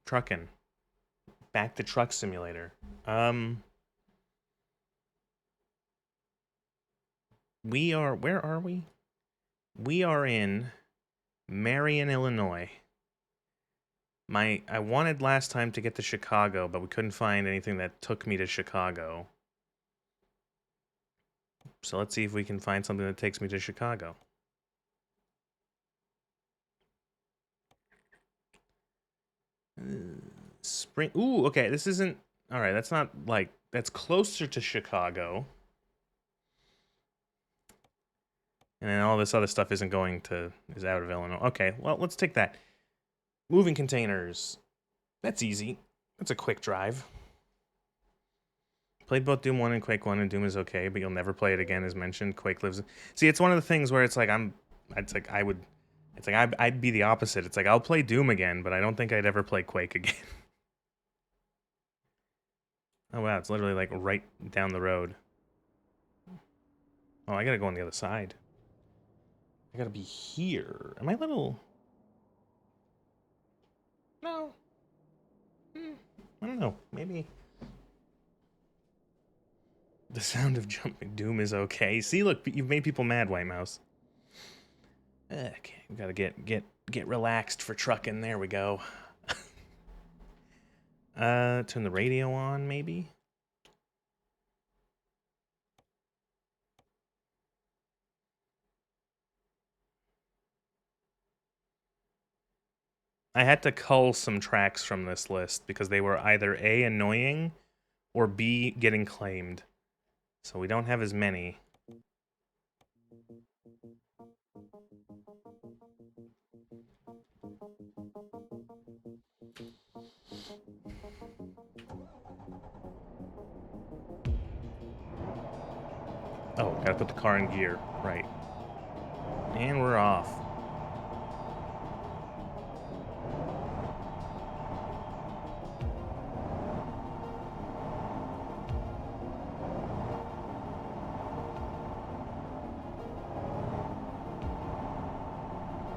Trucking. Back to Truck Simulator. We are, where are we? We are in Marion, Illinois. I wanted last time to get to Chicago, but we couldn't find anything that took me to Chicago. So let's see if we can find something that takes me to Chicago. Spring. Ooh, okay. This isn't. All right. That's not like. That's closer to Chicago. And then all this other stuff isn't going to. Is out of Illinois. Okay. Well, let's take that. Moving containers. That's easy. That's a quick drive. Played both Doom 1 and Quake 1, and Doom is okay, but you'll never play it again, as mentioned. Quake lives. See, it's one of the things where it's like I'd be the opposite. It's like I'll play Doom again, but I don't think I'd ever play Quake again. Oh wow, it's literally like right down the road. Oh, I gotta go on the other side. I gotta be here. Am I a little... No. I don't know. Maybe... The sound of jumping Doom is okay. See, look, you've made people mad, White Mouse. Okay, we gotta get relaxed for trucking. There we go. Turn the radio on, maybe? I had to cull some tracks from this list because they were either A, annoying, or B, getting claimed. So we don't have as many. Oh, gotta put the car in gear. Right. And we're off.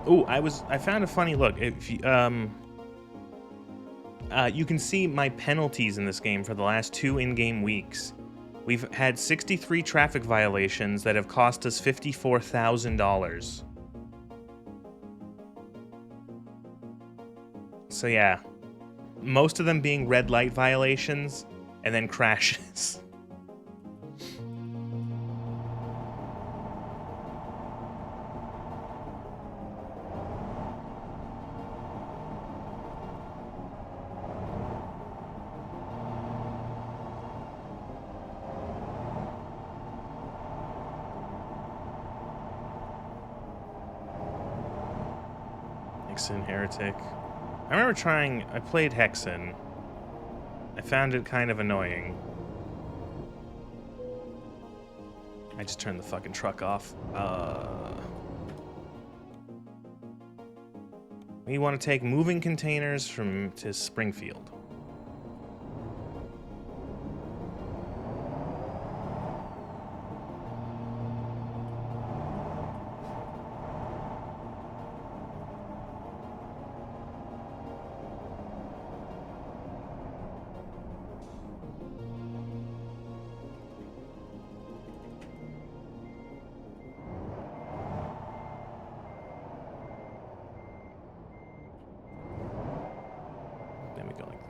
Ooh, I found a funny look. If you, you can see my penalties in this game for the last 2 in-game weeks. We've had 63 traffic violations that have cost us $54,000. So yeah, most of them being red light violations and then crashes. Hexen, Heretic. I remember I played Hexen. I found it kind of annoying. I just turned the fucking truck off. We want to take moving containers to Springfield.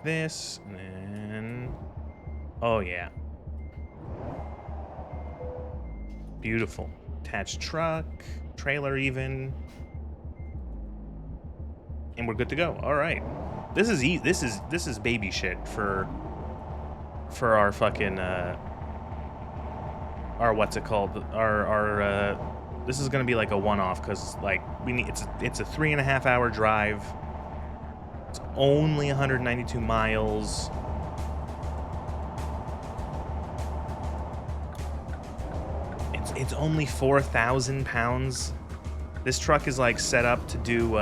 This, and then... Oh, yeah. Beautiful. Attached truck, trailer even. And we're good to go. All right. This is this is baby shit for our fucking our what's it called? Our this is going to be like a one-off cuz like it's a 3.5 hour drive. It's only 192 miles. It's only 4,000 pounds. This truck is like set up to do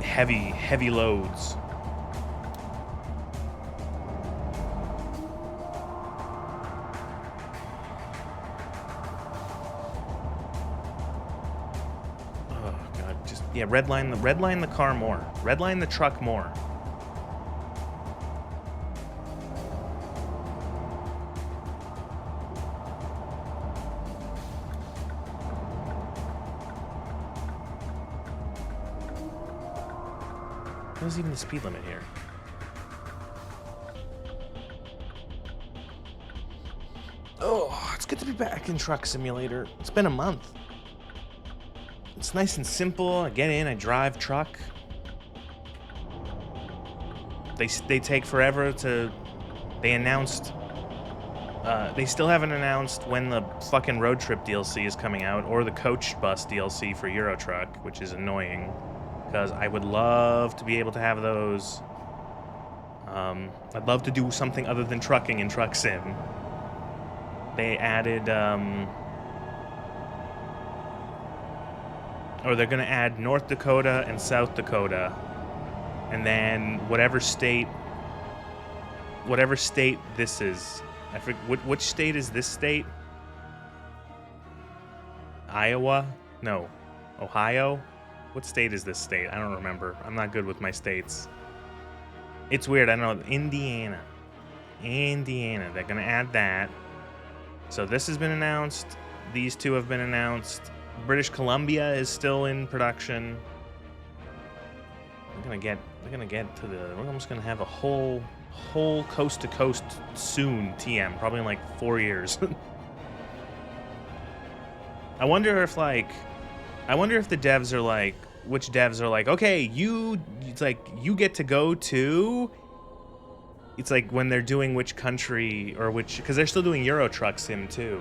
heavy loads. Yeah, redline the car more. Redline the truck more. What's even the speed limit here? Oh, it's good to be back in Truck Simulator. It's been a month. It's nice and simple. I get in, I drive truck. They take forever to... They announced... they still haven't announced when the fucking Road Trip DLC is coming out, or the Coach Bus DLC for Euro Truck, which is annoying, because I would love to be able to have those. I'd love to do something other than trucking in Truck Sim. They added... or they're going to add North Dakota and South Dakota, and then whatever state this is. I forget, which state is this state? Iowa? No. Ohio? What state is this state? I don't remember. I'm not good with my states. It's weird. I don't know. Indiana. They're going to add that. So this has been announced. These two have been announced. British Columbia is still in production. We're almost gonna have a whole coast to coast soon. TM, probably in like 4 years. I wonder if the devs are like, which devs are like, okay, it's like you get to go to. It's like when they're doing which country or which, because they're still doing Euro Truck Sim too.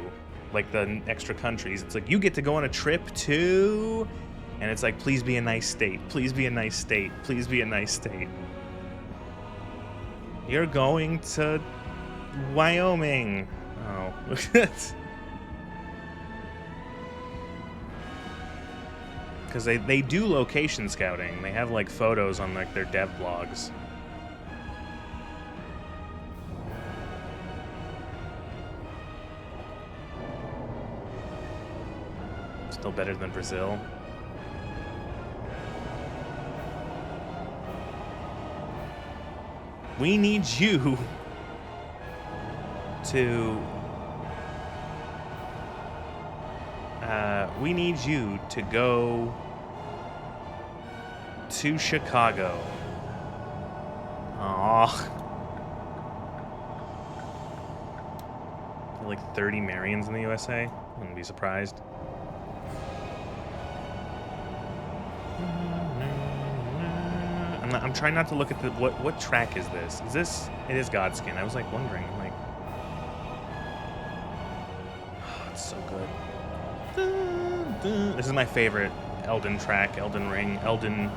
Like the extra countries. It's like you get to go on a trip to, and it's like, please be a nice state. Please be a nice state. Please be a nice state. You're going to Wyoming. Oh, look at that. Because they do location scouting. They have like photos on like their dev blogs. Still better than Brazil. We need you to... we need you to go to Chicago. Aww. Like 30 Marions in the USA? Wouldn't be surprised. I'm trying not to look at the... What track is this? Is this... It is Godskin. I was like wondering. I'm like... Oh, it's so good. This is my favorite Elden track, Elden Ring, Elden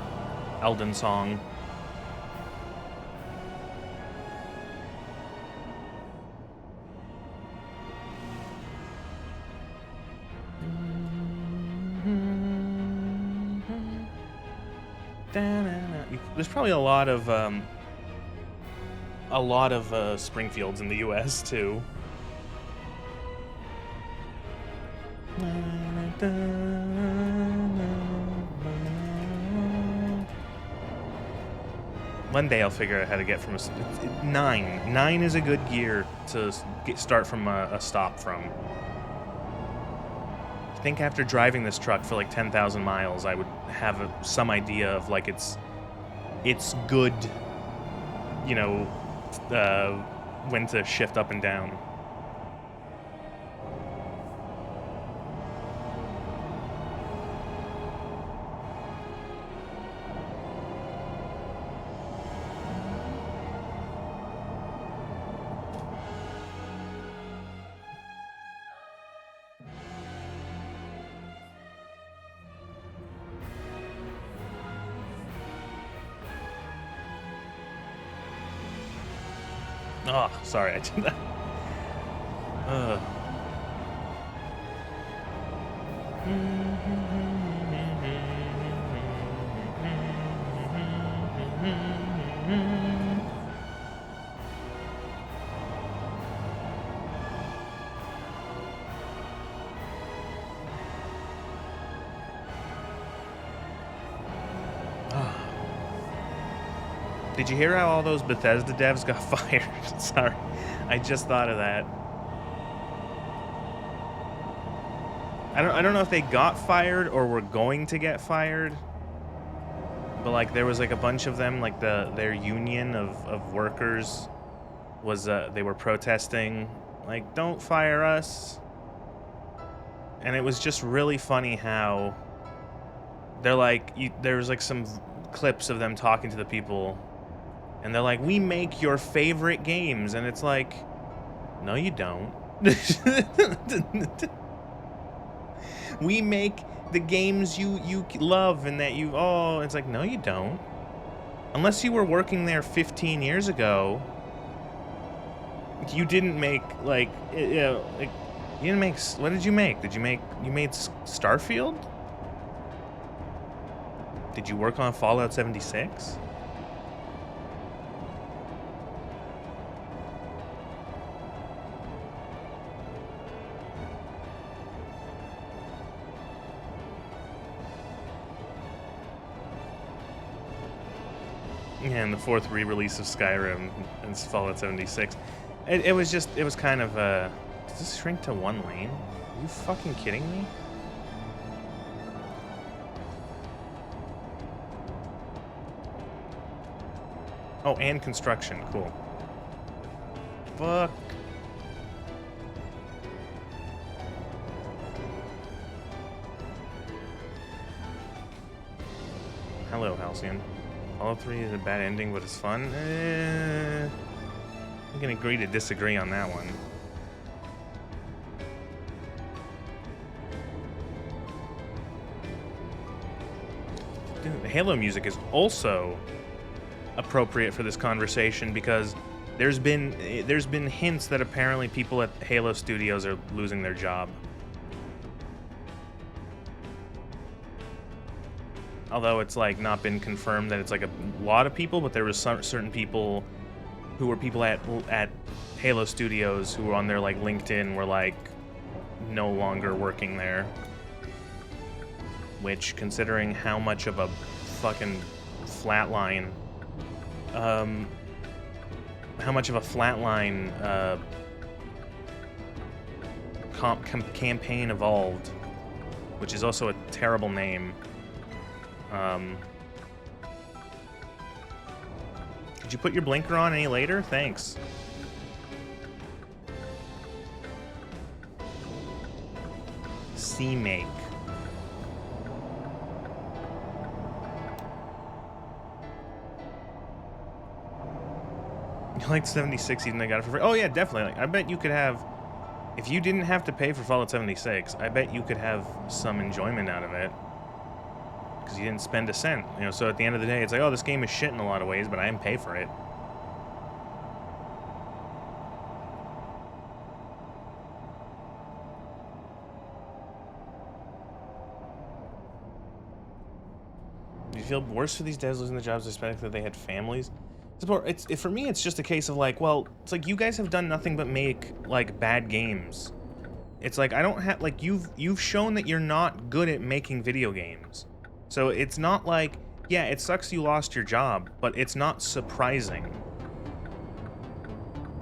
song. There's probably a lot of Springfields in the U.S. too. One day I'll figure out how to get from a... 9. 9 is a good gear to start from a stop from. I think after driving this truck for like 10,000 miles, I would have some idea of like its good, you know, when to shift up and down. Oh, sorry, I did that. Did you hear how all those Bethesda devs got fired? Sorry, I just thought of that. I don't know if they got fired or were going to get fired, but like there was like a bunch of them, like their union of workers was they were protesting like, don't fire us. And it was just really funny how they're like, there was like some clips of them talking to the people, and they're like, we make your favorite games, and it's like, no you don't. We make the games you love and that you, oh, it's like, no you don't. Unless you were working there 15 years ago, you didn't make, like, you know, like, you didn't make, what did you make? You made Starfield? Did you work on Fallout 76? Yeah, and the fourth re-release of Skyrim and Fallout 76. It was just, it was kind of, does this shrink to one lane? Are you fucking kidding me? Oh, and construction, cool. Fuck. Hello, Halcyon. Fallout 3 is a bad ending, but it's fun. I can agree to disagree on that one. Dude, the Halo music is also appropriate for this conversation because there's been hints that apparently people at Halo Studios are losing their job. Although it's like not been confirmed that it's like a lot of people, but there was some certain people who were people at Halo Studios who were on their like LinkedIn were like no longer working there. Which, considering how much of a fucking flatline, campaign evolved, which is also a terrible name. Could you put your blinker on any later? Thanks. C-Make. You liked 76 even though I got it for free? Oh yeah, definitely. Like, I bet you could have, if you didn't have to pay for Fallout 76, I bet you could have some enjoyment out of it. Because you didn't spend a cent, you know, so at the end of the day, it's like, oh, this game is shit in a lot of ways, but I didn't pay for it. Do you feel worse for these devs losing the jobs, especially that they had families? For me, it's just a case of like, well, it's like you guys have done nothing but make like bad games. It's like I don't have like you've shown that you're not good at making video games. So it's not like, yeah, it sucks you lost your job, but it's not surprising.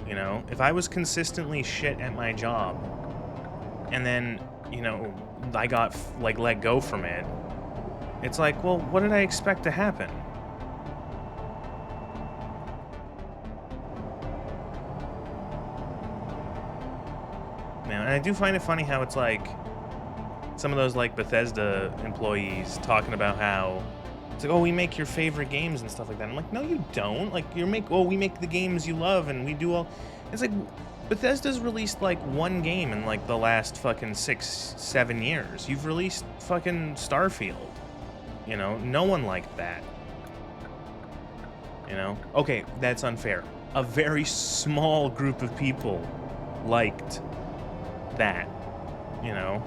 You know, if I was consistently shit at my job, and then, you know, I got, like, let go from it, it's like, well, what did I expect to happen? Man, and I do find it funny how it's like, some of those like Bethesda employees talking about how it's like, oh, we make your favorite games and stuff like that. I'm like, no, you don't. Like, we make the games you love and we do all. It's like Bethesda's released like one game in like the last fucking 6-7 years. You've released fucking Starfield. You know, no one liked that. You know, okay, that's unfair. A very small group of people liked that. You know.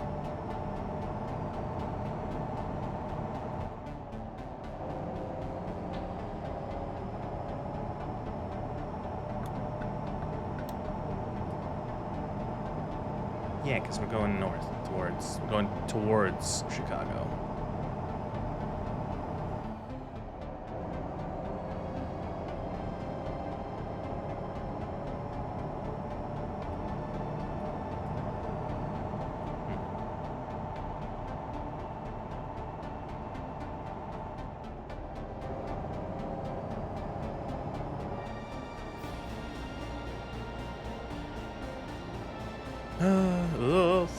Yeah, because we're going towards Chicago.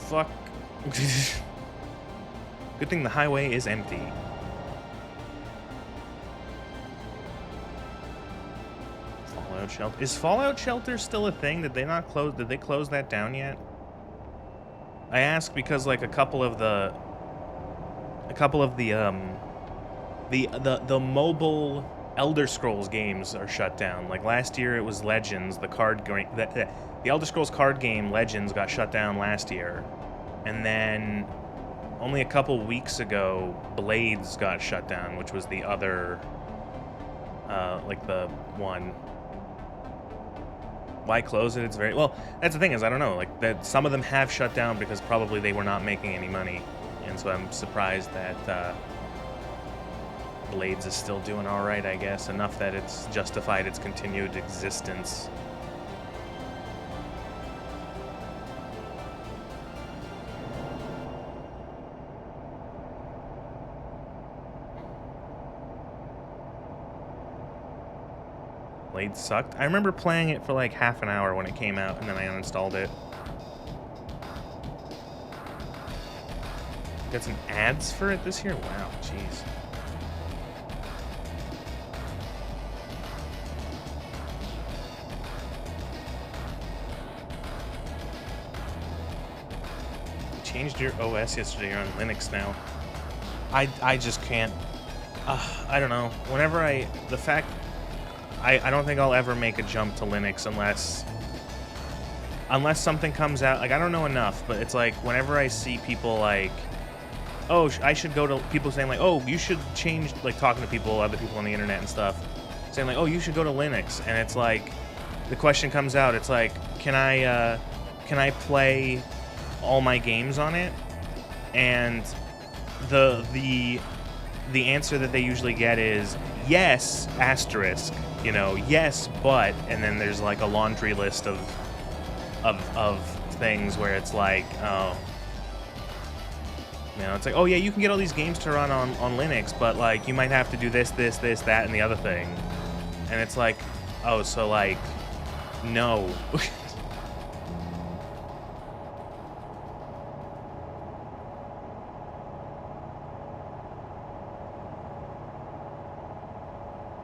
fuck? Good thing the highway is empty. Fallout Shelter. Is Fallout Shelter still a thing? Did they not close? Did they close that down yet? I ask because like a couple of the mobile Elder Scrolls games are shut down. Like last year it was Legends, the card game. The Elder Scrolls card game Legends got shut down last year, and then only a couple weeks ago Blades got shut down, which was the other, like the one. Why close it? It's very well. That's the thing is I don't know. Like that some of them have shut down because probably they were not making any money, and so I'm surprised that Blades is still doing all right. I guess enough that it's justified its continued existence. Blades sucked. I remember playing it for like half an hour when it came out, and then I uninstalled it. Got some ads for it this year? Wow, jeez. You changed your OS yesterday. You're on Linux now. I just can't. I don't know. Whenever I don't think I'll ever make a jump to Linux unless something comes out. Like, I don't know enough, but it's like whenever I see people like, oh, I should go to, people saying like, oh, you should change, like talking to people, other people on the internet and stuff, saying like, oh, you should go to Linux. And it's like, the question comes out, it's like, can I play all my games on it? And the answer that they usually get is yes, asterisk, you know, yes, but, and then there's like a laundry list of things where it's like, oh, you know, it's like, oh yeah, you can get all these games to run on Linux, but like you might have to do this, that, and the other thing. And it's like, oh, so like, no.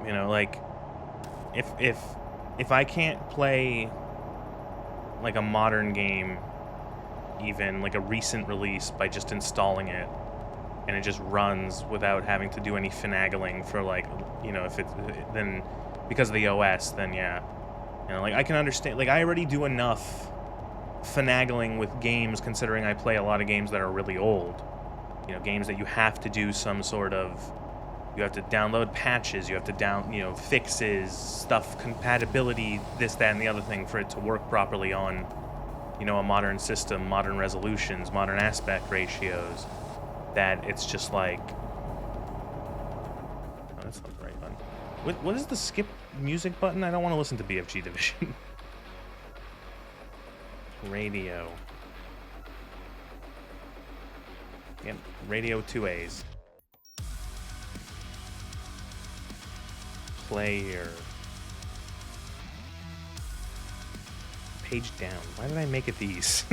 You know, like, if I can't play like a modern game, even like a recent release, by just installing it, and it just runs without having to do any finagling for like, you know, if it, then because of the OS, then yeah, you know, like I can understand, like I already do enough finagling with games considering I play a lot of games that are really old, you know, games that you have to do some sort of, you have to download patches, you have to you know, fixes, stuff, compatibility, this, that, and the other thing for it to work properly on, you know, a modern system, modern resolutions, modern aspect ratios, that it's just like, oh, that's not the right button. What is the skip music button? I don't want to listen to BFG Division. Radio. Yep, radio 2A's. Player. Page down. Why did I make it these?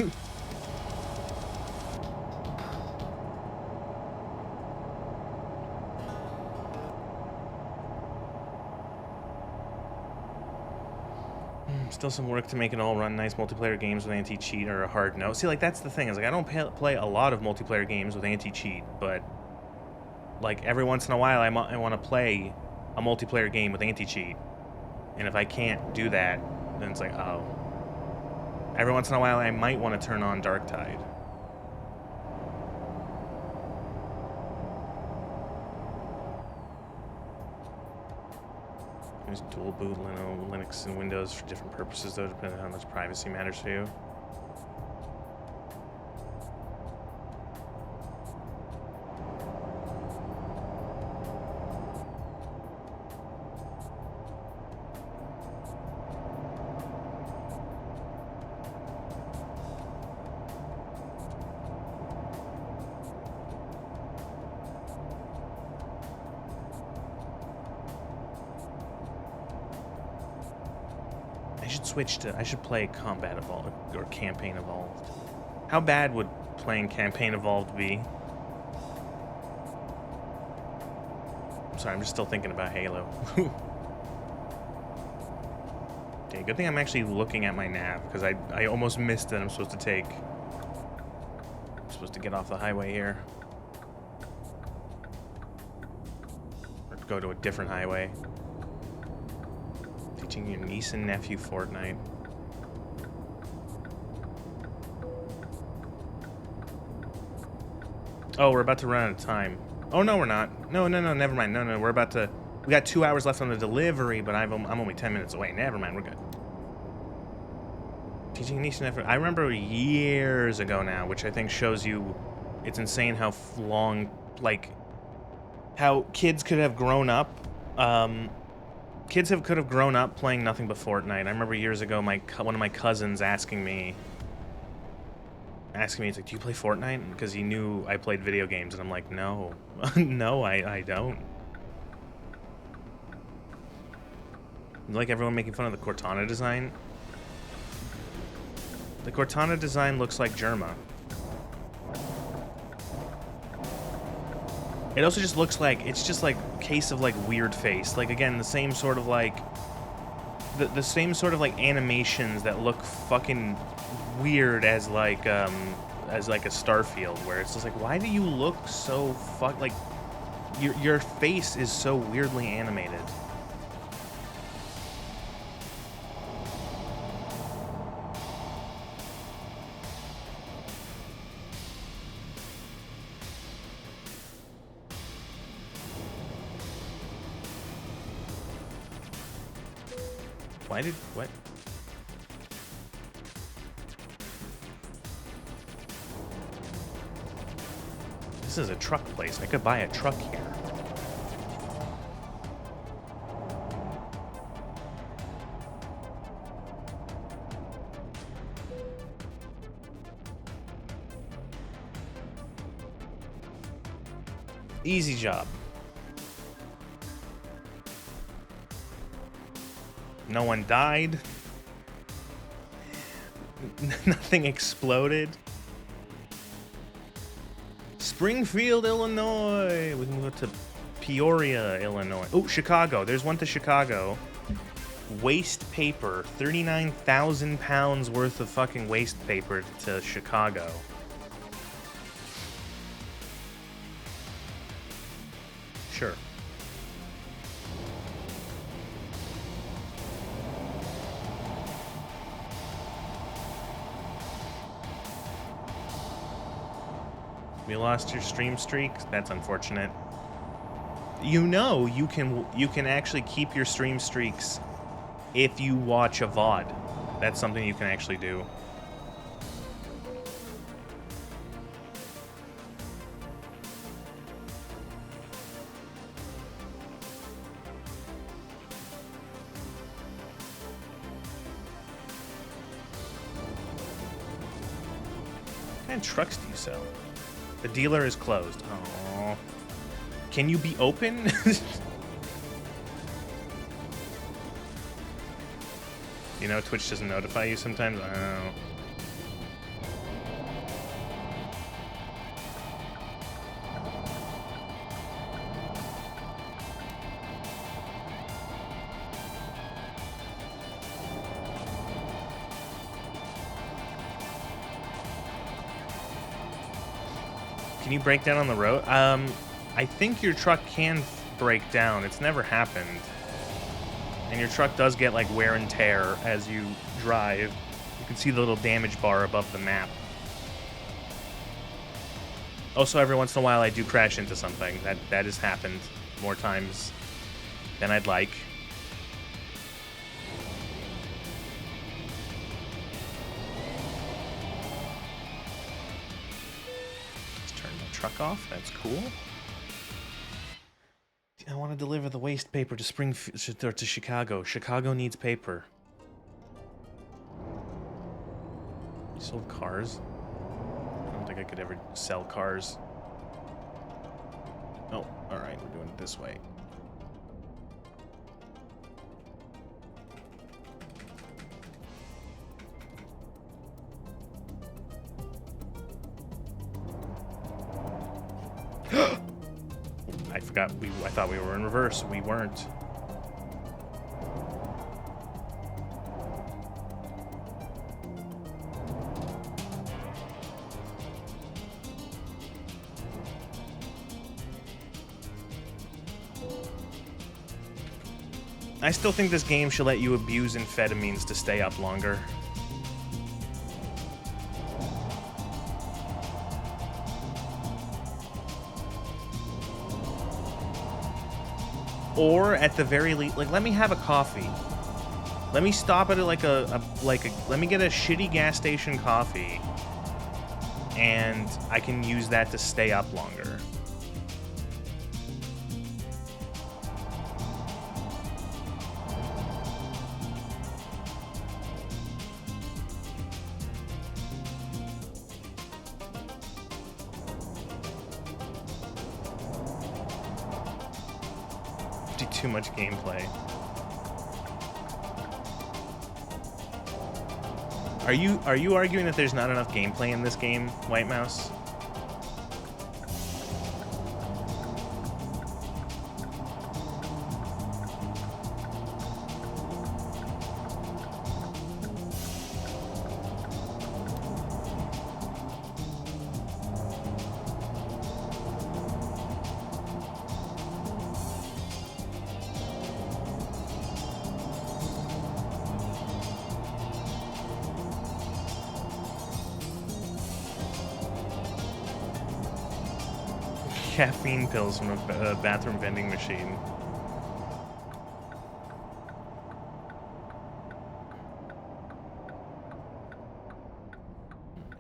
Still some work to make it all run nice. Multiplayer games with anti-cheat are a hard no. See, like, that's the thing, is like I don't play a lot of multiplayer games with anti-cheat, but like every once in a while I want to play a multiplayer game with anti-cheat, and if I can't do that, then it's like, oh. Every once in a while I might want to turn on Darktide. There's dual boot Linux and Windows for different purposes, though, depending on how much privacy matters to you. I should play Combat Evolved or Campaign Evolved. How bad would playing Campaign Evolved V. I'm sorry, I'm just still thinking about Halo. Okay, good thing I'm actually looking at my nav, because I almost missed that I'm supposed to take. I'm supposed to get off the highway here. Or go to a different highway. Teaching your niece and nephew Fortnite. Oh, we're about to run out of time. Oh, no, we're not. No, never mind. No, we're about to... We got 2 hours left on the delivery, but I'm only 10 minutes away. Never mind, we're good. Teaching niece and nephew... I remember years ago now, which I think shows you... It's insane how long... Like, how kids could have grown up... could have grown up playing nothing but Fortnite. I remember years ago, one of my cousins asking me, it's like, do you play Fortnite? Because he knew I played video games, and I'm like, no. No, I don't. Like everyone making fun of the Cortana design. The Cortana design looks like Germa. It also just looks like, it's just like a case of like weird face. Like again, the same sort of like, the same sort of like animations that look fucking weird as like a Starfield, where it's just like, why do you look so like, your face is so weirdly animated. What? This is a truck place. I could buy a truck here. Easy job. No one died. Nothing exploded. Springfield, Illinois. We can go to Peoria, Illinois. Oh, Chicago. There's one to Chicago. Waste paper. 39,000 pounds worth of fucking waste paper to Chicago. Sure. You lost your stream streak? That's unfortunate. You know, you can actually keep your stream streaks if you watch a VOD. That's something you can actually do. What kind of trucks do you sell? The dealer is closed. Aww. Can you be open? You know, Twitch doesn't notify you sometimes? I don't know. Can you break down on the road? I think your truck can break down. It's never happened. And your truck does get like wear and tear as you drive. You can see the little damage bar above the map. Also, every once in a while I do crash into something. That has happened more times than I'd like. Truck off. That's cool. I want to deliver the waste paper to Springfield or to Chicago. Chicago needs paper. You sold cars? I don't think I could ever sell cars. Oh, all right. We're doing it this way. I forgot. I thought we were in reverse. We weren't. I still think this game should let you abuse amphetamines to stay up longer. Or at the very least, like, let me have a coffee. Let me stop at let me get a shitty gas station coffee, and I can use that to stay up longer. Too much gameplay. Are you arguing that there's not enough gameplay in this game, White Mouse? Caffeine pills from a bathroom vending machine.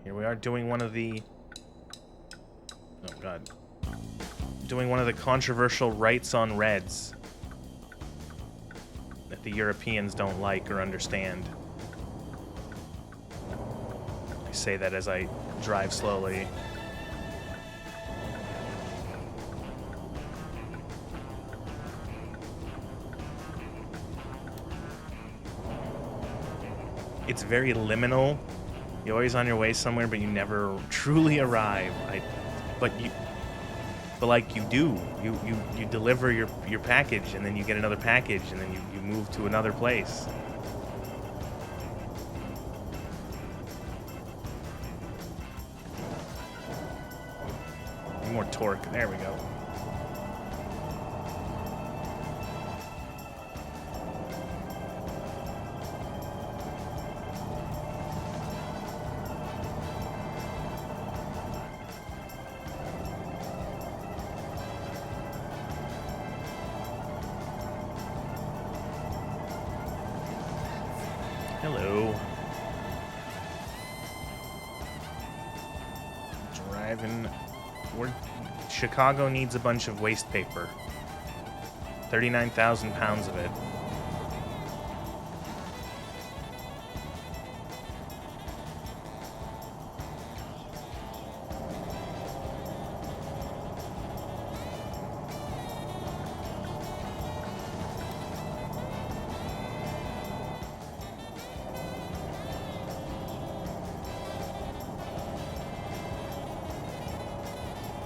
Here we are doing one of the... Oh, God. Doing one of the controversial rights on reds that the Europeans don't like or understand. I say that as I drive slowly. It's very liminal. You're always on your way somewhere, but you never truly arrive. But like you do. You deliver your package, and then you get another package, and then you move to another place. More torque. There we go. Hello. Driving. Chicago needs a bunch of waste paper. 39,000 pounds of it.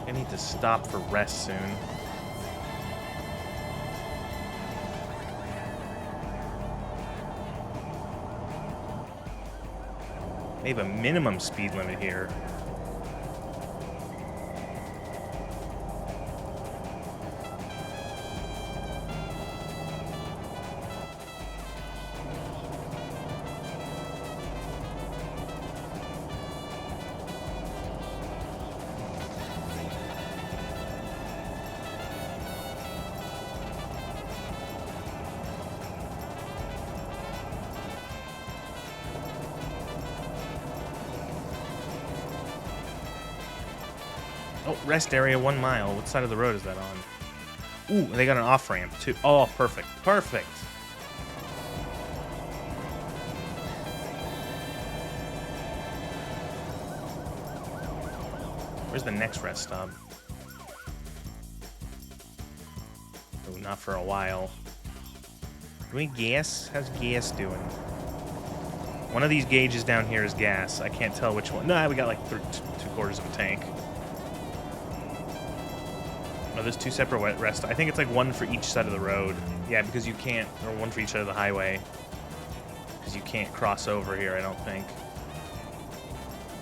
I need to stop for rest soon. They have a minimum speed limit here. Oh, rest area 1 mile. What side of the road is that on? Ooh, they got an off-ramp, too. Oh, perfect. Perfect. Where's the next rest stop? Oh, not for a while. Do we gas? How's gas doing? One of these gauges down here is gas. I can't tell which one. No, we got like 3/4 of a tank. No, there's 2 separate rest. I think it's like 1 for each side of the road. Yeah, because you can't, or 1 for each side of the highway. Because you can't cross over here, I don't think.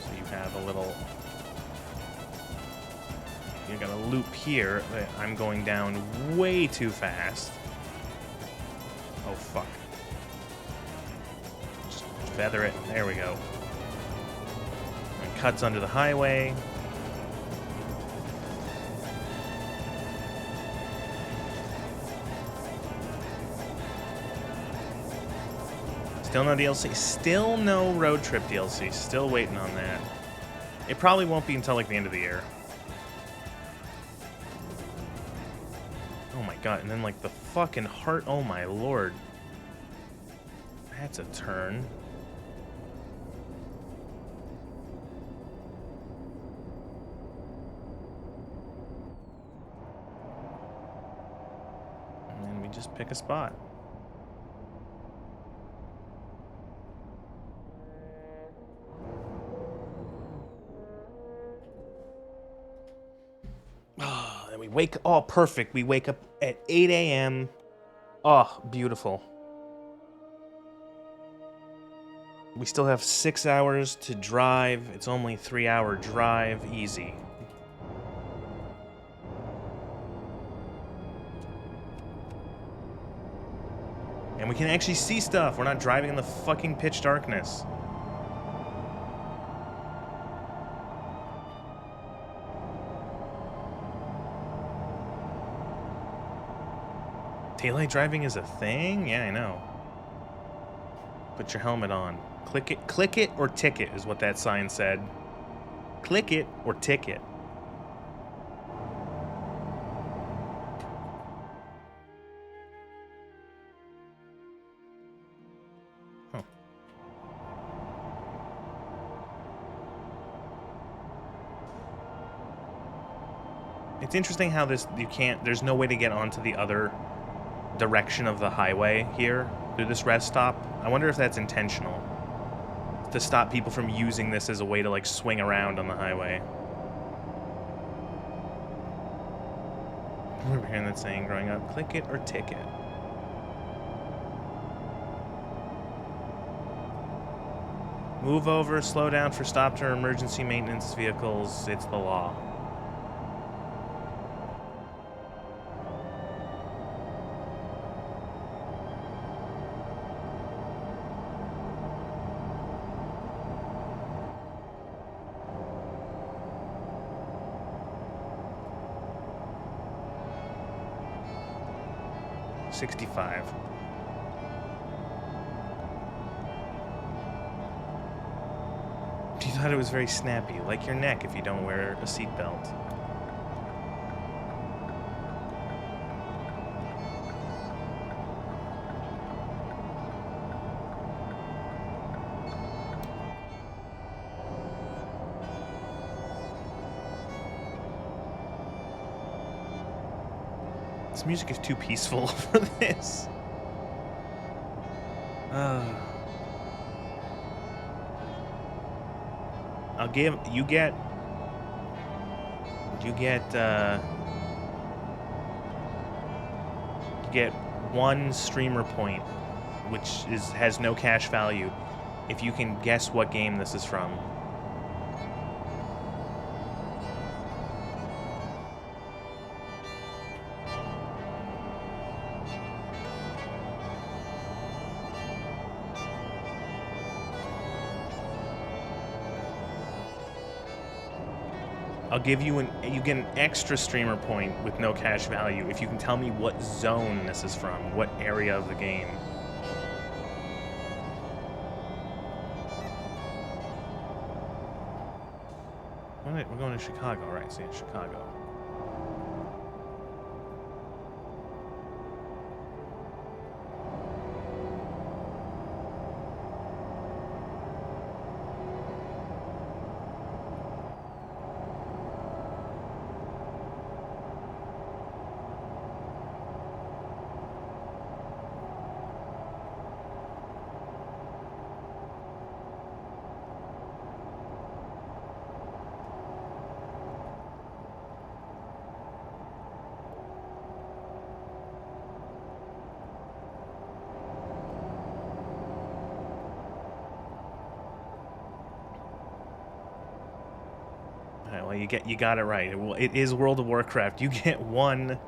So you have a little... You got a loop here that I'm going down way too fast. Oh, fuck. Just feather it. There we go. And cuts under the highway. Still no DLC. Still no road trip DLC. Still waiting on that. It probably won't be until like the end of the year. Oh my god, and then like the fucking heart. Oh my lord. That's a turn. And then we just pick a spot. And we wake, oh, perfect. We wake up at 8 a.m. Oh, beautiful. We still have 6 hours to drive. It's only a 3-hour drive. Easy. And we can actually see stuff. We're not driving in the fucking pitch darkness. Taillight driving is a thing? Yeah, I know. Put your helmet on. Click it or ticket is what that sign said. Click it or ticket. Huh. It's interesting how this, you can't, there's no way to get onto the other direction of the highway here through this rest stop. I wonder if that's intentional to stop people from using this as a way to like swing around on the highway. I remember hearing that saying growing up, click it or ticket. Move over, slow down for stopped or emergency maintenance vehicles. It's the law. $65. You thought it was very snappy, like your neck if you don't wear a seatbelt. This music is too peaceful for this. I'll give you get one streamer point, which has no cash value, if you can guess what game this is from. I'll give you you get an extra streamer point with no cash value if you can tell me what zone this is from, what area of the game. We're going to Chicago, right? See, it's Chicago. Well, you got it right. It is World of Warcraft. You get 1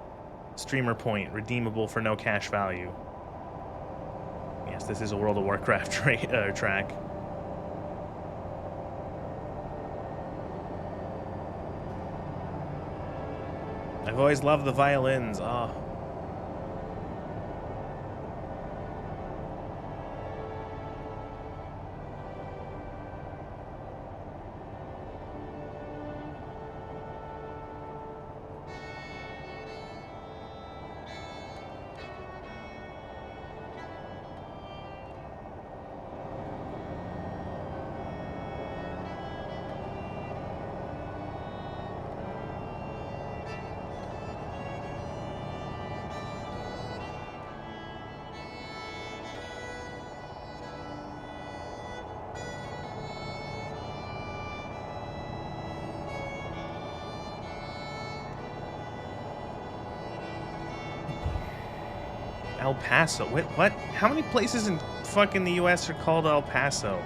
streamer point redeemable for no cash value. Yes, this is a World of Warcraft track. I've always loved the violins. Oh. El Paso. Wait, what? How many places in fucking the US are called El Paso?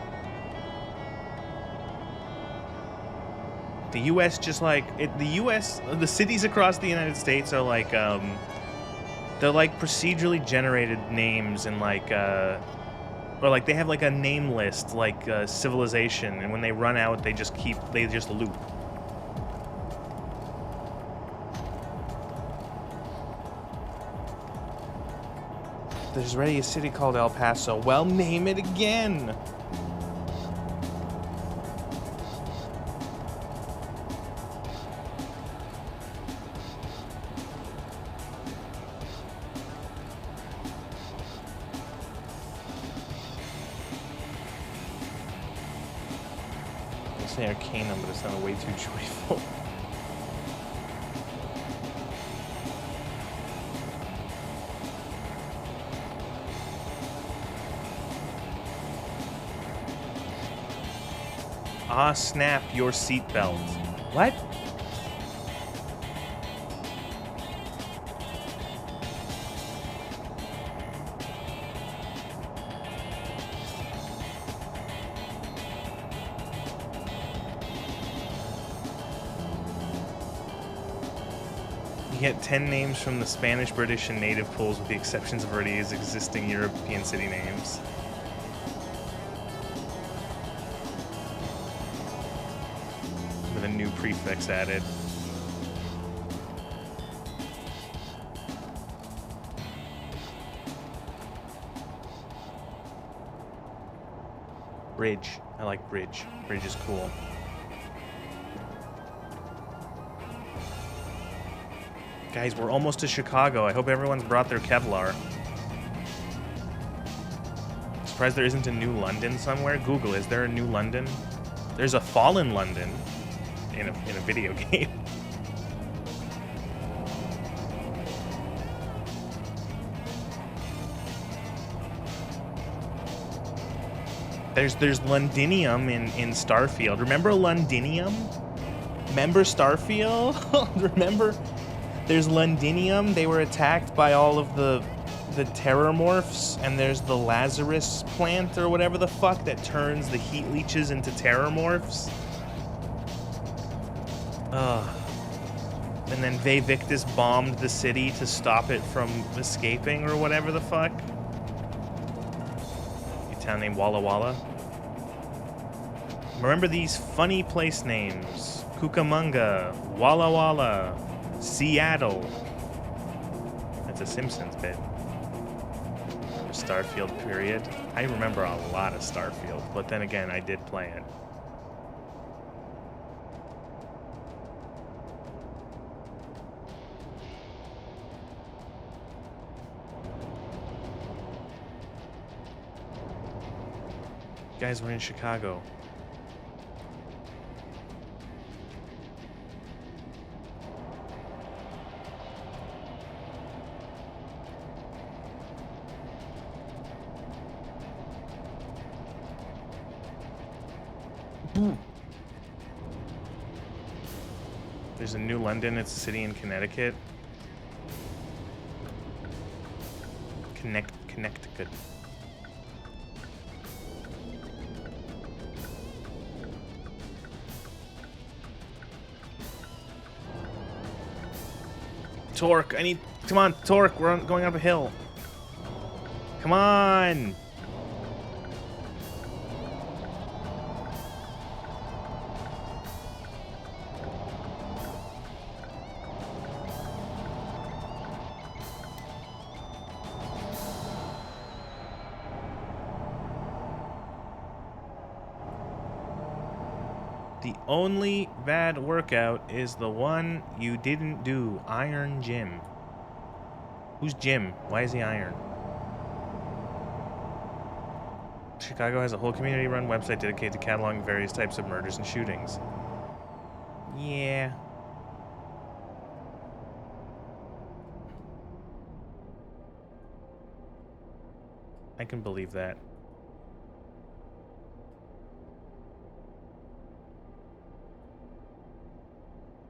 The US just like the US, the cities across the United States are like they're like procedurally generated names and like or like they have like a name list like Civilization, and when they run out they just loop. There's already a city called El Paso. Well, name it again. I say Arcanum, but it sounded way too joyful. Ah, snap your seatbelt. What? You get 10 names from the Spanish, British, and native pools with the exceptions of already existing European city names. With a new prefix added. Bridge. I like Bridge. Bridge is cool. Guys, we're almost to Chicago. I hope everyone's brought their Kevlar. I'm surprised there isn't a new London somewhere. Google, is there a new London? There's a Fallen London in a video game. There's Londinium in Starfield. Remember Londinium? Remember Starfield? Remember? There's Londinium. They were attacked by all of the terrormorphs, and there's the Lazarus plant or whatever the fuck that turns the heat leeches into terrormorphs. And then Vivictus bombed the city to stop it from escaping or whatever the fuck. A town named Walla Walla. Remember these funny place names: Cucamonga, Walla Walla, Seattle. That's a Simpsons bit. Starfield period. I remember a lot of Starfield, but then again, I did play it. Guys, we're in Chicago. There's a new London. It's a city in Connecticut. Connecticut. torque. I need... Come on, torque. We're going up a hill. Come on. The only bad workout is the one you didn't do. Iron Jim. Who's Jim? Why is he iron? Chicago has a whole community-run website dedicated to cataloging various types of murders and shootings. Yeah. I can believe that.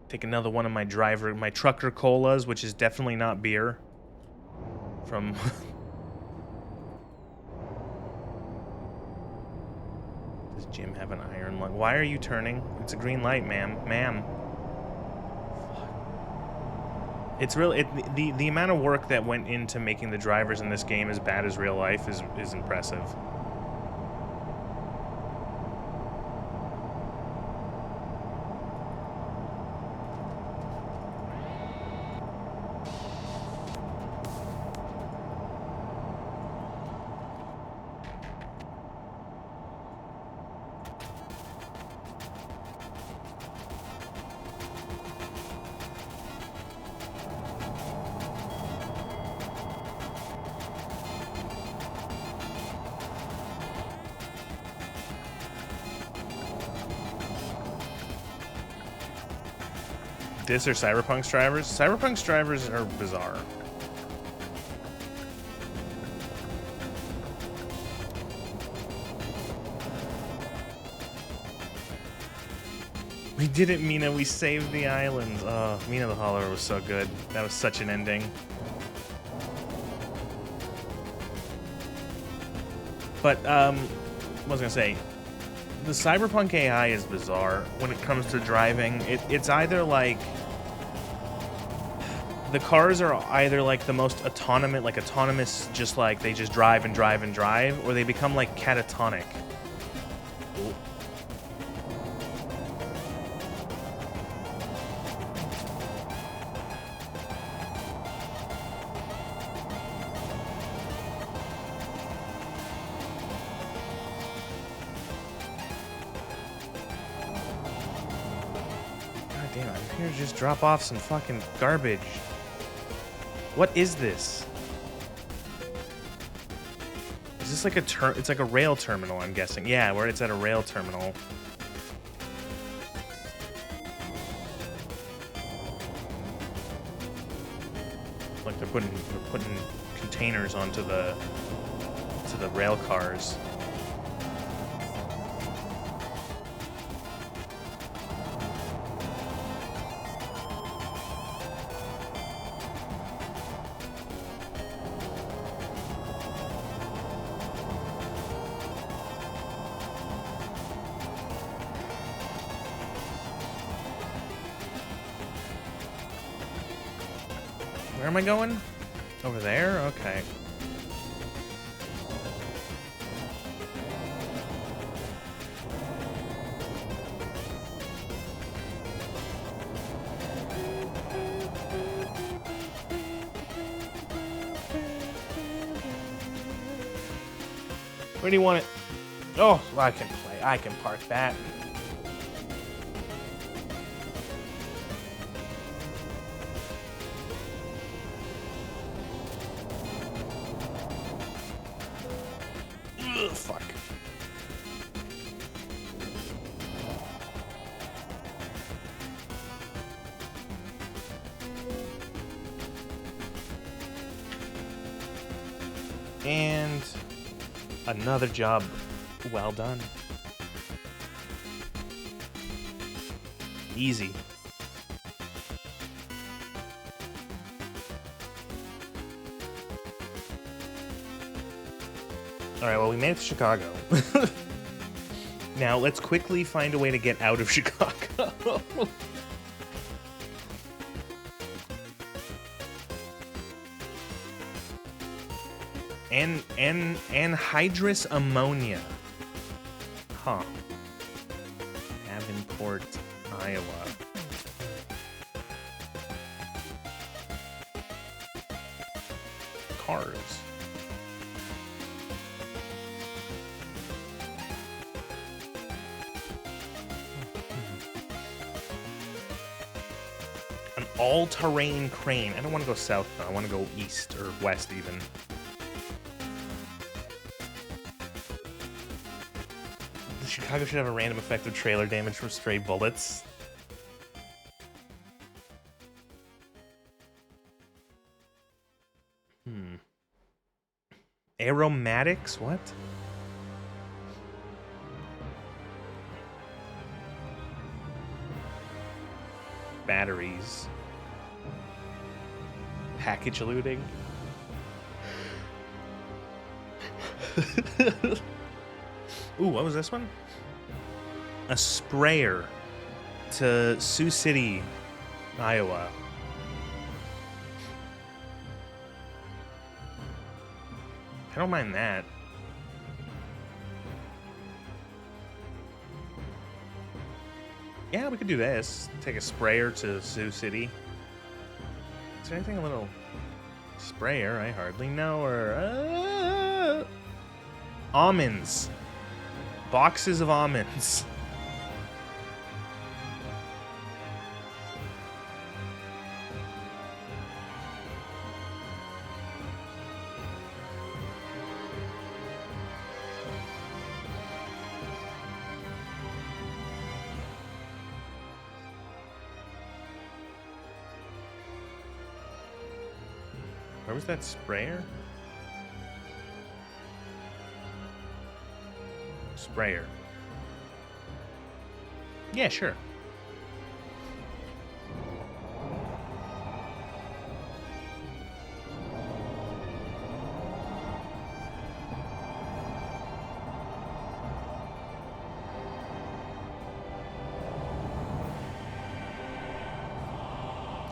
Take another one of my trucker colas, which is definitely not beer. From... Does Jim have an iron lung? Why are you turning? It's a green light, ma'am. Ma'am. It's really... the amount of work that went into making the drivers in this game as bad as real life is impressive. This or Cyberpunk's drivers? Cyberpunk's drivers are bizarre. We didn't, Mina. We saved the islands. Oh, Mina the Hollower was so good. That was such an ending. But, what was I gonna say? The Cyberpunk AI is bizarre when it comes to driving. It's either like... The cars are either like the most autonomous, just like they just drive and drive and drive, or they become like catatonic. Ooh. God damn, I'm here to just drop off some fucking garbage. What is this? Is this like a it's like a rail terminal, I'm guessing. Yeah, where it's at a rail terminal. Like they're putting containers onto the rail cars. Where am I going? Over there? Okay. Where do you want it? Oh, I can play. I can park that. Ugh, fuck. And another job well done. Easy. Alright, well, we made it to Chicago. Now, let's quickly find a way to get out of Chicago. And anhydrous ammonia. Huh. Davenport, Iowa. Cars. An all-terrain crane. I don't want to go south, though. I want to go east or west, even. Chicago should have a random effect of trailer damage from stray bullets. Aromatics? What? Batteries. Package looting. Ooh, what was this one? A sprayer to Sioux City, Iowa. I don't mind that. Yeah, we could do this. Take a sprayer to Sioux City. Is there anything a little sprayer? I hardly know. Or almonds. Boxes of almonds. Where was that sprayer? Sprayer. Yeah, sure.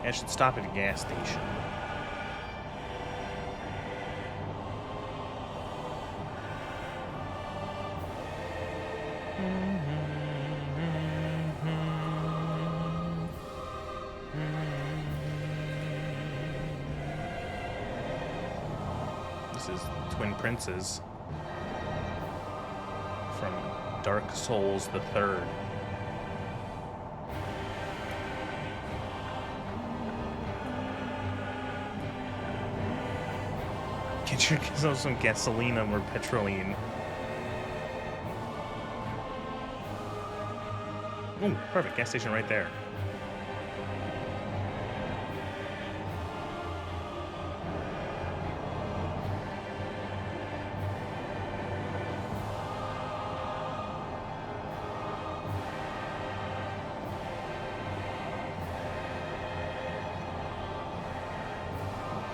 I should stop at a gas station. This is Twin Princes from Dark Souls the Third. Get yourself some gasoline or petroline. Oh, perfect. Gas station right there.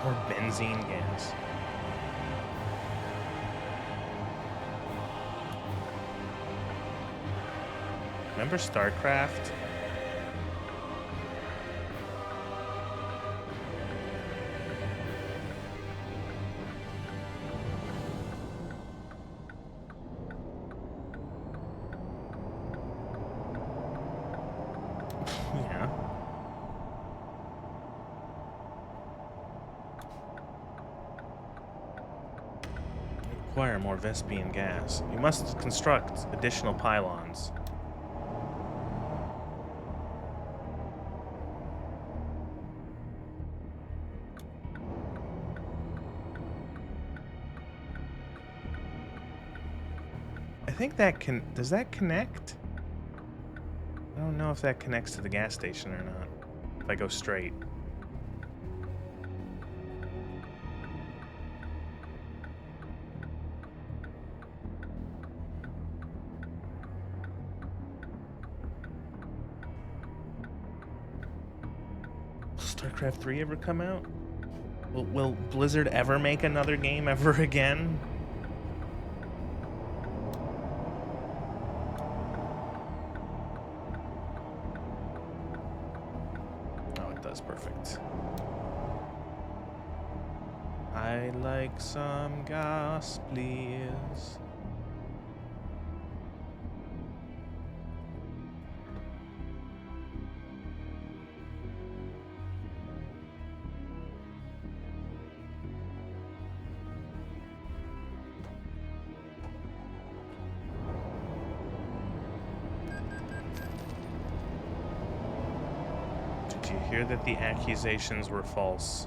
Or benzene gas. Remember StarCraft? Yeah. Require more Vespian gas. You must construct additional pylons. I think that can... Does that connect? I don't know if that connects to the gas station or not. If I go straight. Will StarCraft 3 ever come out? Will Blizzard ever make another game ever again? Oh, it does. Perfect. I like some gas, please. Did you hear that the accusations were false?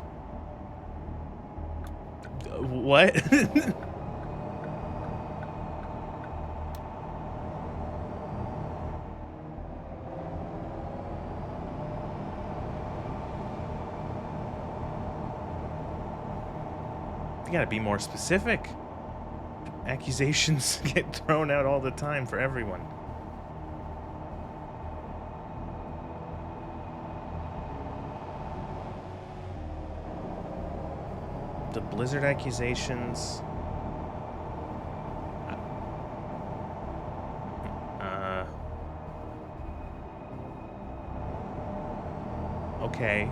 What? You gotta be more specific. Accusations get thrown out all the time for everyone. The Blizzard accusations. Okay.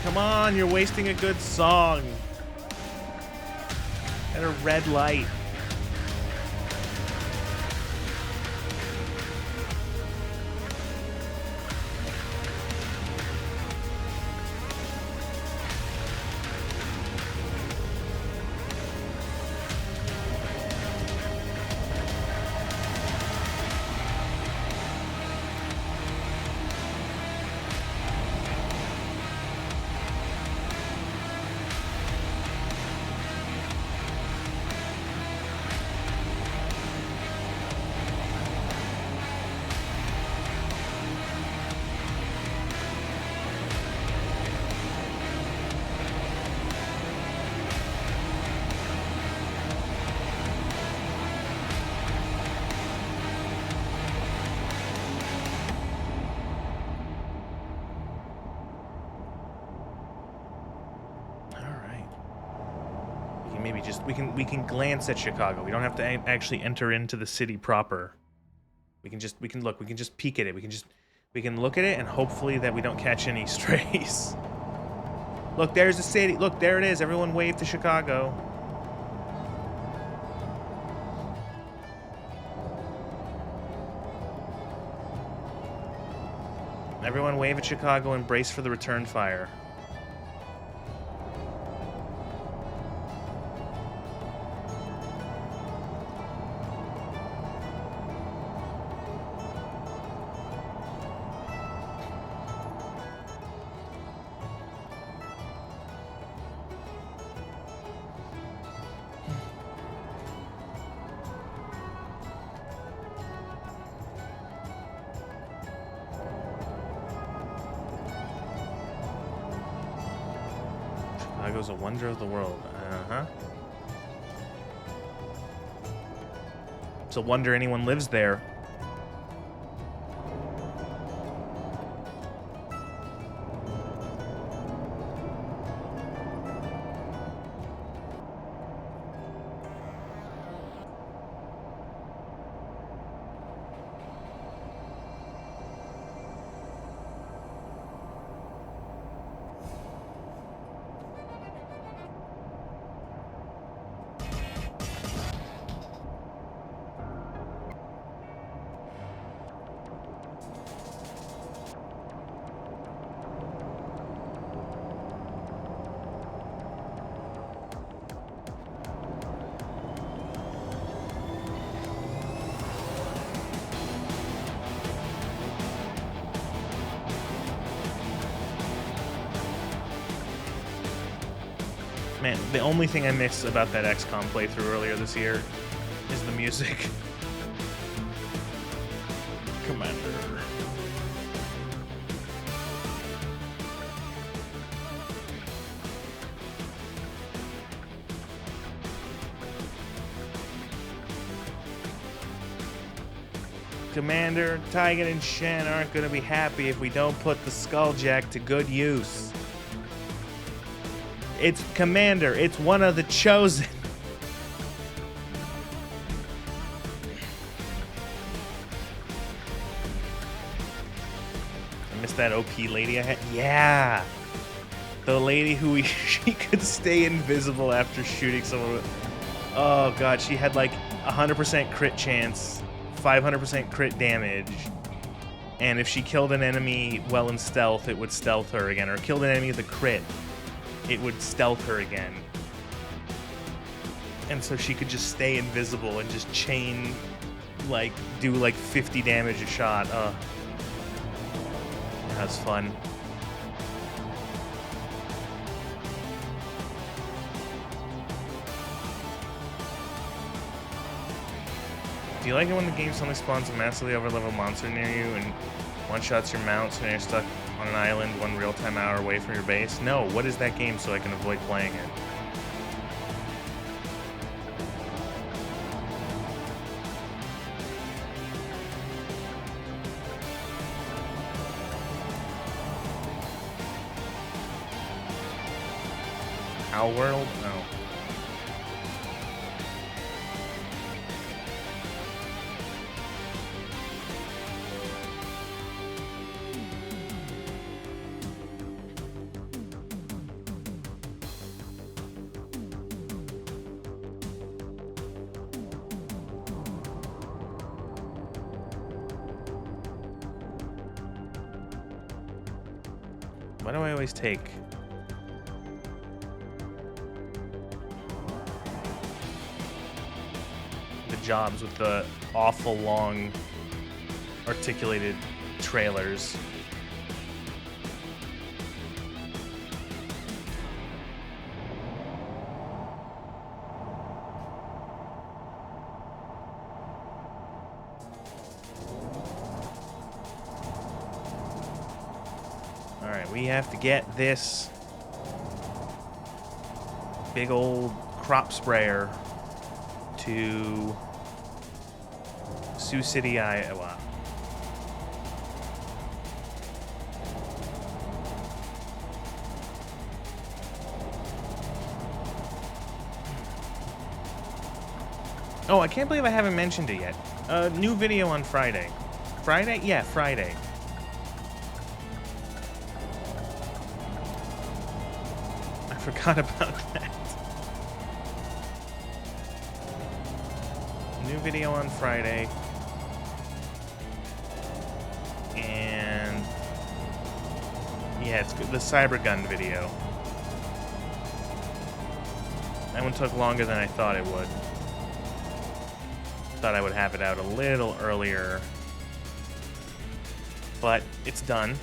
Come on, you're wasting a good song. At a red light. Maybe just we can glance at Chicago. We don't have to actually enter into the city proper. We can just peek at it. We can look at it and hopefully that we don't catch any strays. Look, there's the city. Look, there it is. Everyone wave to Chicago. Everyone wave at Chicago and brace for the return fire. Chicago's a wonder of the world. Uh-huh. It's a wonder anyone lives there. Man, the only thing I miss about that XCOM playthrough earlier this year is the music. Commander. Commander, Taigen and Shen aren't gonna be happy if we don't put the Skulljack to good use. It's Commander, it's one of the chosen. I missed that OP lady I had. Yeah! The lady who she could stay invisible after shooting someone with. Oh god, she had like 100% crit chance, 500% crit damage, and if she killed an enemy well in stealth, it would stealth her again, or killed an enemy with a crit, it would stealth her again. And so she could just stay invisible and just chain, like, do like 50 damage a shot. That was fun. Do you like it when the game suddenly spawns a massively overleveled monster near you and one-shots your mount so you're stuck on an island one real-time hour away from your base? No, what is that game so I can avoid playing it? Owl World? No. Why do I always take the jobs with the awful long articulated trailers? Alright, we have to get this big old crop sprayer to Sioux City, Iowa. Oh, I can't believe I haven't mentioned it yet. New video on Friday. Friday? Yeah, Friday. I forgot about that. New video on Friday. And yeah, it's good. The Cybergun video. That one took longer than I thought it would. Thought I would have it out a little earlier, but it's done.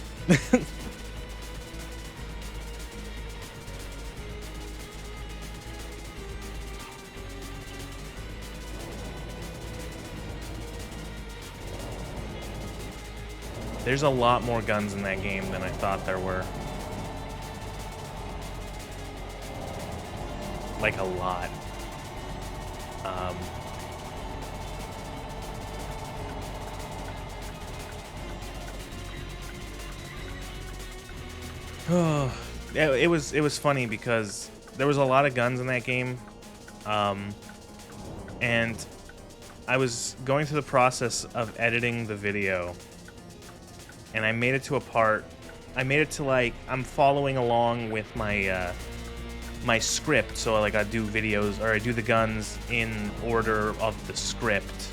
There's a lot more guns in that game than I thought there were. Like a lot. Oh, it was funny because there was a lot of guns in that game, and I was going through the process of editing the video, and I made it to a part. I made it to like I'm following along with my my script, so like I do videos or I do the guns in order of the script,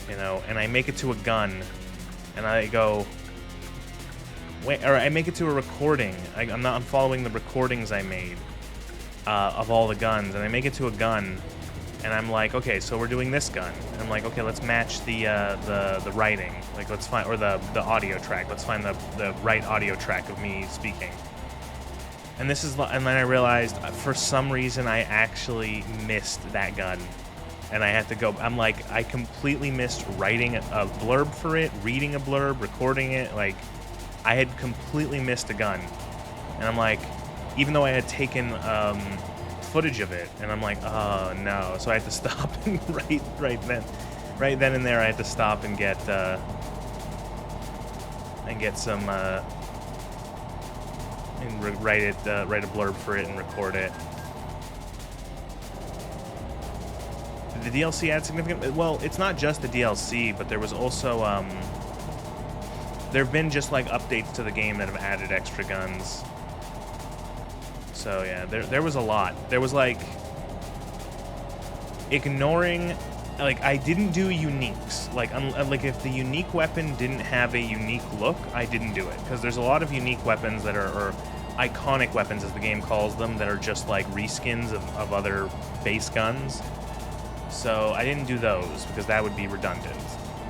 you know, and I make it to a gun, and I go. Wait, or I make it to a recording. I'm following the recordings I made of all the guns, and I make it to a gun, and I'm like, okay, so we're doing this gun. And I'm like, okay, let's match the writing. Like, let's find, or the audio track. Let's find the right audio track of me speaking. And this is, and then I realized for some reason I actually missed that gun, and I had to go. I'm like, I completely missed writing a blurb for it, reading a blurb, recording it, like. I had completely missed a gun, and I'm like, even though I had taken footage of it, and I'm like, oh no, so I had to stop and write right then. right then and there, I had to stop and get some and write a blurb for it and record it. Did the DLC add significant? Well, it's not just the DLC, but there was also there have been just like updates to the game that have added extra guns. So yeah, there was a lot. There was like ignoring, like I didn't do uniques. Like if the unique weapon didn't have a unique look, I didn't do it, because there's a lot of unique weapons that are, or iconic weapons as the game calls them, that are just like reskins of other base guns. So I didn't do those because that would be redundant.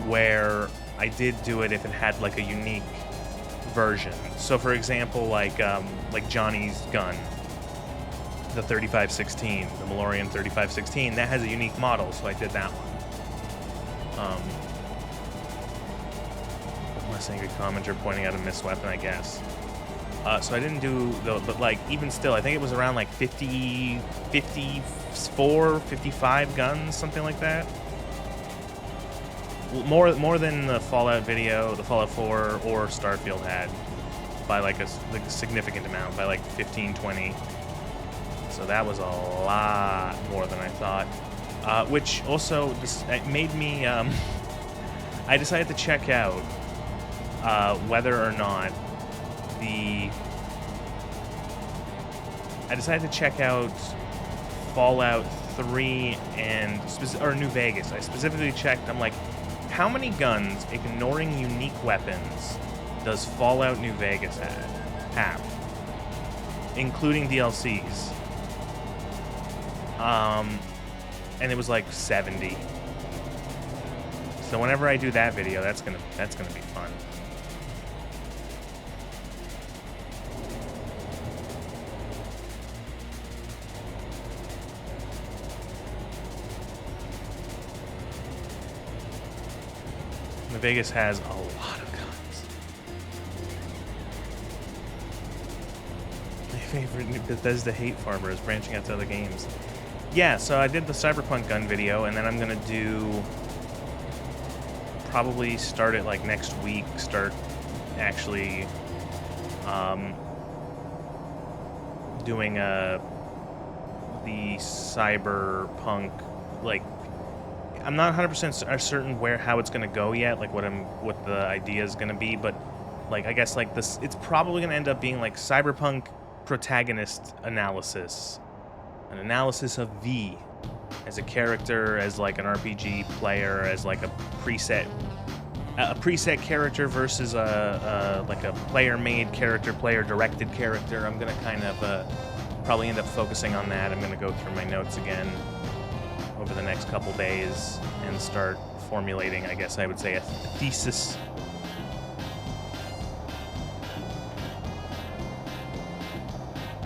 Where I did do it if it had like a unique version. So for example, like Johnny's gun, the 3516, the Malorian 3516, that has a unique model, so I did that one. Less angry commenter pointing out a missed weapon, I guess. So I didn't do the, but like even still, I think it was around like 54, 55 guns, something like that. More than the Fallout video, the Fallout 4 or Starfield had, by like a significant amount, by like 15, 20. So that was a lot more than I thought. Which also it made me, I decided to check out whether or not I decided to check out Fallout 3 and or New Vegas. I specifically checked, I'm like, how many guns, ignoring unique weapons, does Fallout New Vegas have? Including DLCs. And it was like 70. So whenever I do that video, that's gonna be fun. New Vegas has a lot of guns. My favorite Bethesda hate farmer is branching out to other games. Yeah, so I did the Cyberpunk gun video, and then I'm gonna do, probably start it like next week, start actually doing the Cyberpunk, like, I'm not 100% certain how it's gonna go yet, like what the idea is gonna be, but like I guess like this, it's probably gonna end up being like Cyberpunk protagonist analysis, an analysis of V as a character, as like an RPG player, as like a preset character versus like a player-made character, player-directed character. I'm gonna kind of probably end up focusing on that. I'm gonna go through my notes again over the next couple days and start formulating, I guess I would say, a thesis.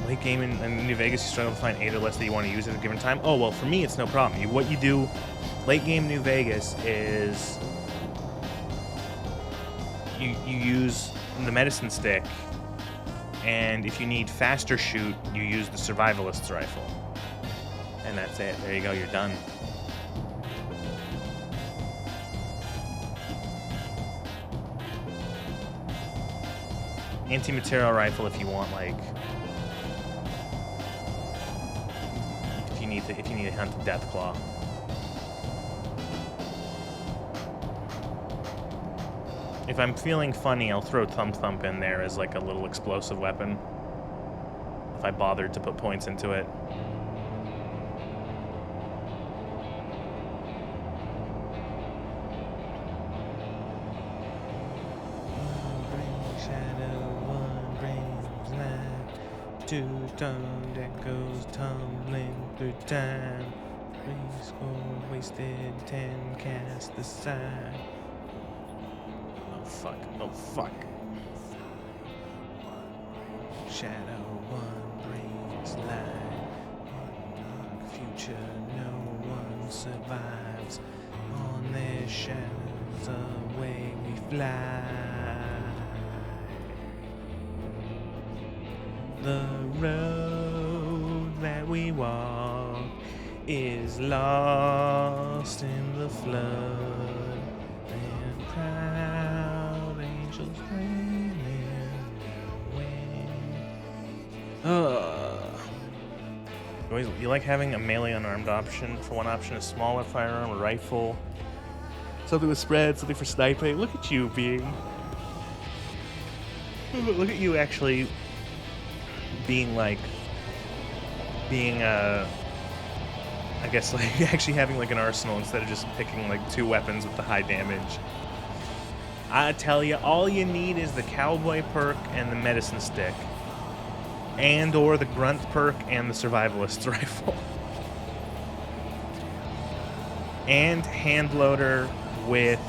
Late game in New Vegas, you struggle to find 8 or less that you want to use at a given time. Oh, well, for me, it's no problem. What you do late game New Vegas is you use the medicine stick, and if you need faster shoot, you use the survivalist's rifle. And that's it. There you go. You're done. Anti-material rifle if you want, like, if you need to hunt the Deathclaw. If I'm feeling funny, I'll throw Thump in there as like a little explosive weapon, if I bothered to put points into it. Two stone that goes tumbling through time. 3 score wasted, 10 cast aside. Oh fuck, oh fuck. Shadow one brings light. In the future no one survives. On their shadows away we fly. The road that we walk is lost in the flood, and proud angels reign in the wind. You like having a melee unarmed option. For one option, a smaller firearm, a rifle, something with spread, something for sniping. Look at you look at you actually being I guess like actually having like an arsenal instead of just picking like 2 weapons with the high damage. I tell you, all you need is the cowboy perk and the medicine stick, and or the grunt perk and the survivalist's rifle, and hand loader with.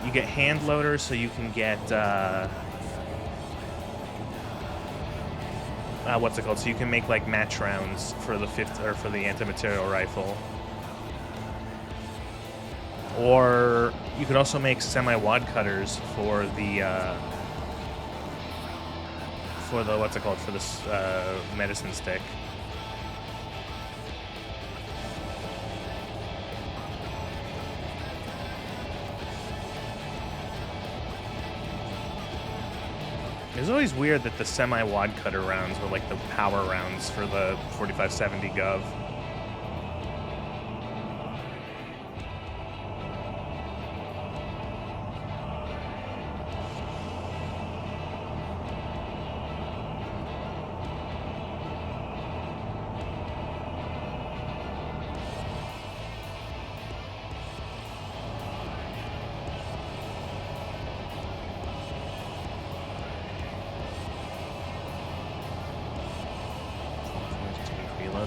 You get hand loader, so you can get what's it called? So you can make like match rounds for the for the anti-material rifle. Or you could also make semi-wad cutters for the what's it called? For this medicine stick. It was always weird that the semi-wad cutter rounds were like the power rounds for the 4570 Gov.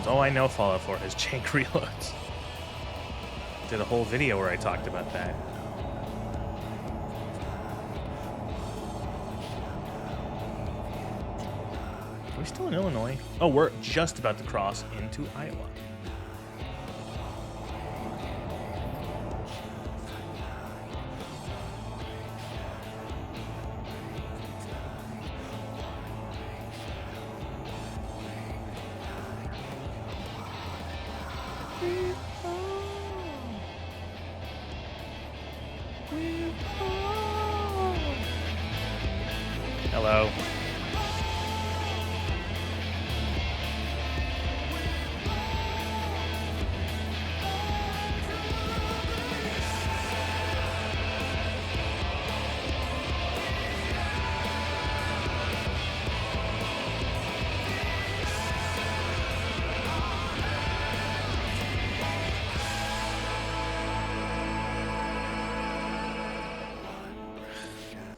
Oh, I know Fallout 4 has jank reloads. Did a whole video where I talked about that. Are we still in Illinois? Oh, we're just about to cross into Iowa. Hello.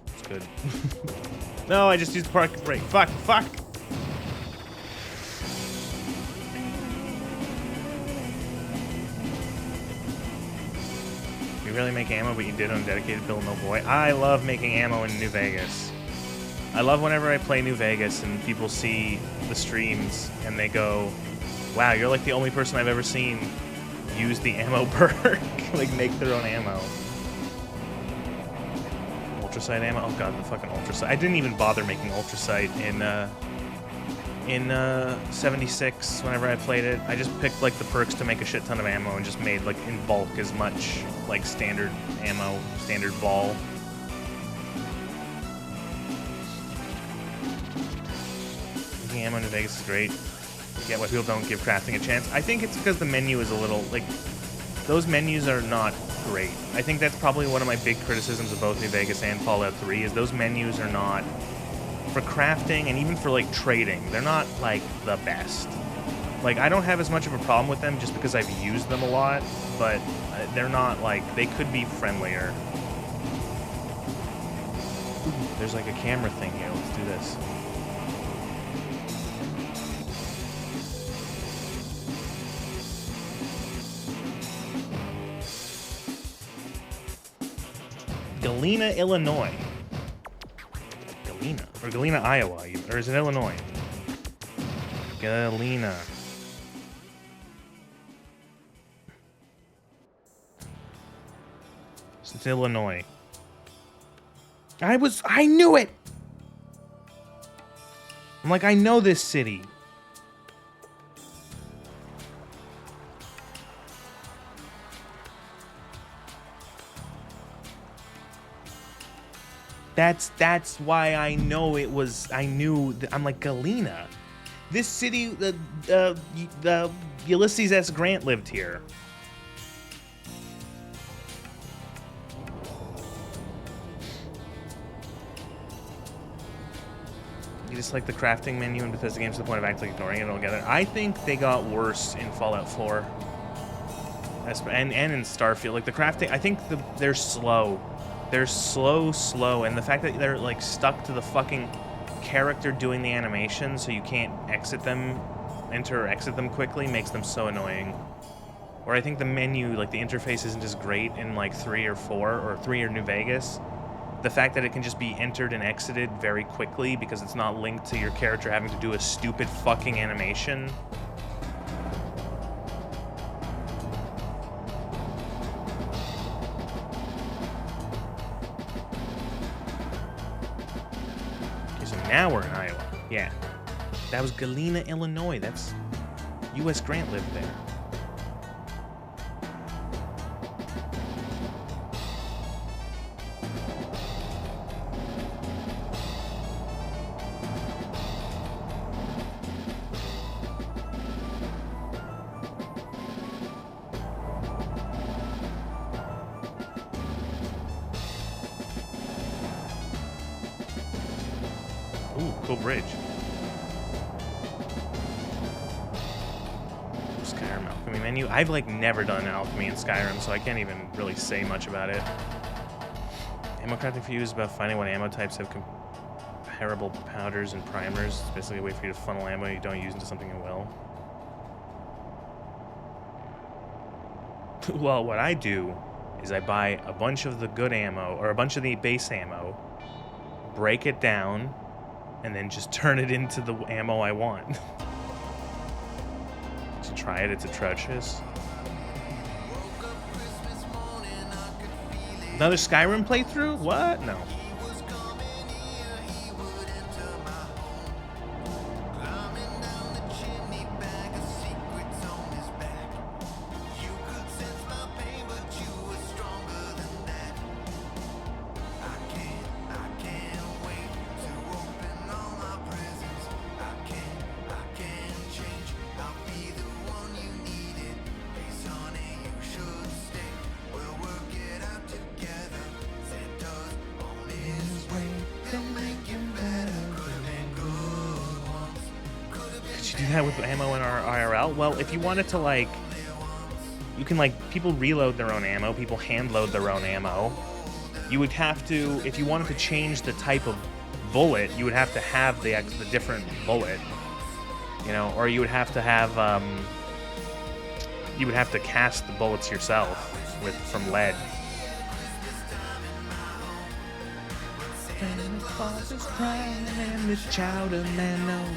It's good. No, I just used the parking brake. Fuck. You really make ammo, but you did on dedicated build, no boy. I love making ammo in New Vegas. I love whenever I play New Vegas and people see the streams and they go, wow, you're like the only person I've ever seen use the ammo perk, like make their own ammo. Ultrasight ammo? Oh god, the fucking ultrasight. I didn't even bother making ultrasight in 76 whenever I played it. I just picked like the perks to make a shit ton of ammo and just made like in bulk as much like standard ammo, standard ball. Making ammo in New Vegas is great. I get why people don't give crafting a chance. I think it's because the menu is a little like those menus are not great. I think that's probably one of my big criticisms of both New Vegas and Fallout 3 is those menus are not, for crafting and even for like trading, they're not like the best. Like I don't have as much of a problem with them just because I've used them a lot, but they're not like, they could be friendlier. There's like a camera thing here, let's do this. Galena, Illinois. Galena? Or Galena, Iowa? Or is it Illinois? Galena. It's Illinois. I knew it! I'm like, I know this city. That's why I know it was. I knew. I'm like, Galena. This city, the Ulysses S. Grant lived here. You just like the crafting menu in Bethesda games to the point of actually ignoring it altogether. I think they got worse in Fallout 4. And in Starfield. Like the crafting, I think they're slow. They're slow, and the fact that they're like stuck to the fucking character doing the animation, so you can't enter or exit them quickly, makes them so annoying. Or I think the menu, like the interface isn't as great in like 3 or 4, or 3 or New Vegas. The fact that it can just be entered and exited very quickly because it's not linked to your character having to do a stupid fucking animation. Now we're in Iowa. Yeah. That was Galena, Illinois. That's... U.S. Grant lived there. Ooh, cool bridge. Skyrim alchemy menu. I've like never done alchemy in Skyrim, so I can't even really say much about it. Ammo crafting for you is about finding what ammo types have comparable powders and primers. It's basically a way for you to funnel ammo you don't use into something you will. Well, what I do is I buy a bunch of the good ammo, or a bunch of the base ammo, break it down, and then just turn it into the ammo I want. To try it, it's atrocious. Another Skyrim playthrough? What? No. Do that with ammo in our IRL? Well, if you wanted to, like, you can, like, people reload their own ammo, people hand load their own ammo. You would have to, if you wanted to change the type of bullet, you would have to have the different bullet, you know, or you would have to have, you would have to cast the bullets yourself from lead. And the father's crying and the child of man knows.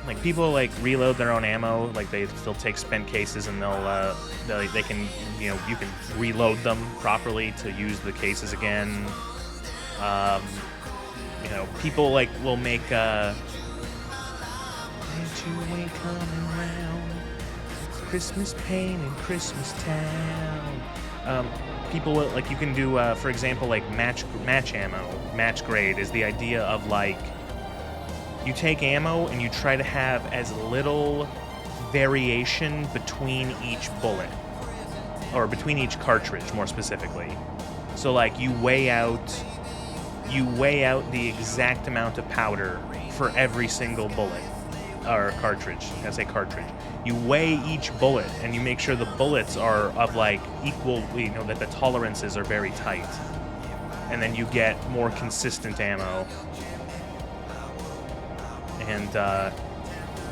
Like people like reload their own ammo, like they'll take spent cases and they can, you know, you can reload them properly to use the cases again. You know, people like will make Ain't you ain't coming round, Christmas pain in Christmas town. People like you can do, for example, like match ammo. Match grade is the idea of like you take ammo and you try to have as little variation between each bullet, or between each cartridge, more specifically. So like you weigh out the exact amount of powder for every single bullet or cartridge. I say cartridge. You weigh each bullet and you make sure the bullets are of like equal, you know, that the tolerances are very tight. And then you get more consistent ammo. And,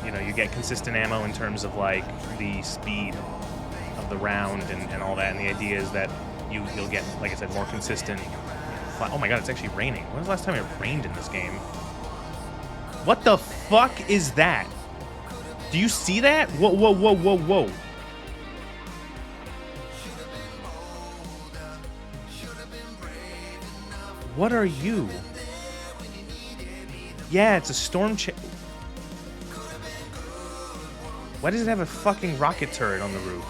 you know, you get consistent ammo in terms of like the speed of the round and all that. And the idea is that you'll get, like I said, more consistent. Oh my god, it's actually raining. When was the last time it rained in this game? What the fuck is that? Do you see that? Whoa, whoa, whoa, whoa, whoa. What are you? Yeah, it's a storm Why does it have a fucking rocket turret on the roof?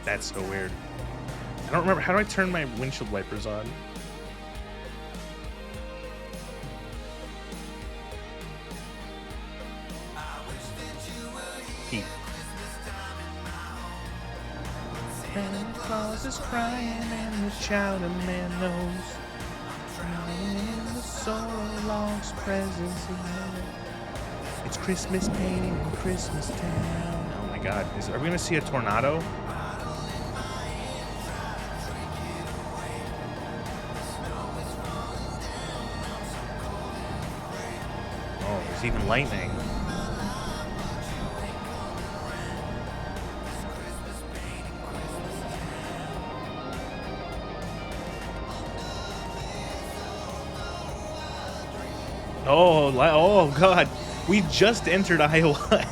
That's so weird. I don't remember. How do I turn my windshield wipers on? Heat. Santa Claus is crying and the chowder man knows. The sorrow lost presents he knows. It's Christmas painting in Christmas town. Oh my God! Are we gonna see a tornado? Oh, there's even lightning. Oh God, we just entered Iowa.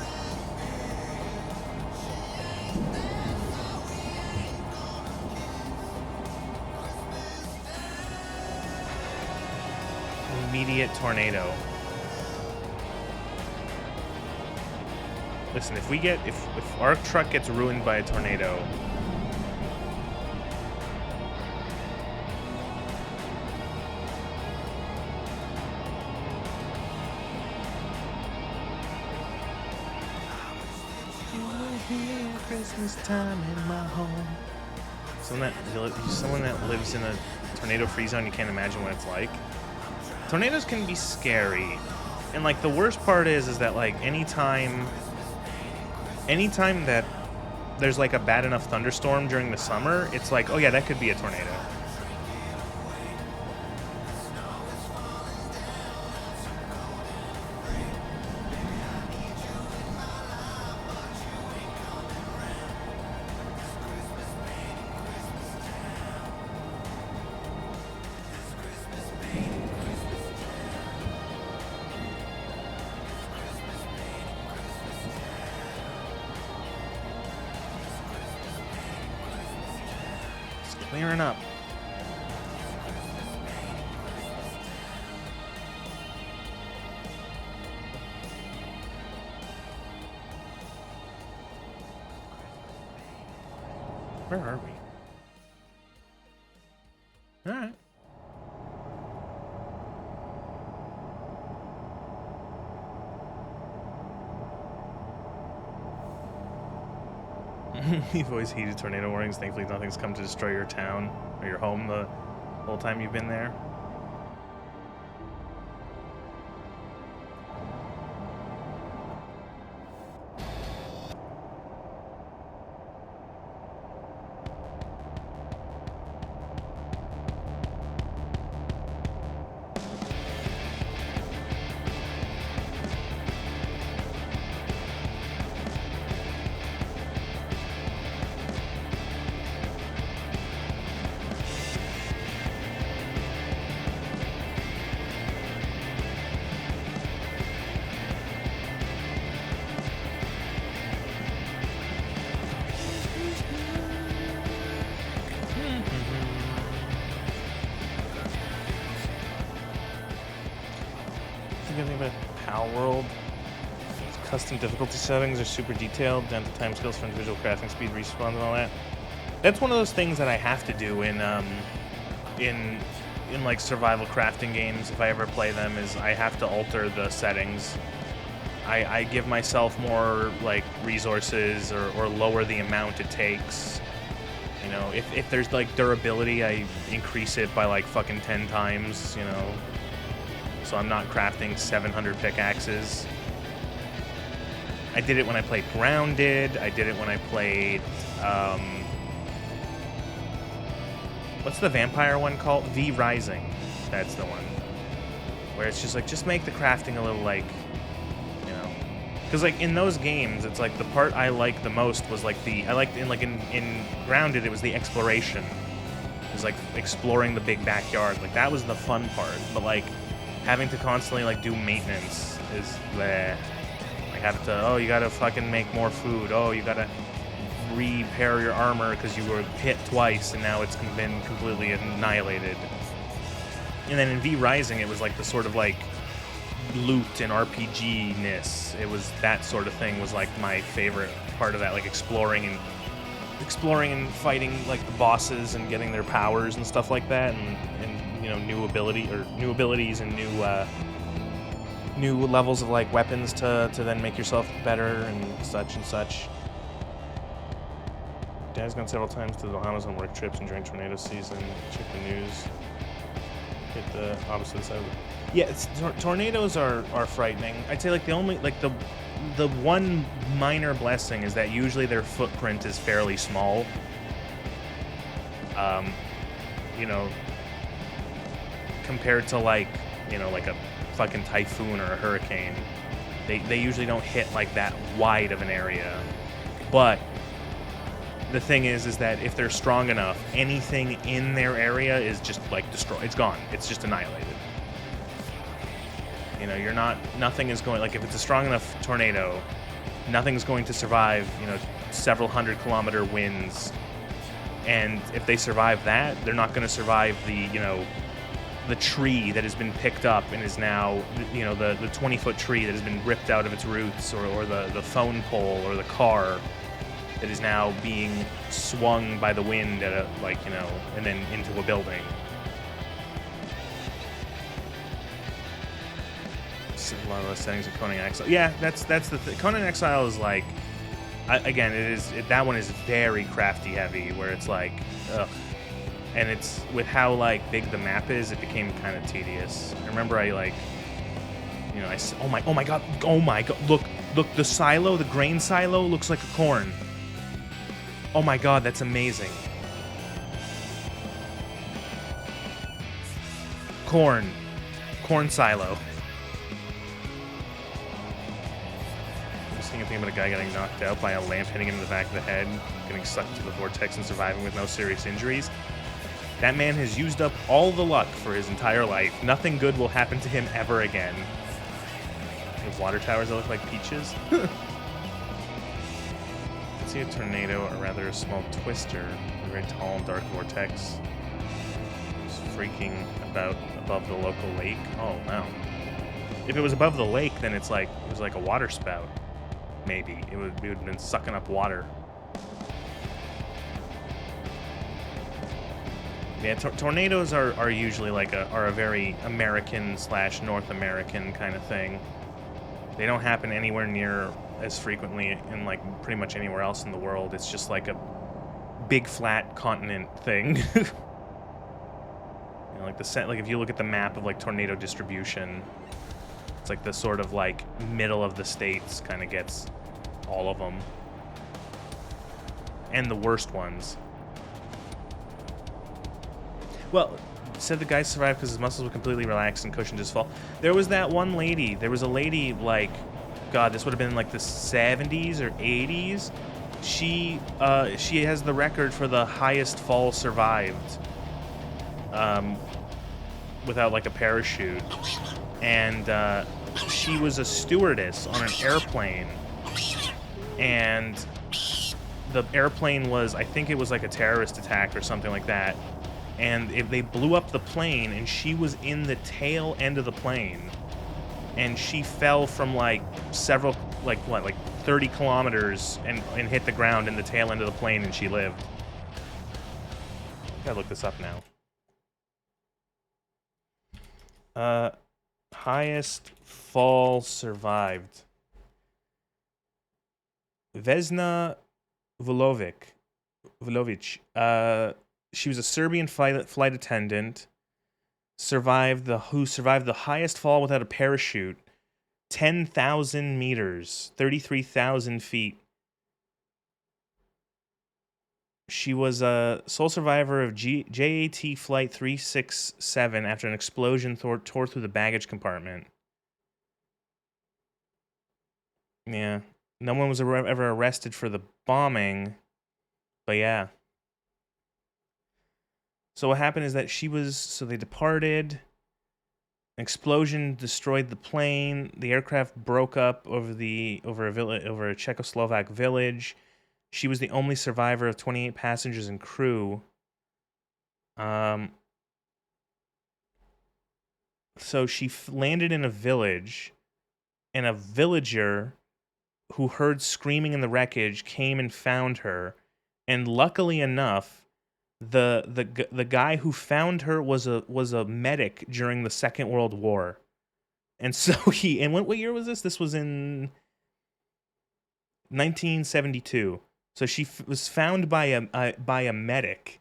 Immediate tornado. Listen, if our truck gets ruined by a tornado, Christmas time in my home. Someone that lives in a tornado-free zone, you can't imagine what it's like. Tornadoes can be scary, and like the worst part is that like anytime that there's like a bad enough thunderstorm during the summer, it's like, oh yeah, that could be a tornado. Clearing up. Where are we? All right. You've always heeded tornado warnings. Thankfully, nothing's come to destroy your town or your home the whole time you've been there. About Palworld. Custom difficulty settings are super detailed, down to timescales for individual crafting speed, respawn, and all that. That's one of those things that I have to do in like survival crafting games. If I ever play them, is I have to alter the settings. I give myself more like resources or lower the amount it takes. You know, if there's like durability, I increase it by like fucking 10 times. You know. So I'm not crafting 700 pickaxes. I did it when I played Grounded. I did it when I played, what's the vampire one called? V Rising. That's the one. Where it's just like, just make the crafting a little like, you know. Because like in those games, it's like the part I liked the most was like in Grounded, it was the exploration. It was like exploring the big backyard. Like that was the fun part. But like, having to constantly like do maintenance is bleh. Like have to, oh, you gotta fucking make more food. Oh, you gotta repair your armor because you were hit twice and now it's been completely annihilated. And then in V Rising, it was like the sort of like loot and RPG-ness. It was that sort of thing was like my favorite part of that, like exploring and exploring and fighting like the bosses and getting their powers and stuff like that, and you know, new abilities and new levels of like weapons to then make yourself better and such and such. Dad's gone several times to the Bahamas on work trips and during tornado season. Check the news. Hit the opposite side of the... Yeah, tornadoes are frightening. I'd say like the only like the one minor blessing is that usually their footprint is fairly small. You know, compared to like, you know, like a fucking typhoon or a hurricane, they usually don't hit like that wide of an area. But the thing is that if they're strong enough, anything in their area is just like destroyed. It's gone. It's just annihilated. You know, nothing is going, like if it's a strong enough tornado, nothing's going to survive, you know, several 100-kilometer winds. And if they survive that, they're not going to survive the, you know, the tree that has been picked up and is now, you know, the 20-foot tree that has been ripped out of its roots, or the phone pole or the car that is now being swung by the wind at a, like, you know, and then into a building. A lot of the settings of Conan Exile. Yeah, that's the thing. Conan Exile is like, again, that one is very crafty heavy, where it's like, ugh. And it's, with how like big the map is, it became kind of tedious. I remember I like, you know, oh my god, look, the silo, the grain silo looks like a corn. Oh my god, that's amazing. Corn silo. Thinking about a guy getting knocked out by a lamp hitting him in the back of the head, getting sucked into the vortex and surviving with no serious injuries. That man has used up all the luck for his entire life. Nothing good will happen to him ever again. With water towers that look like peaches. Let's see a tornado, or rather a small twister, a very tall and dark vortex. It's freaking about above the local lake. Oh wow. If it was above the lake, then it was like a water spout. Maybe it would have been sucking up water. Yeah, tornadoes are usually like a very American / North American kind of thing. They don't happen anywhere near as frequently in like pretty much anywhere else in the world. It's just like a big flat continent thing. You know, like if you look at the map of like tornado distribution, it's like the sort of like middle of the states kind of gets all of them. And the worst ones. Well, said the guy survived because his muscles were completely relaxed and cushioned his fall. There was that one lady. There was a lady, like, God, this would have been like the 70s or 80s. She has the record for the highest fall survived. Without like a parachute. And she was a stewardess on an airplane, and the airplane was, I think it was like a terrorist attack or something like that, and they blew up the plane, and she was in the tail end of the plane, and she fell from like several, like 30 kilometers and hit the ground in the tail end of the plane, and she lived. Gotta look this up now. Highest fall survived. Vesna Vulovic. She was a Serbian flight attendant. Who survived the highest fall without a parachute. 10,000 meters, 33,000 feet. She was a sole survivor of JAT Flight 367 after an explosion tore through the baggage compartment. Yeah. No one was ever arrested for the bombing, but yeah. So what happened is that they departed. An explosion destroyed the plane. The aircraft broke up over a Czechoslovak village. She was the only survivor of 28 passengers and crew. So she landed in a village, and a villager who heard screaming in the wreckage came and found her And luckily enough, the guy who found her was a medic during the Second World War. And so what year was this? This was in 1972. So she was found by a medic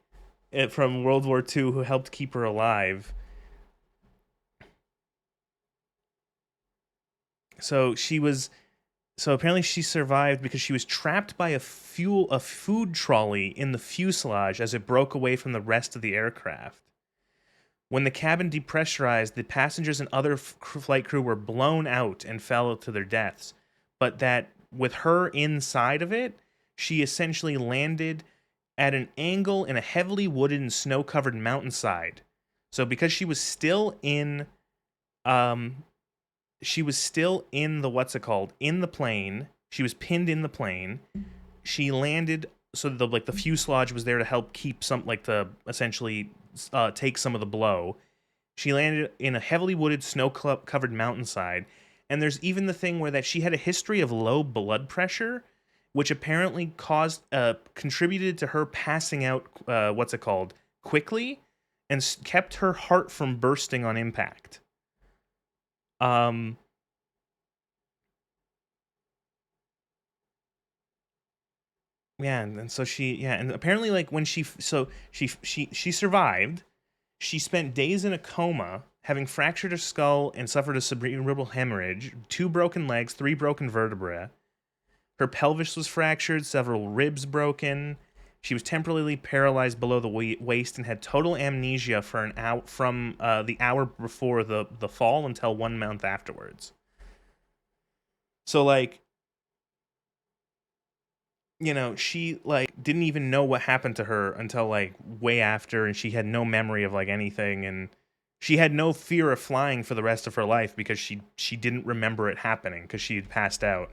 from World War II who helped keep her alive. So apparently she survived because she was trapped by a food trolley in the fuselage as it broke away from the rest of the aircraft. When the cabin depressurized, the passengers and other flight crew were blown out and fell to their deaths. But that with her inside of it, she essentially landed at an angle in a heavily wooded and snow-covered mountainside. So because she was still in the in the plane. She was pinned in the plane. She landed, so the fuselage was there to help keep essentially take some of the blow. She landed in a heavily wooded, snow-covered mountainside, and there's even the thing where that she had a history of low blood pressure, which apparently contributed to her passing out. Quickly, and kept her heart from bursting on impact. Yeah, and so and apparently when she survived. She spent days in a coma, having fractured her skull and suffered a cerebral hemorrhage, 2 broken legs, 3 broken vertebrae. Her pelvis was fractured, several ribs broken. She was temporarily paralyzed below the waist and had total amnesia for an hour from the hour before the fall until 1 month afterwards. So she didn't even know what happened to her until way after, and she had no memory of anything, and she had no fear of flying for the rest of her life because she didn't remember it happening because she had passed out.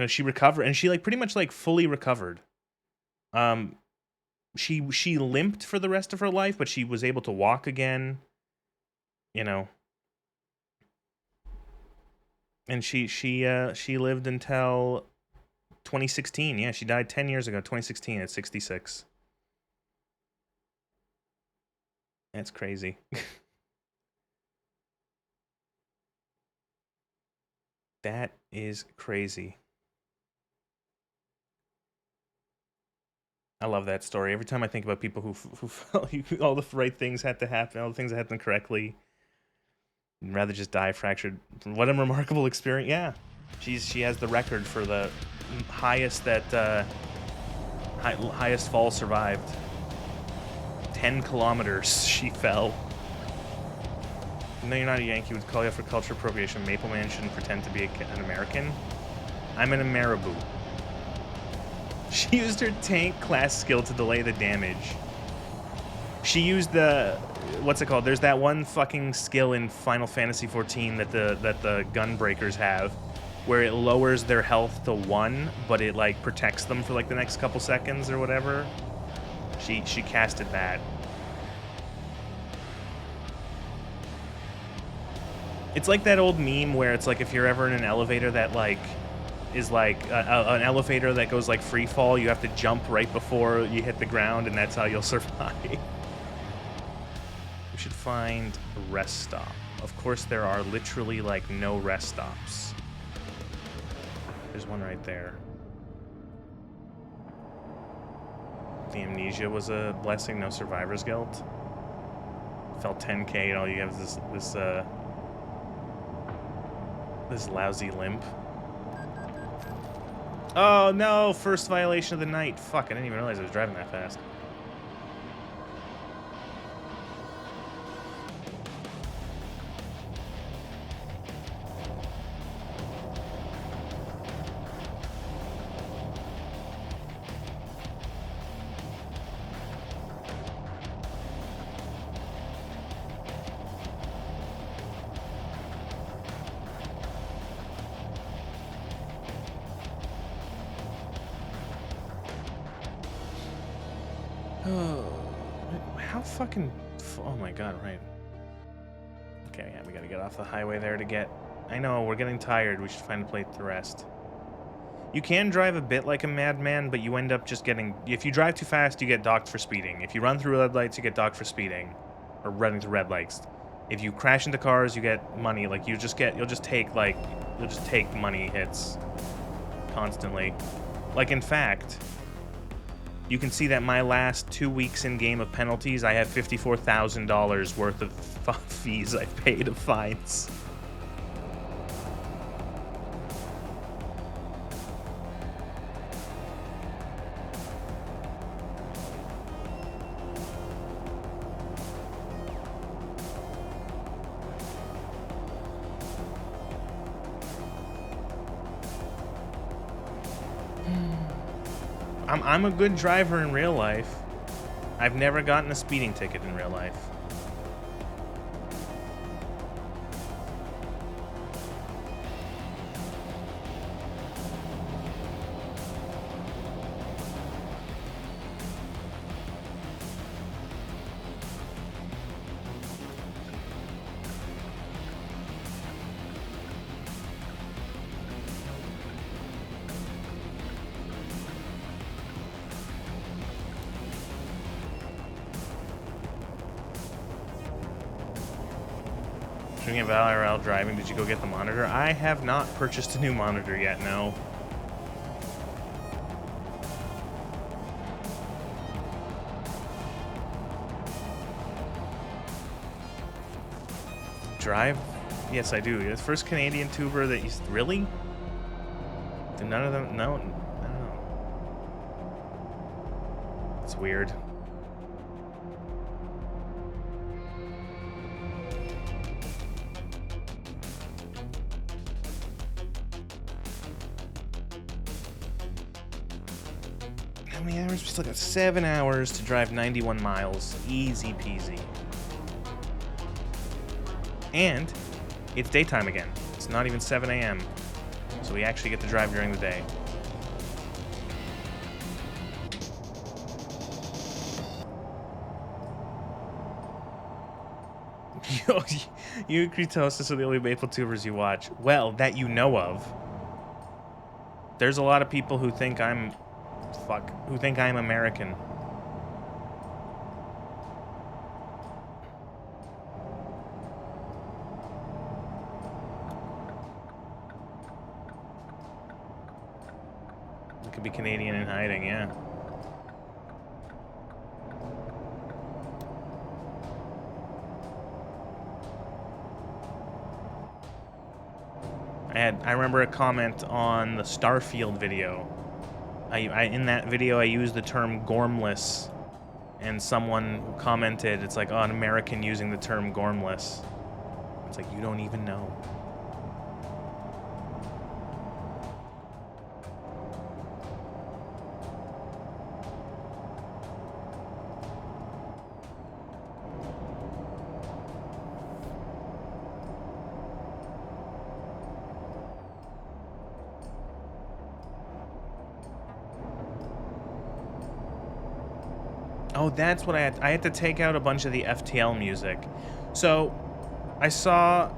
She recovered, and she pretty much fully recovered. She limped for the rest of her life, but she was able to walk again. And she lived until 2016. Yeah, she died 10 years ago, 2016 at 66. That's crazy. That is crazy. I love that story. Every time I think about people who felt all the right things had to happen, all the things that happened correctly, I'd rather just die fractured. What a remarkable experience. Yeah, she has the record for the highest highest fall survived. 10 kilometers she fell. No, you're not a Yankee. Would call you out for culture appropriation. Maple Man shouldn't pretend to be an American. I'm an Ameribu. She used her tank class skill to delay the damage. She used the there's that one fucking skill in Final Fantasy XIV that the Gunbreakers have, where it lowers their health to 1, but it protects them for the next couple seconds or whatever. She casted that. It's like that old meme where it's if you're ever in an elevator that is an elevator that goes free fall, you have to jump right before you hit the ground, and that's how you'll survive. We should find a rest stop. Of course, there are literally no rest stops. There's one right there. The amnesia was a blessing, no survivor's guilt. Felt 10k, and all you have is this lousy limp. Oh no, first violation of the night. Fuck, I didn't even realize I was driving that fast. How fucking... Oh my god, right. Okay, yeah, we gotta get off the highway there to get... I know, we're getting tired. We should find a place to rest. You can drive a bit like a madman, but you end up just getting... If you drive too fast, you get docked for speeding. If you run through red lights, you get docked for speeding. Or running through red lights. If you crash into cars, you get money. Like, you'll just take money hits constantly. Like, in fact, you can see that my last 2 weeks in game of penalties, I have $54,000 worth of fees I've paid of fines. I'm a good driver in real life. I've never gotten a speeding ticket in real life. Speaking of IRL driving, did you go get the monitor? I have not purchased a new monitor yet, no. Drive? Yes, I do. You're the first Canadian tuber that you... Really? Do none of them... No. No. It's weird. How many hours? We still got 7 hours to drive 91 miles. Easy peasy. And it's daytime again. It's not even 7 a.m. So we actually get to drive during the day. You agree to host us are the only Maple tubers you watch. Well, that you know of. There's a lot of people who think I'm... who think I'm American. I could be Canadian in hiding, yeah. I remember a comment on the Starfield video. In that video, I used the term gormless, and someone commented, it's like, oh, an American using the term gormless. It's like, you don't even know. Oh, that's what I had to take out a bunch of the FTL music. So, I saw,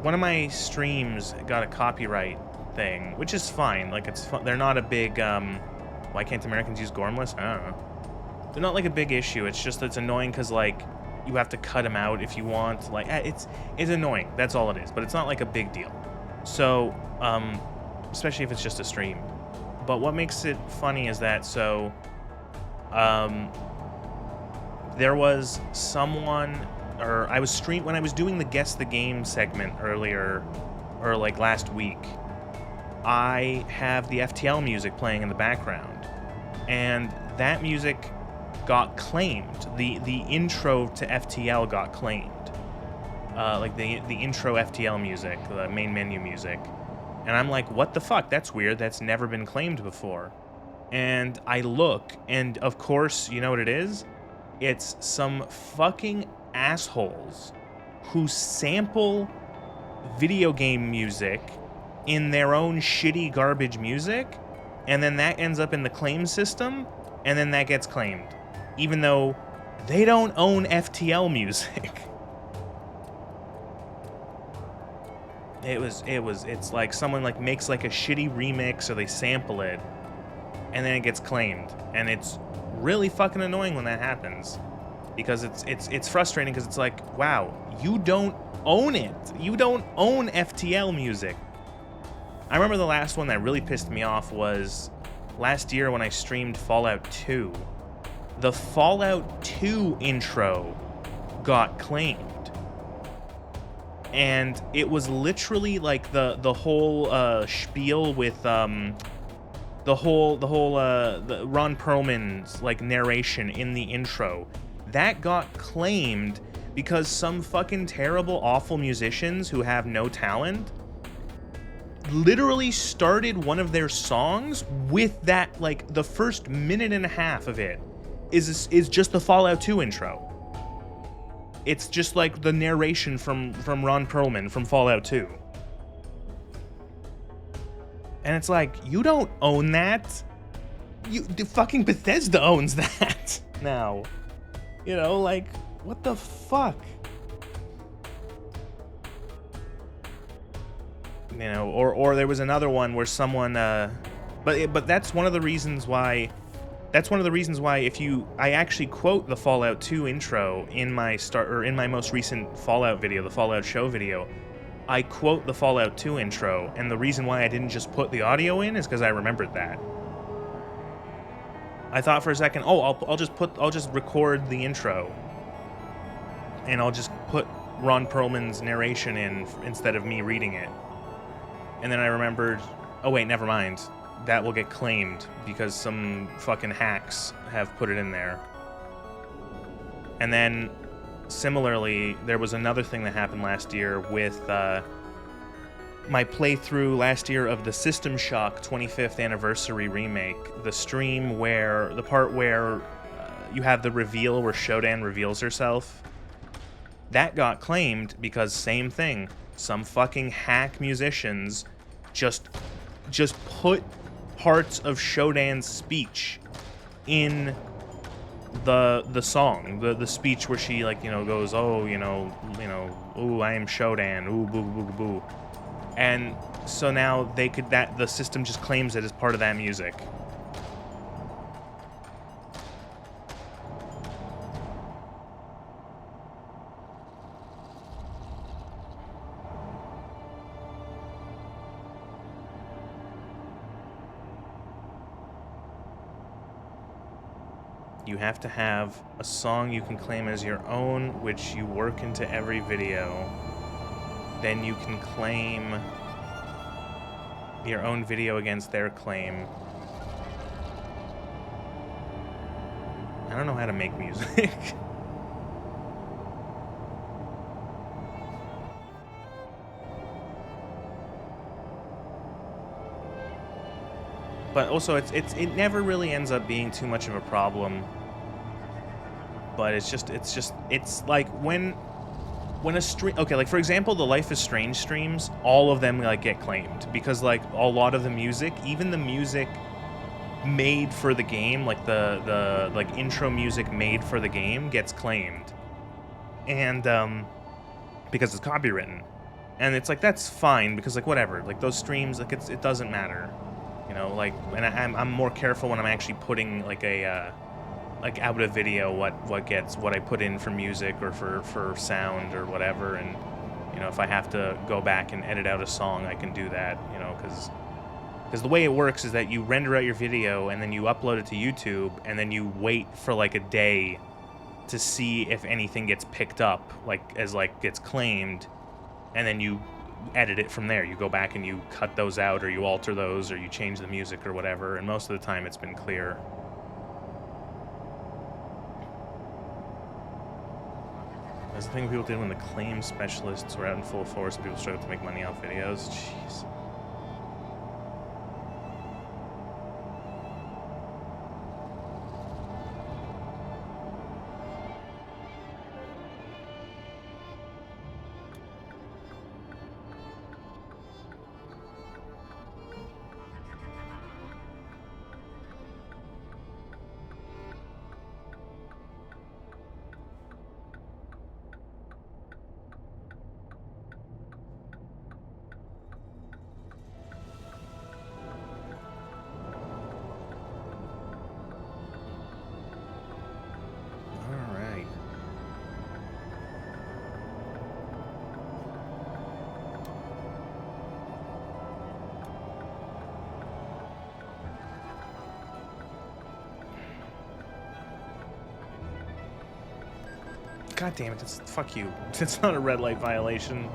one of my streams got a copyright thing, which is fine. Like, it's fun. They're not a big, why can't Americans use gormless? I don't know. They're not, like, a big issue. It's just, it's annoying because, like, you have to cut them out if you want. Like, it's annoying. That's all it is. But it's not, like, a big deal. So, especially if it's just a stream. But what makes it funny is that, so, there was someone, or I was when I was doing the Guess the Game segment earlier, or like last week, I have the FTL music playing in the background, and that music got claimed. The intro to FTL got claimed. Like the intro FTL music, the main menu music. And I'm like, what the fuck? That's weird. That's never been claimed before. And I look, and of course, you know what it is? It's some fucking assholes who sample video game music in their own shitty garbage music, and then that ends up in the claim system, and then that gets claimed. Even though they don't own FTL music. It's like someone like makes like a shitty remix or they sample it and then it gets claimed. And it's really fucking annoying when that happens. Because it's frustrating because it's like, wow, you don't own it. You don't own FTL music. I remember the last one that really pissed me off was last year when I streamed Fallout 2. The Fallout 2 intro got claimed. And it was literally like the whole spiel with the Ron Perlman's like narration in the intro. That got claimed because some fucking terrible, awful musicians who have no talent literally started one of their songs with that, like the first minute and a half of it is just the Fallout 2 intro. It's just like the narration from Ron Perlman from Fallout 2. And it's like, you don't own that. The fucking Bethesda owns that now. You know, like, what the fuck? You know, or there was another one where someone but that's one of the reasons why I actually quote the Fallout 2 intro in my most recent Fallout video, the Fallout show video. I quote the Fallout 2 intro, and the reason why I didn't just put the audio in is because I remembered that. I thought for a second, oh, I'll just record the intro, and I'll just put Ron Perlman's narration in instead of me reading it. And then I remembered, oh wait, never mind. That will get claimed because some fucking hacks have put it in there. And then, similarly, there was another thing that happened last year with my playthrough last year of the System Shock 25th Anniversary Remake. The stream where, the part where you have the reveal where Shodan reveals herself. That got claimed because same thing. Some fucking hack musicians just put parts of Shodan's speech in the song, the speech where she, like, you know, goes, oh, you know, ooh, I am Shodan, ooh, boo boo boo boo. And so now the system just claims it as part of that music. You have to have a song you can claim as your own, which you work into every video. Then you can claim your own video against their claim. I don't know how to make music. But also, it never really ends up being too much of a problem. But it's like when a stream, okay, like for example, the Life is Strange streams, all of them like get claimed because like a lot of the music, even the music made for the game, like the like intro music made for the game gets claimed, and because it's copywritten, and it's like that's fine because like whatever, like those streams, like it doesn't matter, you know, like, and I'm more careful when I'm actually putting like a like out of video what I put in for music or for sound or whatever. And you know, if I have to go back and edit out a song, I can do that, you know, because the way it works is that you render out your video and then you upload it to YouTube and then you wait for like a day to see if anything gets picked up, like as like gets claimed, and then you edit it from there. You go back and you cut those out or you alter those or you change the music or whatever, and most of the time it's been clear. That's the thing people did when the claim specialists were out in full force and people struggled to make money off videos. Jeez. God damn it! Fuck you. It's not a red light violation.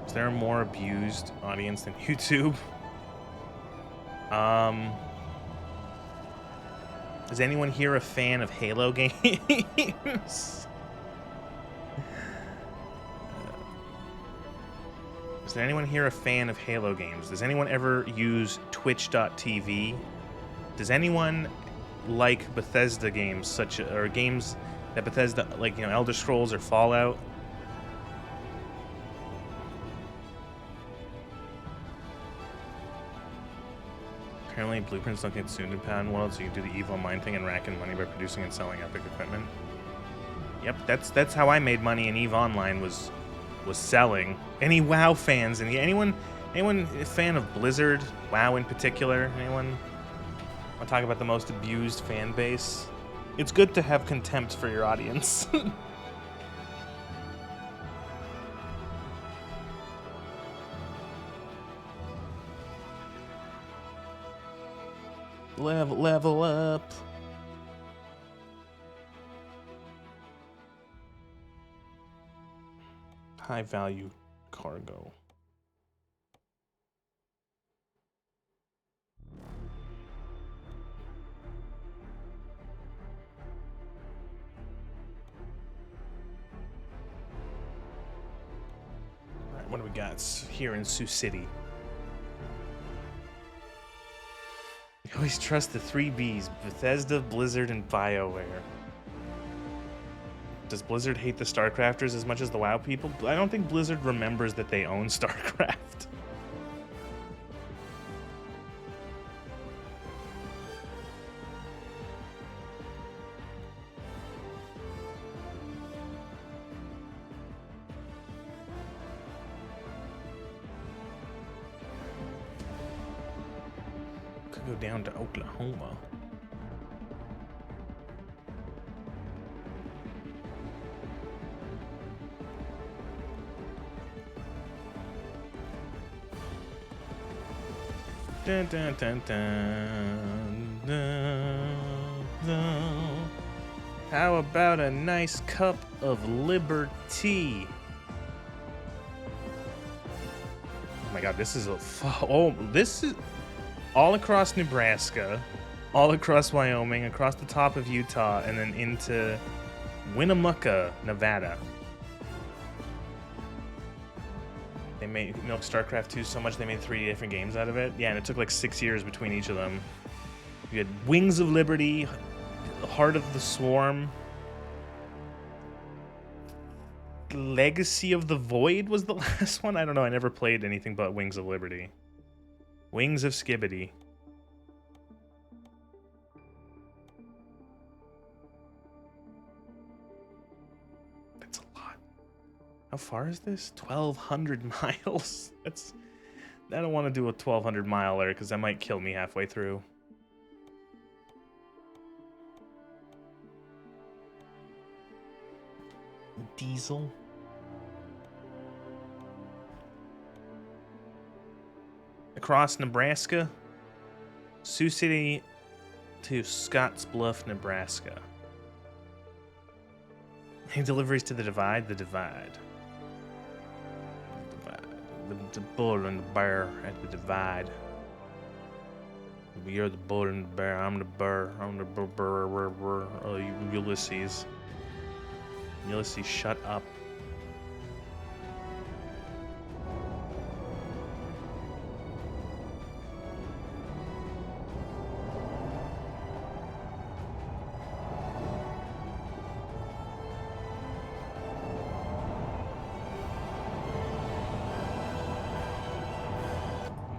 Is there a more abused audience than YouTube? Is anyone here a fan of Halo games? Is there anyone here a fan of Halo games? Does anyone ever use Twitch.tv? Does anyone like Bethesda games, or games that Bethesda, like, you know, Elder Scrolls or Fallout? Apparently, blueprints don't get soon to pound well, so you can do the evil mind thing and rack in money by producing and selling epic equipment. Yep, that's how I made money in EVE Online, was selling. Any WoW fans? Anyone a fan of Blizzard? WoW in particular? Anyone? I'll talk about the most abused fan base. It's good to have contempt for your audience. Level up. High value cargo. All right, what do we got here in Sioux City? You always trust the 3 Bs, Bethesda, Blizzard, and BioWare. Does Blizzard hate the StarCrafters as much as the WoW people? I don't think Blizzard remembers that they own StarCraft. Could go down to Oklahoma. Dun, dun, dun, dun, dun, dun. How about a nice cup of liberty? Oh my god, this is this is all across Nebraska, all across Wyoming, across the top of Utah, and then into Winnemucca, Nevada. They milked StarCraft 2 so much they made 3 different games out of it. Yeah, and it took like 6 years between each of them. You had Wings of Liberty, Heart of the Swarm, Legacy of the Void was the last one. I don't know. I never played anything but Wings of Liberty. Wings of Skibbity. That's a lot. How far is this? 1,200 miles. I don't want to do a 1,200 miler because that might kill me halfway through. Diesel. Across Nebraska, Sioux City to Scottsbluff, Nebraska. Any deliveries to the Divide? The Divide. The bull and the bear at the Divide. You're the bull and the bear. I'm the bear. I'm the burr. Ulysses. Ulysses, shut up.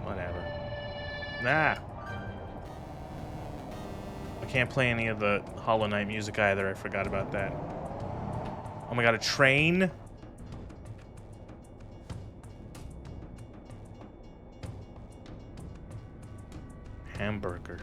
Whatever. Nah. I can't play any of the Hollow Knight music either. I forgot about that. Oh my god, a train? Hamburger.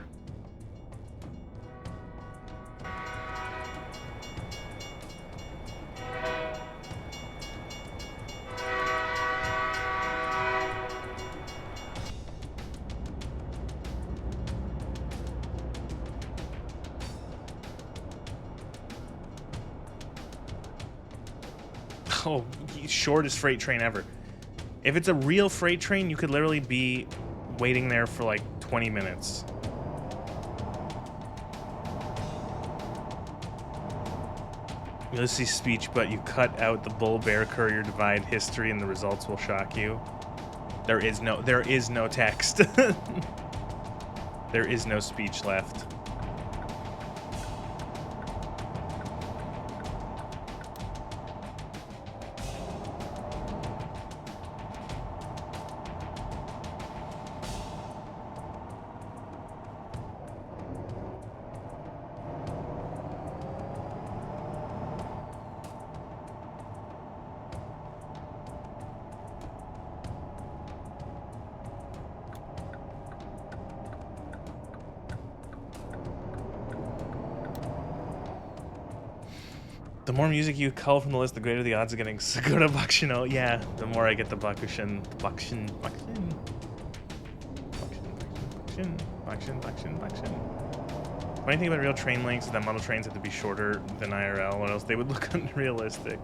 Oh, shortest freight train ever. If it's a real freight train, you could literally be waiting there for like 20 minutes. Ulysses' speech, but you cut out the Bull Bear Courier Divide history and the results will shock you. There is no text. There is no speech left. The more music you cull from the list, the greater the odds of getting Sakura Bakushino. Yeah, the more I get the Bakushin. Funny thing about real train links is that model trains have to be shorter than IRL, or else they would look unrealistic.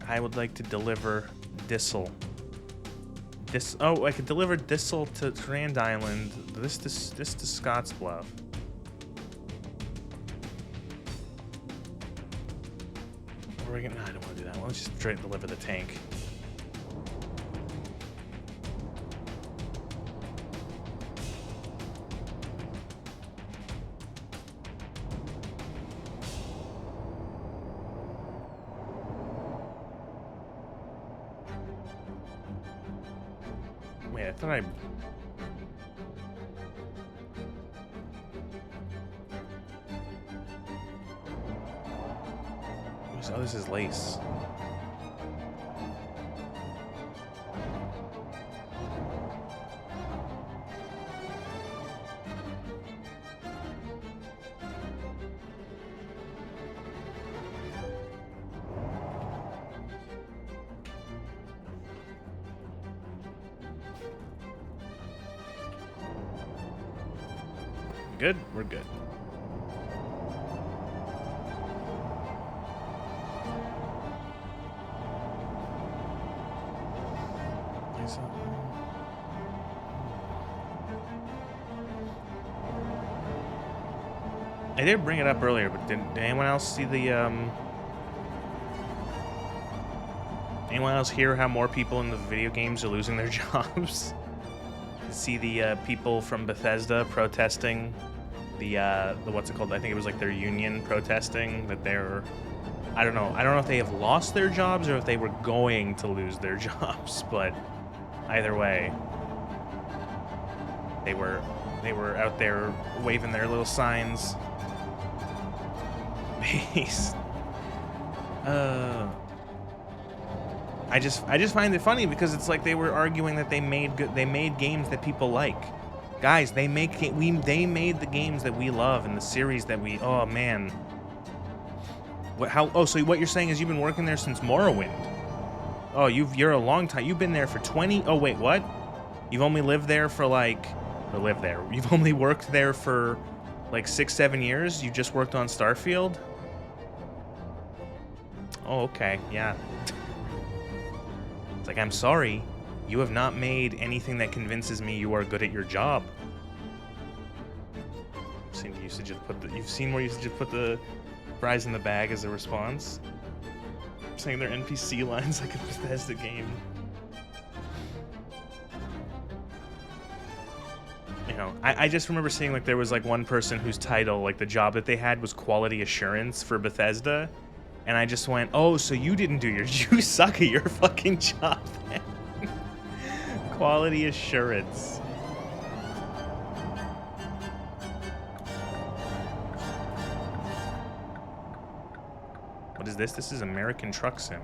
I would like to deliver Dissel. Oh, I could deliver Dissel to Grand Island. This to Scottsbluff. Or we can, no, I don't want to do that. Let's just straight deliver the tank. Wait, I thought I... Oh, this is lace. Good? We're good. I did bring it up earlier, but did anyone else see the, anyone else hear how more people in the video games are losing their jobs? See the people from Bethesda protesting the what's it called? I think it was like their union protesting that they're, I don't know if they have lost their jobs or if they were going to lose their jobs, but either way, they were out there waving their little signs. I just find it funny because it's like they were arguing that they made games that people like. Guys, they made the games that we love and the series that we, oh man. So what you're saying is you've been working there since Morrowind. Oh, you're a long time. You've been there for 20. Oh wait, what? You've only lived there for You've only worked there for like 6-7 years. You just worked on Starfield. Oh, okay, yeah. It's like, I'm sorry, you have not made anything that convinces me you are good at your job. You've seen where you used to just put the fries in the bag as a response. I'm saying they're NPC lines like a Bethesda game. You know, I just remember seeing like there was like one person whose title, like the job that they had was quality assurance for Bethesda. And I just went, oh, so you didn't do you suck at your fucking job then. Quality assurance. What is this? This is American Truck Sim.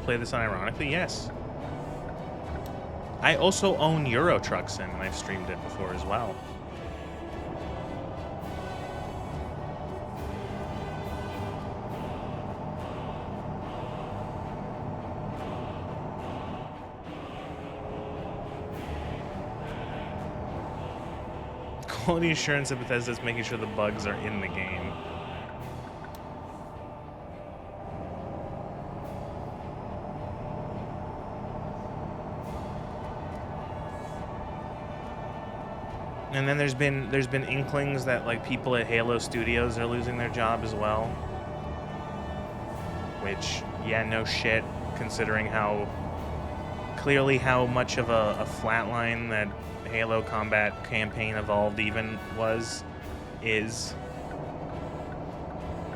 play this unironically? Yes. I also own Euro Truck Sim, and I've streamed it before as well. Quality assurance at Bethesda is making sure the bugs are in the game. And then there's been inklings that like people at Halo Studios are losing their job as well. Which, yeah, no shit, considering how clearly how much of a flatline that Halo Combat Campaign Evolved even is.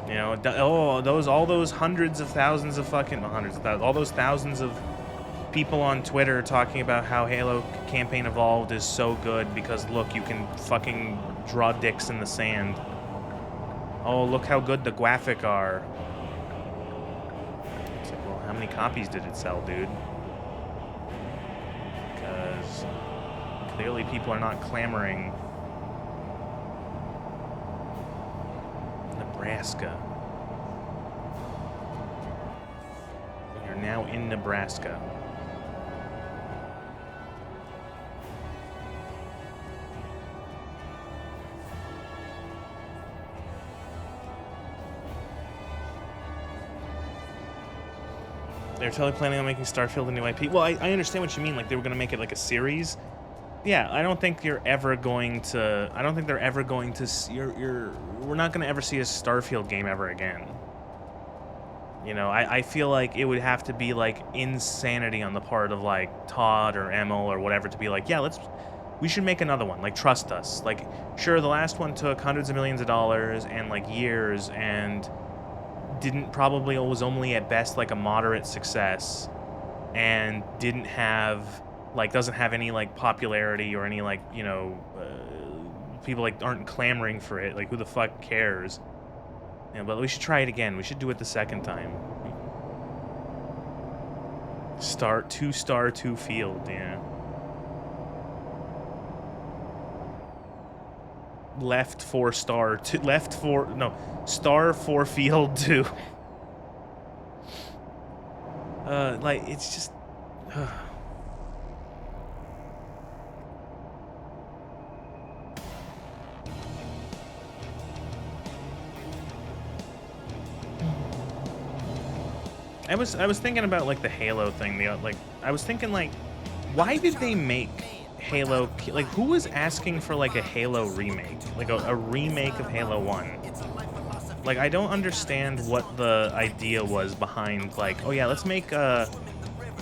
You know, all those hundreds of thousands of fucking hundreds of thousands, all those thousands of people on Twitter talking about how Halo Campaign Evolved is so good because look, you can fucking draw dicks in the sand. Oh, look how good the graphics are. It's like, well, how many copies did it sell, dude? Because clearly people are not clamoring. Nebraska. We are now in Nebraska. They're totally planning on making Starfield a new IP. Well, I understand what you mean. Like, they were going to make it like a series. Yeah, I don't think you're ever going to... I don't think they're ever going to... We're not going to ever see a Starfield game ever again. You know, I feel like it would have to be, like, insanity on the part of, like, Todd or Emil or whatever to be like, yeah, we should make another one. Like, trust us. Like, sure, the last one took hundreds of millions of dollars and, like, years and... was only at best like a moderate success and doesn't have any like popularity or any like, you know, people like aren't clamoring for it. Like, who the fuck cares? Yeah, but we should try it again. We should do it the second time. Two-star, two-field, yeah. Left 4-star, star 4 field 2. Like, it's just... I was thinking about like the Halo thing. I was thinking like, why did they make Halo? Like, who was asking for like a Halo remake, like a remake of Halo 1? Like, I don't understand what the idea was behind like, oh yeah, let's make a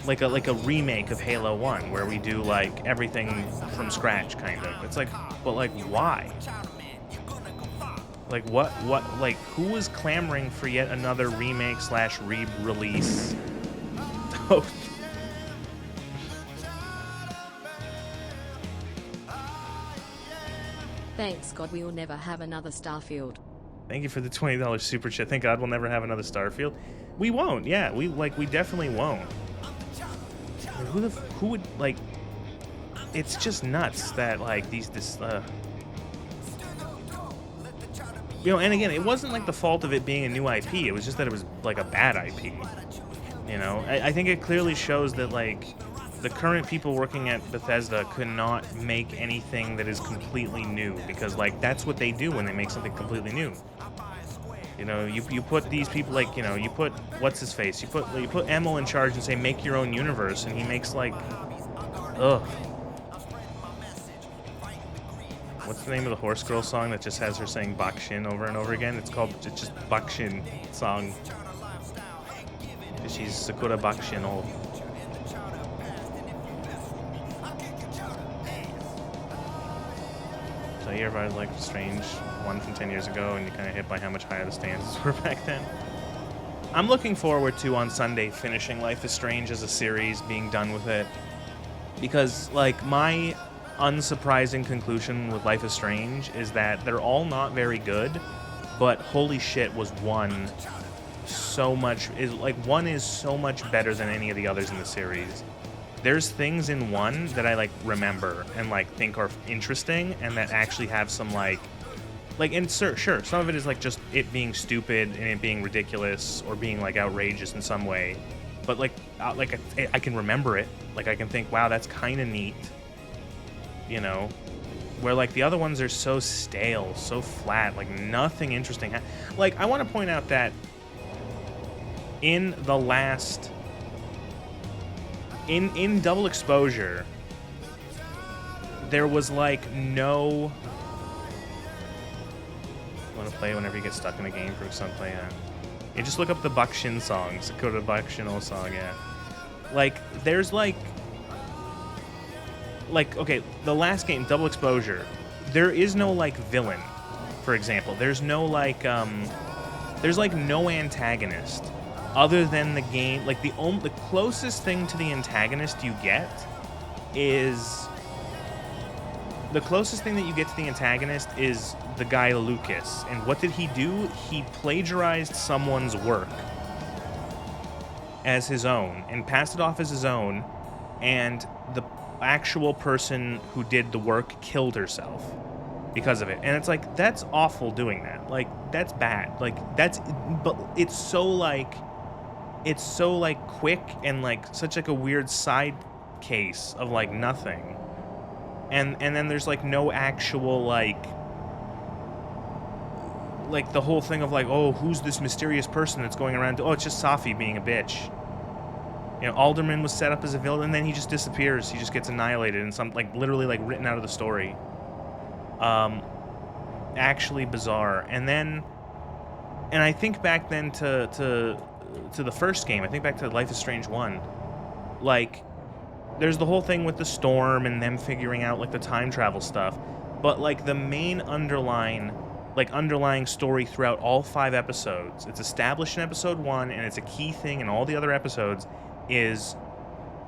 remake of Halo 1 where we do like everything from scratch, kind of. It's like, but like, why? Like, what, like, who was clamoring for yet another remake / re-release? Oh. Thanks God we will never have another Starfield. Thank you for the $20 super chat. Thank God we'll never have another Starfield. We won't, yeah, we definitely won't. Who would, like, it's just nuts that, like, you know, and again, it wasn't like the fault of it being a new IP. It was just that it was like a bad IP. You know, I think it clearly shows that like the current people working at Bethesda could not make anything that is completely new, because like that's what they do when they make something completely new. You know, you put these people, like, you know, you put what's his face, you put Emil in charge and say make your own universe, and he makes like, ugh. What's the name of the Horse Girl song that just has her saying Bakshin over and over again? It's just Bakshin song. She's Sakura Bakshin old. So you ever like Strange 1 from 10 years ago and you kind of hit by how much higher the stances were back then? I'm looking forward to, on Sunday, finishing Life is Strange as a series, being done with it. Because, like, my unsurprising conclusion with Life is Strange is that they're all not very good, but holy shit was one so much is like one is so much better than any of the others in the series. There's things in one that I like remember and like think are interesting and that actually have some like and sure, some of it is like just it being stupid and it being ridiculous or being like outrageous in some way, but I can remember it. Like I can think, wow, that's kind of neat, you know. Where like the other ones are so stale, so flat, like nothing interesting. Like I want to point out that in the last in Double Exposure, there was like no. Want to play whenever you get stuck in a game for some play. You just look up the Buck Shin songs. Go to the Buck Shin old song. Yeah, like there's like okay, the last game, Double Exposure. There is no like villain, for example. There's no like there's like no antagonist other than the game. Like the closest thing to the antagonist you get is. The closest thing that you get to the antagonist is the guy Lucas. And what did he do? He plagiarized someone's work as his own and passed it off as his own, and the actual person who did the work killed herself because of it. And it's like, that's awful doing that. Like, that's bad. Like, but it's so quick and like such like a weird side case of like nothing. And then there's like no actual like the whole thing of like, oh, who's this mysterious person that's going around? Oh, it's just Safi being a bitch. You know, Alderman was set up as a villain, and then he just disappears. He just gets annihilated, and some like literally like written out of the story. Actually bizarre. And I think back then to the first game. I think back to Life is Strange 1. Like. There's the whole thing with the storm and them figuring out like the time travel stuff, but like the main underlying story throughout all 5 episodes, it's established in episode 1 and it's a key thing in all the other episodes, is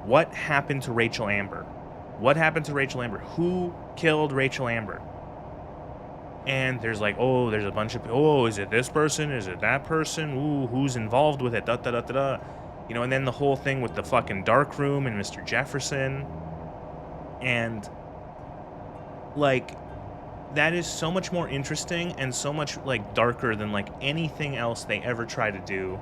what happened to Rachel Amber? What happened to Rachel Amber? Who killed Rachel Amber? And there's like, oh, there's a bunch of, oh, is it this person? Is it that person? Ooh, who's involved with it? Da da da da da. You know, and then the whole thing with the fucking dark room and Mr. Jefferson. And, like, that is so much more interesting and so much, like, darker than, like, anything else they ever try to do.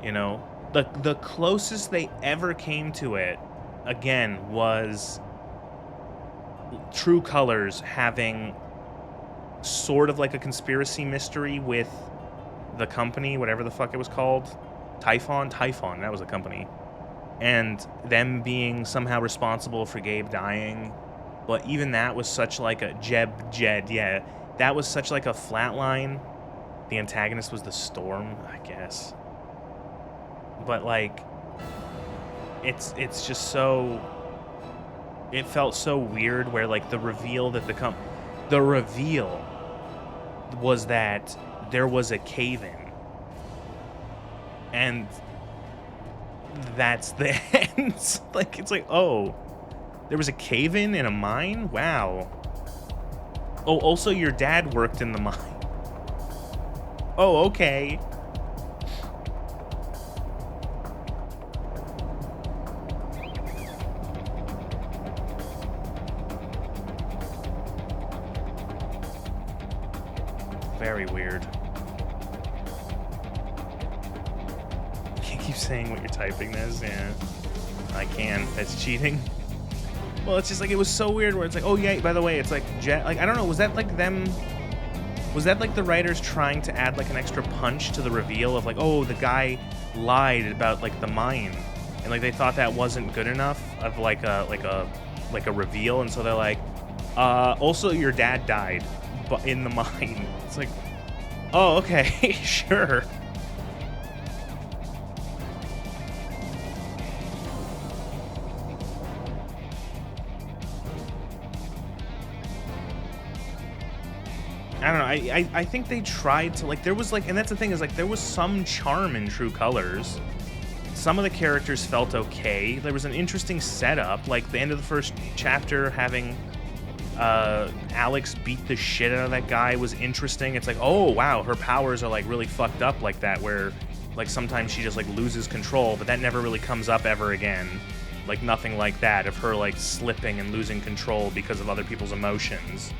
You know? The closest they ever came to it, again, was True Colors having sort of like a conspiracy mystery with the company, whatever the fuck it was called. Typhon, that was a company. And them being somehow responsible for Gabe dying. But even that was such like a Jed, yeah. That was such like a flat line. The antagonist was the Storm, I guess. But like, it's just so, it felt so weird where like the reveal that the reveal was that there was a cave-in. And that's the end. Like, it's like, oh, there was a cave-in in a mine? Wow. Oh, also your dad worked in the mine. Oh, okay. Very weird. Keep saying what you're typing is. Yeah, I can. That's cheating. Well, it's just like, it was so weird where it's like, oh yeah, by the way, it's like like, I don't know, was that like them, was that like the writers trying to add like an extra punch to the reveal of like, oh, the guy lied about like the mine, and like they thought that wasn't good enough of like a reveal, and so they're like, also your dad died but in the mine. It's like, oh, okay. Sure. I don't know, I think they tried to, like, there was, like, and that's the thing, is, like, there was some charm in True Colors. Some of the characters felt okay. There was an interesting setup, like, the end of the first chapter, having Alex beat the shit out of that guy was interesting. It's like, oh, wow, her powers are, like, really fucked up like that, where Like sometimes she just like loses control, but that never really comes up ever again. Like nothing like that of her like slipping and losing control because of other people's emotions.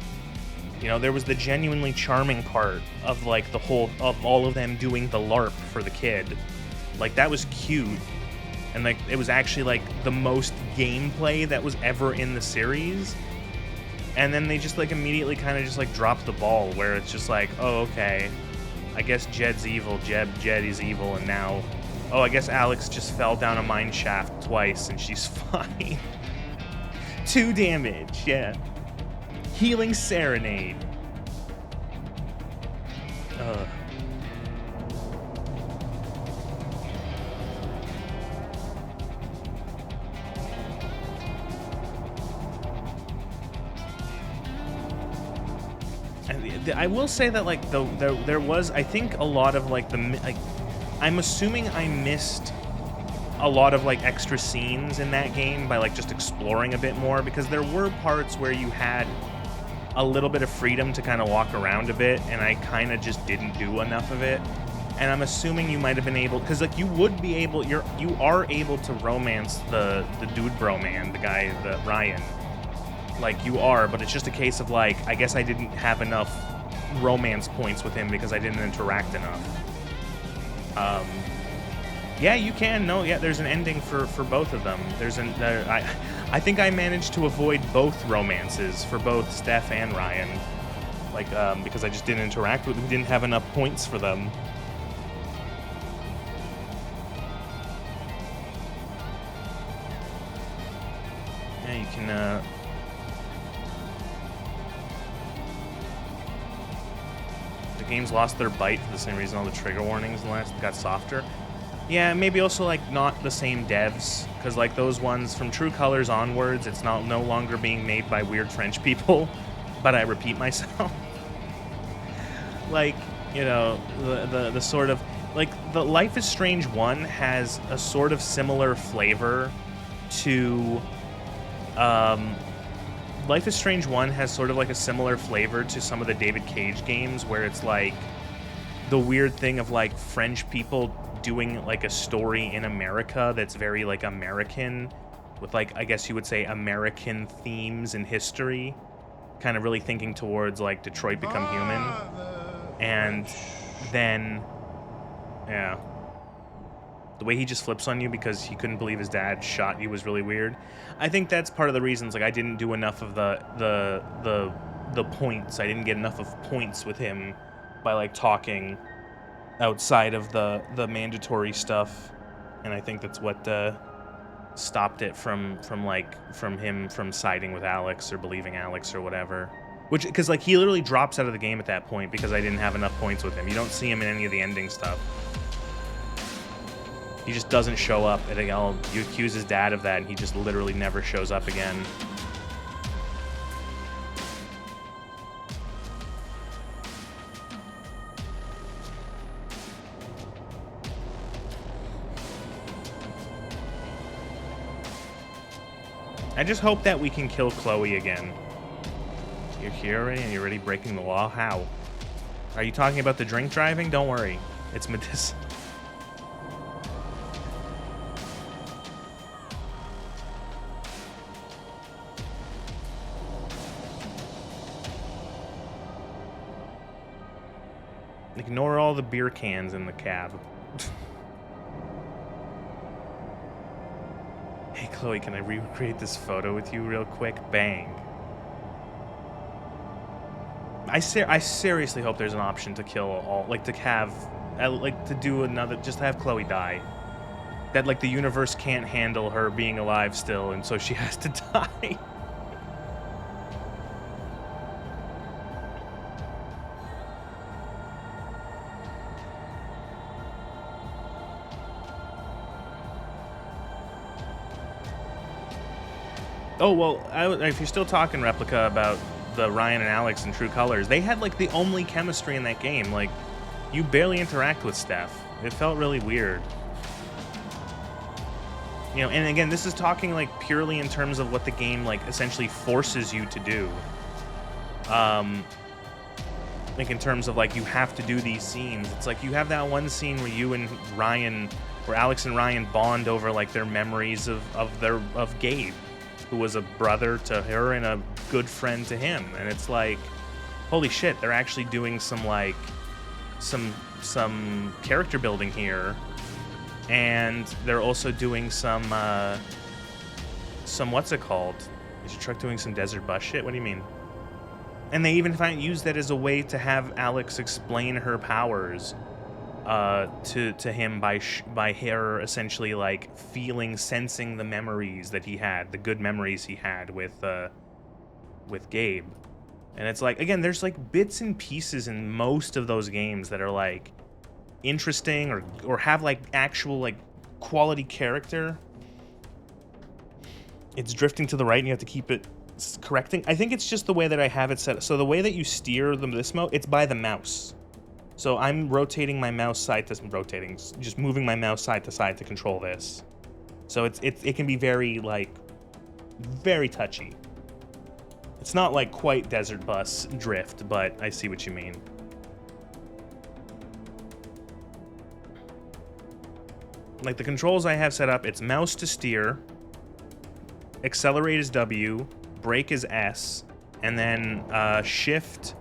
You know, there was the genuinely charming part of like the whole of all of them doing the LARP for the kid. Like that was cute. And like it was actually like the most gameplay that was ever in the series. And then they just like immediately kind of just like dropped the ball where it's just like, oh, okay, I guess Jed's evil, Jed is evil, and now, oh, I guess Alex just fell down a mine shaft twice and she's fine. 2 damage, yeah. Healing Serenade. Ugh. I will say that like there was, I think, a lot of like I'm assuming I missed a lot of like extra scenes in that game by like just exploring a bit more, because there were parts where you had a little bit of freedom to kind of walk around a bit, and I kind of just didn't do enough of it. And I'm assuming you might have been able, because like you are able to romance the dude bro man, the guy, the Ryan. Like you are, but it's just a case of like, I guess I didn't have enough romance points with him because I didn't interact enough. Yeah, you can. No, yeah, there's an ending for both of them. I think I managed to avoid both romances for both Steph and Ryan. Like, because I just didn't interact with them, didn't have enough points for them. Yeah, you can, games lost their bite for the same reason all the trigger warnings in the last got softer. Yeah, maybe also like not the same devs, because like those ones from True Colors onwards, it's no longer being made by weird French people. But I repeat myself. Like, you know, the sort of like the Life is Strange 1 has a sort of similar flavor to Life is Strange 1 has sort of like a similar flavor to some of the David Cage games, where it's like the weird thing of like French people doing like a story in America that's very like American, with like, I guess you would say, American themes and history, kind of really thinking towards like Detroit Become Human. And then, yeah. The way he just flips on you because he couldn't believe his dad shot you was really weird. I think that's part of the reasons like I didn't do enough of the points. I didn't get enough of points with him by like talking outside of the mandatory stuff, and I think that's what stopped it from him from siding with Alex or believing Alex or whatever. Which, because like he literally drops out of the game at that point because I didn't have enough points with him. You don't see him in any of the ending stuff. He just doesn't show up. I think you accuse his dad of that, and he just literally never shows up again. I just hope that we can kill Chloe again. You're here already, and you're already breaking the law? How? Are you talking about the drink driving? Don't worry. It's medicinal. Ignore all the beer cans in the cab. Hey, Chloe, can I recreate this photo with you real quick? Bang. I seriously hope there's an option to kill all, like to have, like to do another, just have Chloe die. That like the universe can't handle her being alive still, and so she has to die. Oh, well, if you're still talking, Replica, about the Ryan and Alex in True Colors, they had, like, the only chemistry in that game. Like, you barely interact with Steph. It felt really weird. You know, and again, this is talking, like, purely in terms of what the game, like, essentially forces you to do. like in terms of like you have to do these scenes. It's like you have that one scene where you and Ryan, where Alex and Ryan bond over like their memories of Gabe, who was a brother to her and a good friend to him. And it's like, holy shit, they're actually doing some like some character building here, and they're also doing some what's it called? Is your truck doing some desert bus shit? What do you mean? And they even use that as a way to have Alex explain her powers to him by her essentially like sensing the memories that he had, the good memories he had with Gabe. And it's like, again, there's like bits and pieces in most of those games that are like interesting or have like actual like quality character. It's drifting to the right and you have to keep it correcting. I think it's just the way that I have it set. So the way that you steer this mode, it's by the mouse. So I'm rotating my mouse just moving my mouse side to side to control this. So it can be very like, very touchy. It's not like quite Desert Bus drift, but I see what you mean. Like the controls I have set up, it's mouse to steer, accelerate is W, brake is S, and then shift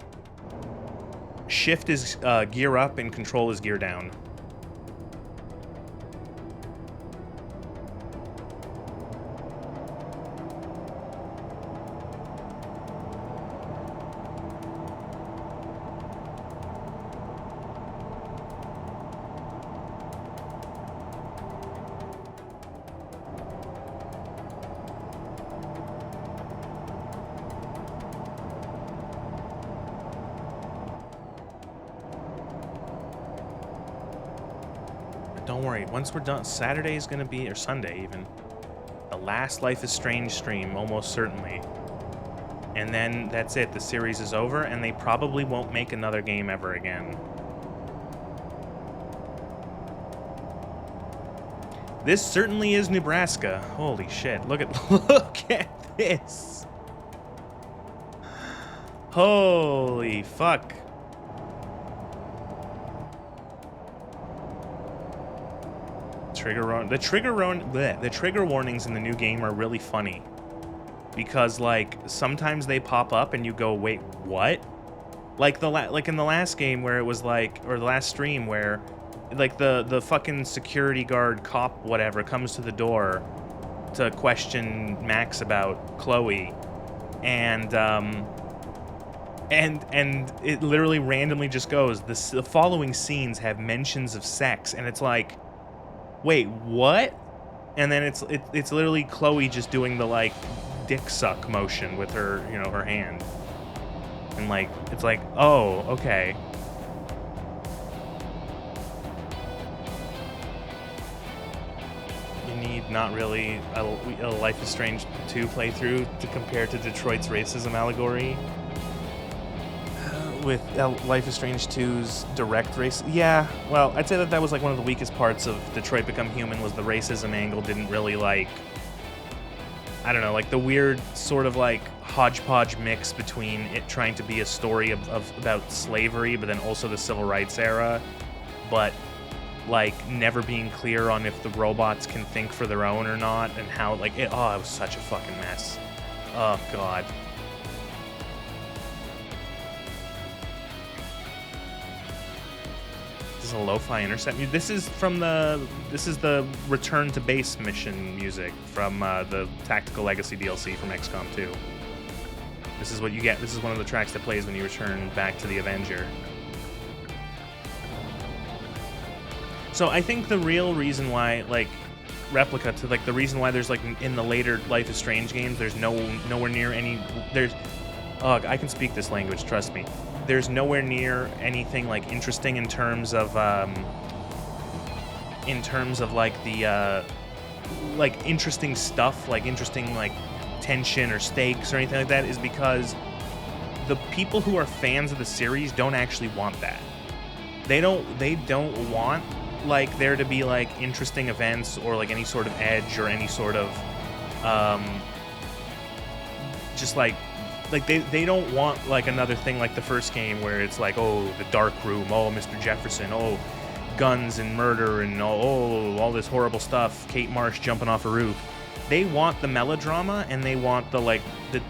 is gear up and control is gear down. Don't worry, once we're done, Saturday is going to be, or Sunday even, the last Life is Strange stream, almost certainly. And then that's it, the series is over, and they probably won't make another game ever again. This certainly is Nebraska. Holy shit, look at this. Holy fuck. The trigger warnings in the new game are really funny because like sometimes they pop up and you go, wait, what? Like in the last game where it was like, or the last stream where like the fucking security guard cop whatever comes to the door to question Max about Chloe, and it literally randomly just goes, the following scenes have mentions of sex, and it's like, wait, what? And then it's literally Chloe just doing the like dick suck motion with her, you know, her hand. And like it's like, oh, okay. You need not really a Life is Strange 2 playthrough to compare to Detroit's racism allegory. With Life is Strange 2's direct race, yeah. Well, I'd say that was like one of the weakest parts of Detroit Become Human, was the racism angle didn't really like, I don't know, like the weird sort of like hodgepodge mix between it trying to be a story about slavery, but then also the civil rights era, but like never being clear on if the robots can think for their own or not, and how like it was such a fucking mess. Oh god. This is a lo-fi intercept. This is the Return to Base mission music from the Tactical Legacy DLC from XCOM 2. This is what you get. This is one of the tracks that plays when you return back to the Avenger. So I think the real reason why, like, replica to like the reason why there's like in the later Life is Strange games, there's nowhere near any. I can speak this language. Trust me. There's nowhere near anything like interesting in terms of like the like interesting stuff, like interesting like tension or stakes or anything like that, is because the people who are fans of the series don't actually want that. They don't want like there to be like interesting events or like any sort of edge or any sort of just like like they don't want like another thing like the first game where it's like, oh, the dark room, oh, Mr. Jefferson, oh, guns and murder and oh, all this horrible stuff, Kate Marsh jumping off a roof. They want the melodrama, and they want the like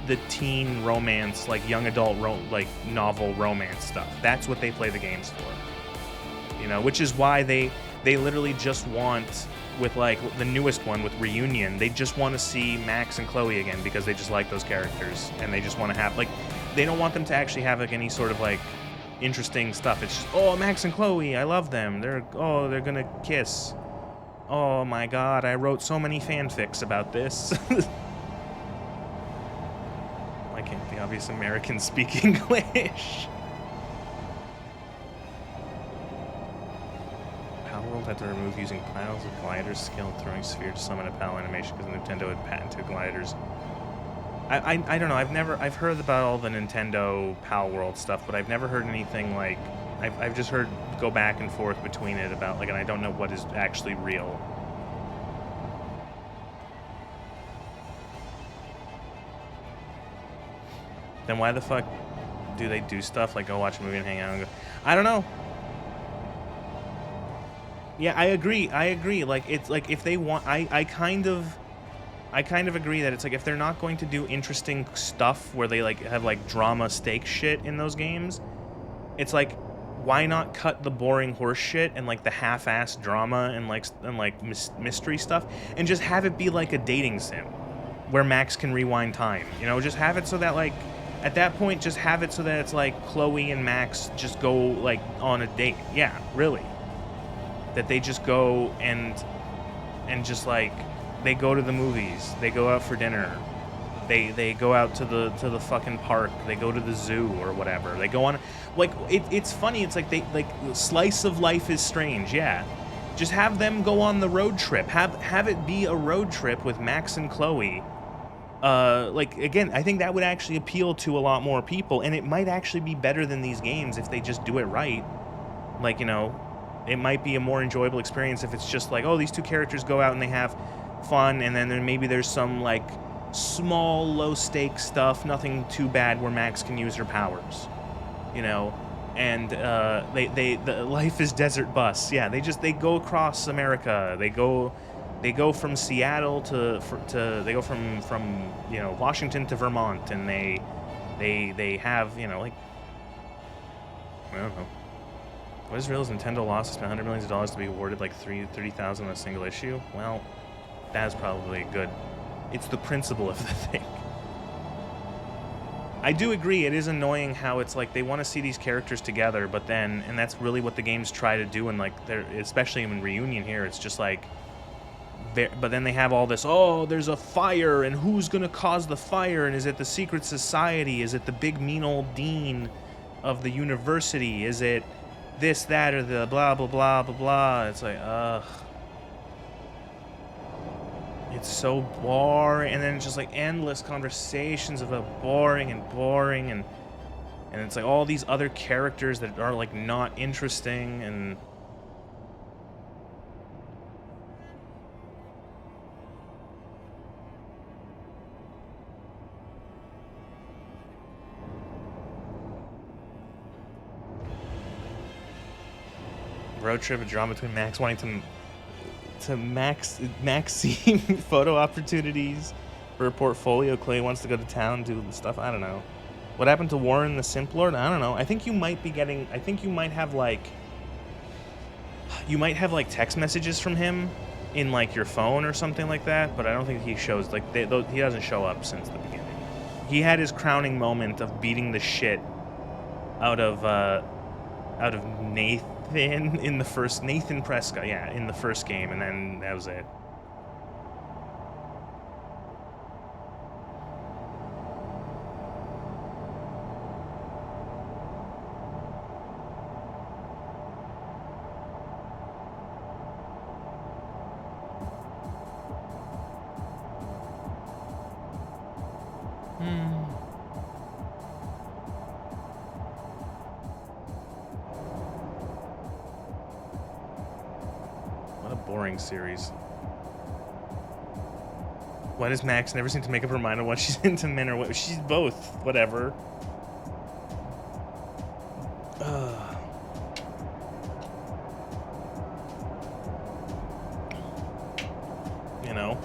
the teen romance, like young adult like novel romance stuff. That's what they play the games for, you know, which is why they literally just want, with like the newest one with Reunion, they just want to see Max and Chloe again because they just like those characters, and they just want to have like, they don't want them to actually have like any sort of like interesting stuff. It's just, oh, Max and Chloe, I love them, they're gonna kiss. Oh my god, I wrote so many fanfics about this. Why can't the obvious Americans speak English? Palworld had to remove using piles of gliders, scaled throwing sphere to summon a PAL animation because Nintendo had patented gliders. I don't know, I've heard about all the Nintendo Palworld stuff, but I've never heard anything like, I've just heard go back and forth between it about like, and I don't know what is actually real. Then why the fuck do they do stuff like go watch a movie and hang out and go, I don't know. Yeah, I agree. Like, it's like if they want, I kind of agree that it's like if they're not going to do interesting stuff where they like have like drama stake shit in those games, it's like, why not cut the boring horse shit and like the half-assed drama and like mystery stuff and just have it be like a dating sim where Max can rewind time, you know? Just have it so that like at that point, just have it so that it's like Chloe and Max just go like on a date. Yeah, really. That they just go and just like they go to the movies, they go out for dinner, they go out to the fucking park, they go to the zoo or whatever. They go on like it's funny, it's like they like slice of life is strange, yeah. Just have them go on the road trip. Have it be a road trip with Max and Chloe. Like again, I think that would actually appeal to a lot more people, and it might actually be better than these games if they just do it right. Like, you know, it might be a more enjoyable experience if it's just like, oh, these two characters go out and they have fun, and then maybe there's some like small low stakes stuff, nothing too bad, where Max can use her powers, you know. And the Life is Desert Bus, yeah, they go across America. They go from Seattle they go from you know, Washington to Vermont, and they have, you know, like, I don't know. What is real is Nintendo lost to spend $100 million to be awarded like $30,000 on a single issue. Well, that is probably good. It's the principle of the thing. I do agree, it is annoying how it's like they want to see these characters together, but then, and that's really what the games try to do, and like they're, especially in Reunion here, it's just like, but then they have all this, oh, there's a fire, and who's gonna cause the fire, and is it the secret society, is it the big mean old dean of the university, is it this, that, or the blah, blah, blah, blah, blah. It's like, ugh. It's so boring, and then it's just like endless conversations about boring, and it's like all these other characters that are like not interesting, and road trip, a drama between Max wanting to Maxime photo opportunities for a portfolio. Clay wants to go to town, do the stuff. I don't know. What happened to Warren the Simp Lord? I don't know. I think you might be getting, I think you might have like text messages from him in like your phone or something like that, but I don't think he shows, like, he doesn't show up since the beginning. He had his crowning moment of beating the shit out of Nathan in the first, Nathan Prescott, yeah, in the first game, and then that was it. What a boring series. Why does Max never seem to make up her mind on what she's into, men or what? She's both. Whatever. You know?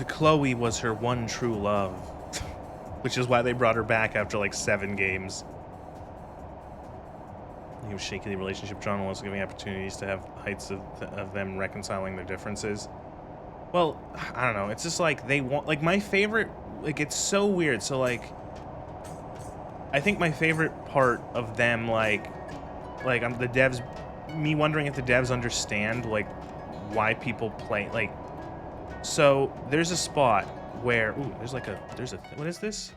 Chloe was her one true love. Which is why they brought her back after like 7 games. He was shaky the relationship. John was giving opportunities to have heights of them reconciling their differences. Well, I don't know. It's just like they want, like my favorite, like it's so weird. So like, I think my favorite part of them, like the devs, me wondering if the devs understand like why people play, like, so there's a spot where, ooh, what is this?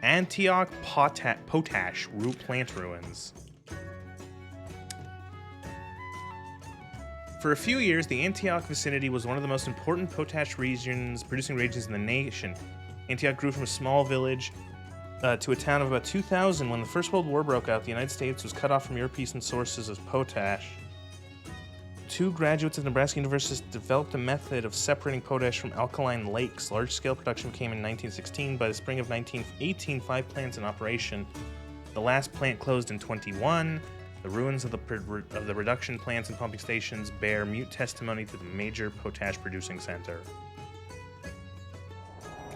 Antioch Potash Root Plant Ruins. For a few years, the Antioch vicinity was one of the most important potash producing regions in the nation. Antioch grew from a small village to a town of about 2,000. When the First World War broke out, the United States was cut off from European sources of potash. 2 graduates of Nebraska University developed a method of separating potash from alkaline lakes. Large-scale production came in 1916. By the spring of 1918, 5 plants in operation. The last plant closed in 21. The ruins of the reduction plants and pumping stations bear mute testimony to the major potash producing center.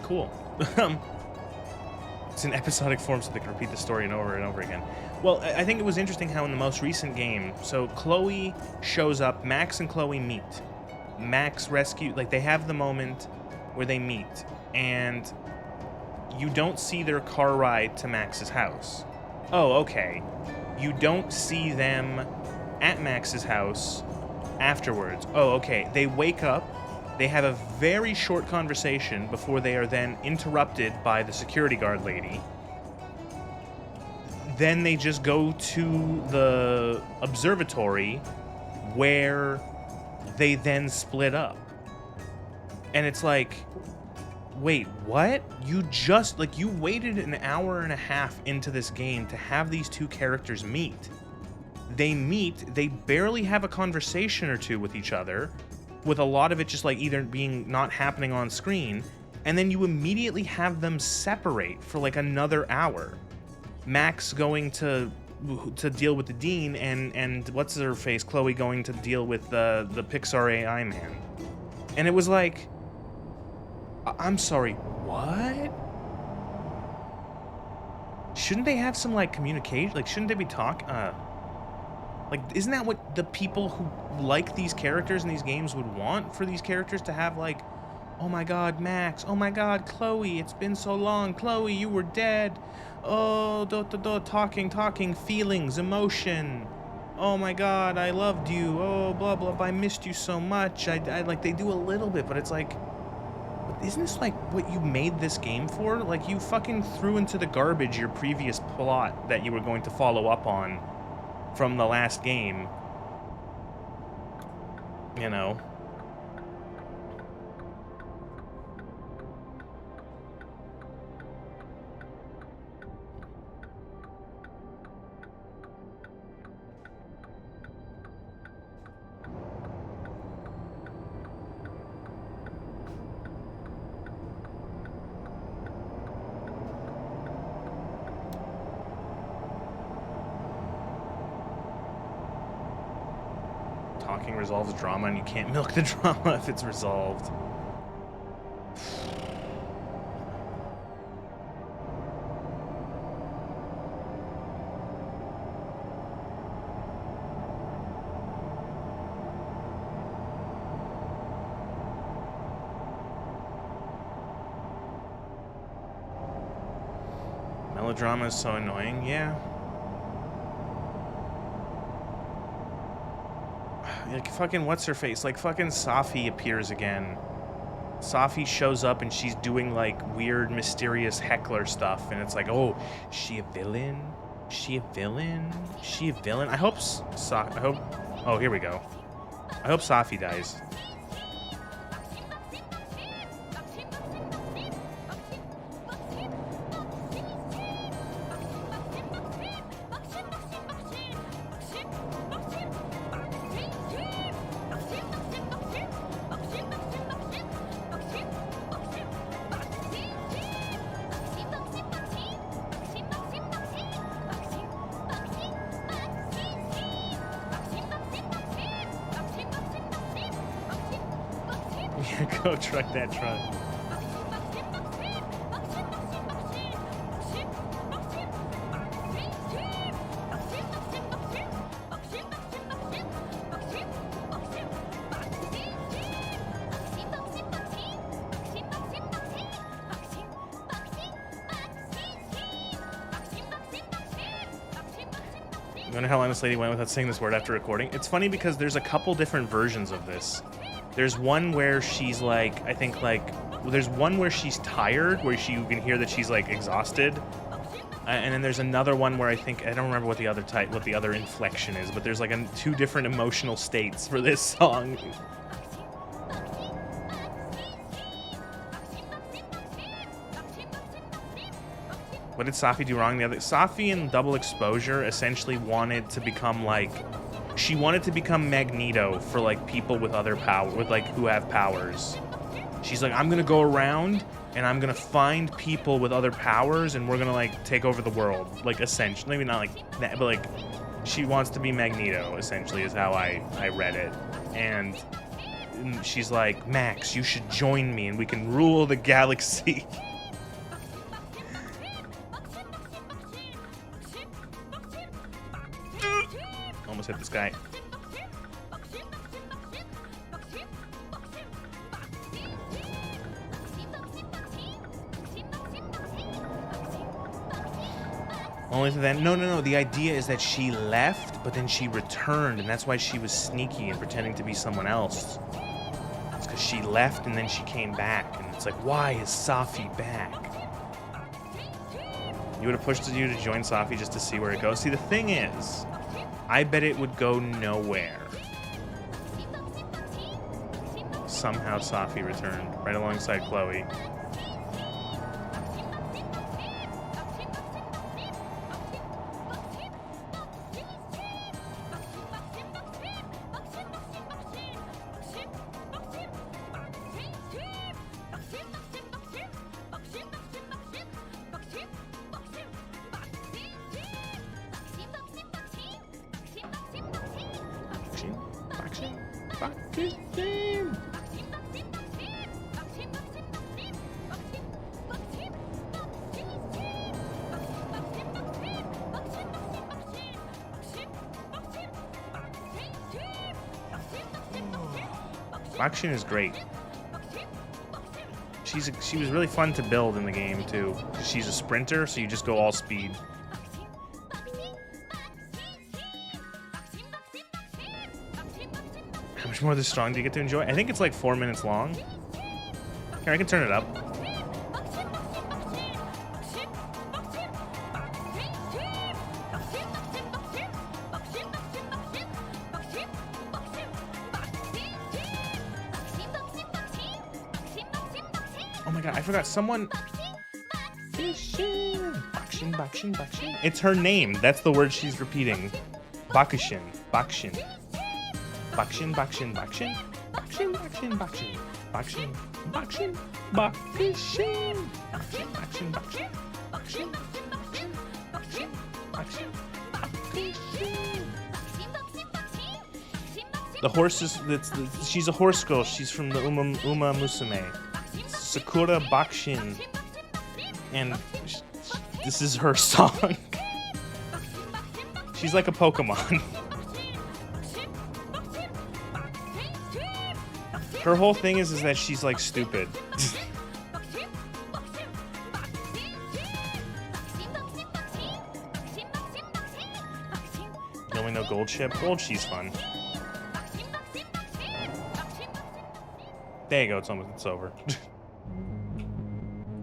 Cool. It's in episodic form so they can repeat the story over and over again. Well, I think it was interesting how in the most recent game, so Chloe shows up, Max and Chloe meet. Max like they have the moment where they meet, and you don't see their car ride to Max's house. Oh, okay. You don't see them at Max's house afterwards. Oh, okay. They wake up, they have a very short conversation before they are then interrupted by the security guard lady. Then they just go to the observatory where they then split up. And it's like, wait, what? You just, like, you waited an hour and a half into this game to have these 2 characters meet. They meet, they barely have a conversation or 2 with each other, with a lot of it just like either being not happening on screen, and then you immediately have them separate for like another hour. Max going to deal with the Dean, and what's her face, Chloe going to deal with the Pixar AI man. And it was like, I'm sorry, what? Shouldn't they have some like communication? Like, shouldn't they be like, isn't that what the people who like these characters in these games would want for these characters to have? Like, oh my god, Max, oh my god, Chloe, it's been so long, Chloe, you were dead. Oh, talking, feelings, emotion. Oh my god, I loved you. Oh, blah, blah, blah, I missed you so much. I like, they do a little bit, but it's like, isn't this like what you made this game for? Like, you fucking threw into the garbage your previous plot that you were going to follow up on from the last game. You know? Talking resolves drama, and you can't milk the drama if it's resolved. Melodrama is so annoying, yeah. Like, fucking what's-her-face? Like, fucking Safi appears again. Safi shows up and she's doing, like, weird, mysterious heckler stuff. And it's like, oh, is she a villain? Is she a villain? Is she a villain? I hope oh, here we go. I hope Safi dies. Yeah, go truck that truck. I wonder how long this lady went without saying this word after recording. It's funny because there's a couple different versions of this. There's one where she's like, I think like, well, there's one where she's tired, where you can hear that she's like exhausted. And then there's another one where I think, I don't remember what the other inflection is, but there's like two different emotional states for this song. What did Safi do wrong? Safi in Double Exposure essentially wanted to become like, she wanted to become Magneto for like people with other power, with like who have powers. She's like, I'm gonna go around and I'm gonna find people with other powers and we're gonna like take over the world. Like essentially, maybe not like that, but like she wants to be Magneto. Essentially, is how I read it. And she's like, Max, you should join me and we can rule the galaxy. Almost hit this guy. Only to then, no. The idea is that she left, but then she returned, and that's why she was sneaky and pretending to be someone else. It's because she left and then she came back, and it's like, why is Safi back? You would have pushed you to join Safi just to see where it goes. See, the thing is, I bet it would go nowhere. Somehow Safi returned right alongside Chloe. Bakshin is great. She was really fun to build in the game too, because she's a sprinter, so you just go all speed. How much more of this song do you get to enjoy? I think it's like 4 minutes long. Here, I can turn it up. Oh my god, I forgot someone. Bakshin. It's her name. That's the word she's repeating. Bakushin. Bakshin. Bakshin. Bakshin. Bakshin. Bakshin. Bakshin. Bakshin. Bakshin. Bakshin. Bakushin. Bakshin. Bakshin. Bakshin. Bakshin. Bakshin. Bakshin. Bakushin. The horse is. She's a horse girl. She's from the Uma Musume. Sakura Bakshin, and this is her song. She's like a Pokemon. Her whole thing is that she's like stupid. You only know Gold Ship? Gold She's fun. There you go, it's over.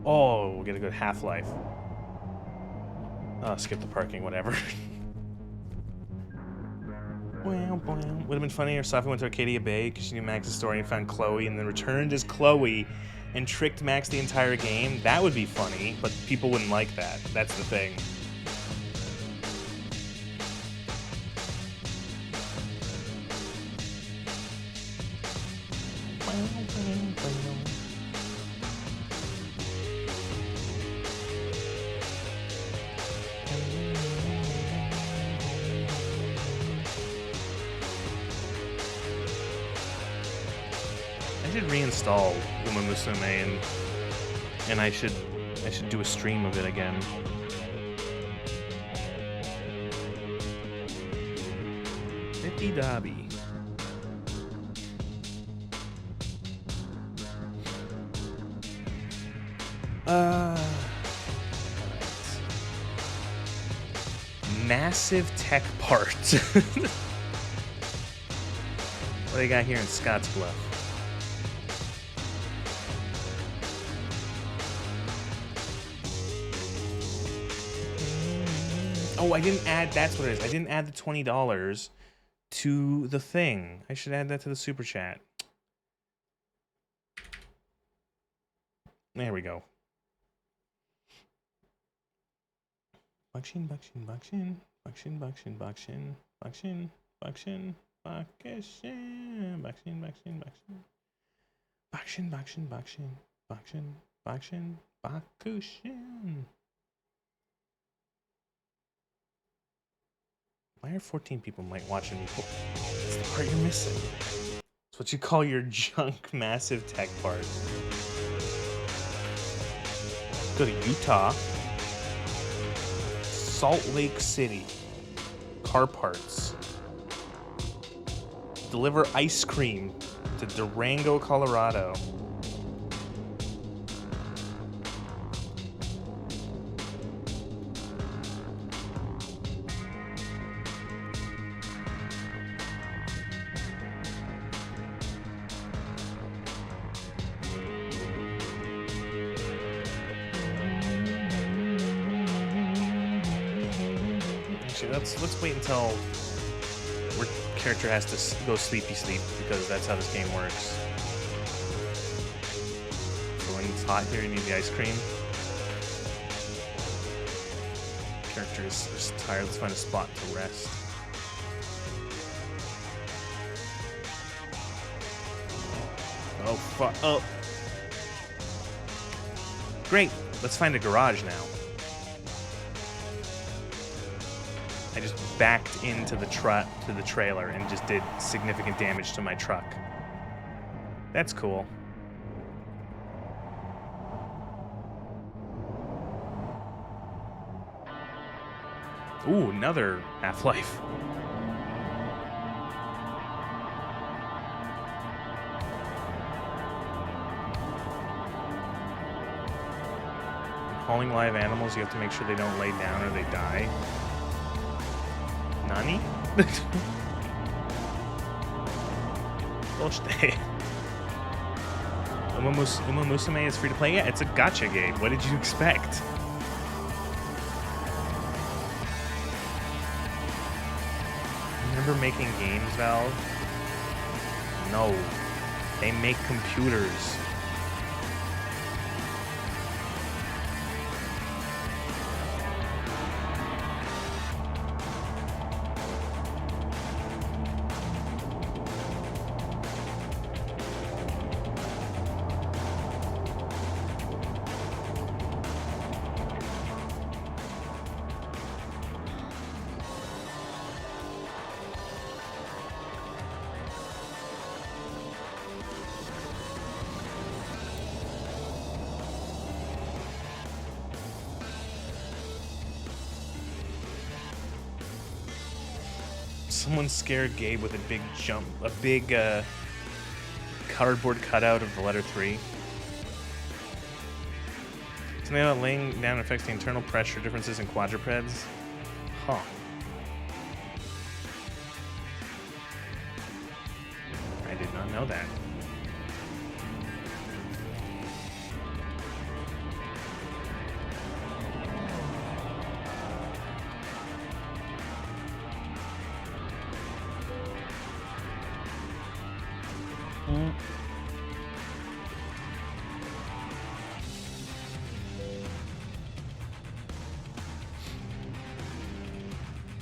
Oh, we'll get a good Half-Life. Skip the parking, whatever. Would have been funnier if Safi went to Arcadia Bay because she knew Max's story and found Chloe and then returned as Chloe and tricked Max the entire game. That would be funny, but people wouldn't like that. That's the thing. I should reinstall Uma Musume and I should do a stream of it again. $50 Dobby. Massive tech parts. What do they got here in Scottsbluff? Oh, I didn't add, that's what it is. I didn't add the $20 to the thing. I should add that to the super chat. There we go. Buckshin, Buckshin, Buckshin, Buckshin, Buckshin, Buckshin, Buckshin, Buckshin, Buckshin, Buckshin, Buckshin, Buckshin, Buckshin, Buckshin, Buckshin, Buckshin, Buckshin, Bakushin. Why are 14 people watching me? That's the part you're missing. It's what you call your junk massive tech part. Go to Utah. Salt Lake City. Car parts. Deliver ice cream to Durango, Colorado. Let's wait until our character has to go sleepy sleep, because that's how this game works. So when it's hot here, you need the ice cream. Character is just tired. Let's find a spot to rest. Oh fuck! Oh, great. Let's find a garage now. I just backed into the trailer and just did significant damage to my truck. That's cool. Ooh, another Half-Life. Hauling live animals, you have to make sure they don't lay down or they die. Nani? Bullshit. Uma Musume is free to play? Yeah, it's a gacha game. What did you expect? Remember making games, Valve? No. They make computers. Someone scared Gabe with a big cardboard cutout of the letter 3. Something about laying down affects the internal pressure differences in quadrupeds. Huh. I did not know that.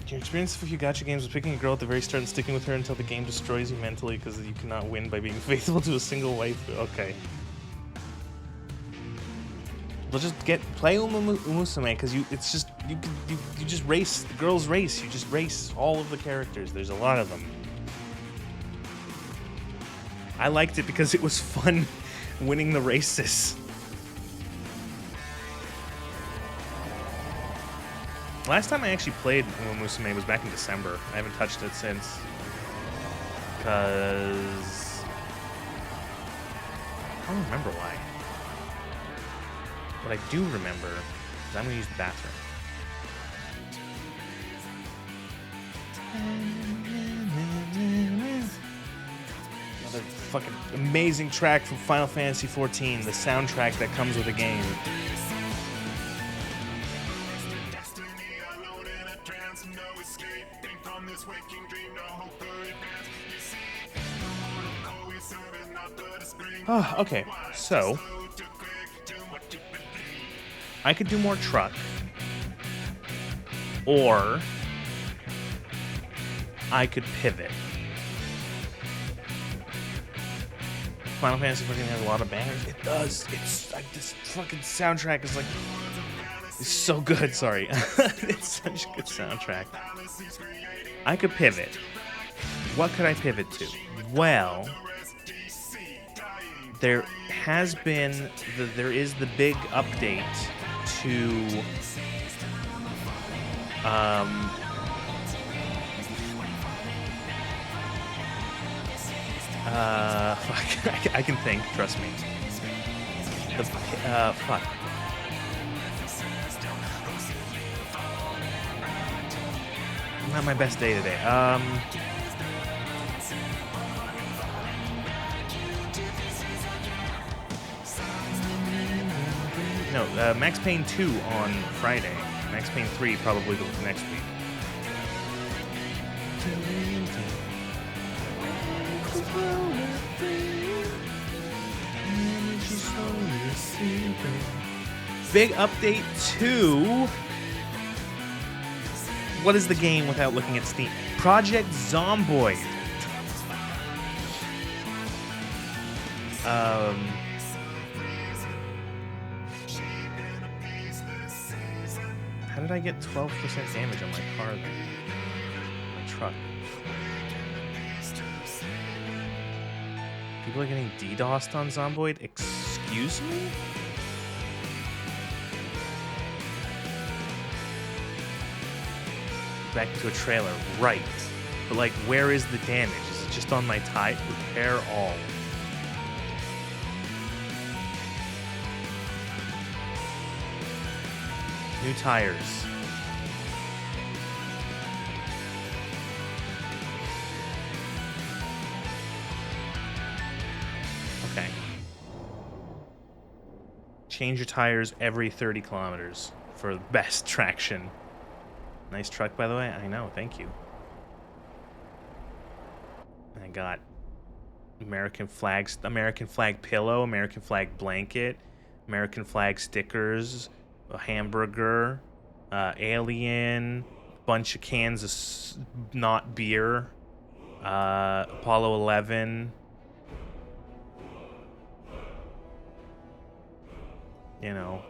Your experience with a few gacha games was picking a girl at the very start and sticking with her until the game destroys you mentally because you cannot win by being faithful to a single wife. Okay. We'll just play Umusume because you just race the girls race. You just race all of the characters. There's a lot of them. I liked it because it was fun winning the races. Last time I actually played Uma Musume was back in December. I haven't touched it since. Because I don't remember why. What I do remember is I'm going to use the bathroom. Another fucking amazing track from Final Fantasy XIV, the soundtrack that comes with the game. Oh, okay, so I could do more truck, or I could pivot. Final Fantasy XIV has a lot of bangers. It does. It's like this fucking soundtrack is like it's so good. Sorry, it's such a good soundtrack. I could pivot. What could I pivot to? Well, there has been there is the big update to fuck, I can think, trust me. The fuck. Not my best day today. No, Max Payne 2 on Friday. Max Payne 3 probably the next week. Big update to... What is the game without looking at Steam? Project Zomboid. How did I get 12% damage on my car then? My truck. People are getting DDoSed on Zomboid? Excuse me? Back into a trailer, right. But like, where is the damage? Is it just on my tire? Repair all. New tires. Okay. Change your tires every 30 kilometers for best traction. Nice truck, by the way. I know, thank you. I got American flag pillow, American flag blanket, American flag stickers, a hamburger, alien, bunch of cans of not beer, Apollo 11. You know,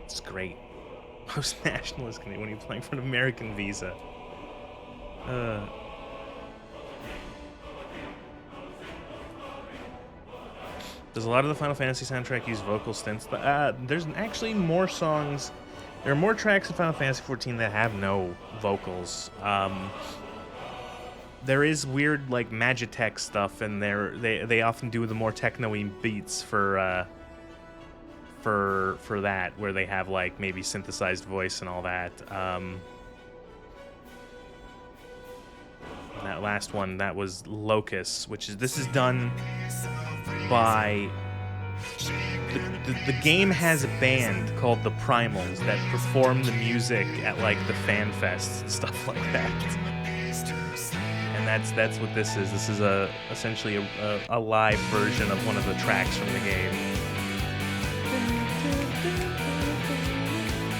it's great. Most nationalist Canadian when you're playing for an American visa. Does a lot of the Final Fantasy soundtrack use vocal stints? There's actually more songs. There are more tracks in Final Fantasy XIV that have no vocals. There is weird like Magitech stuff, and they often do the more techno-y beats for that, where they have like maybe synthesized voice and all that. That last one, that was Locus, this is done by the game has a band called the Primals that perform the music at like the fan fests and stuff like that. And that's what this is. This is essentially a live version of one of the tracks from the game.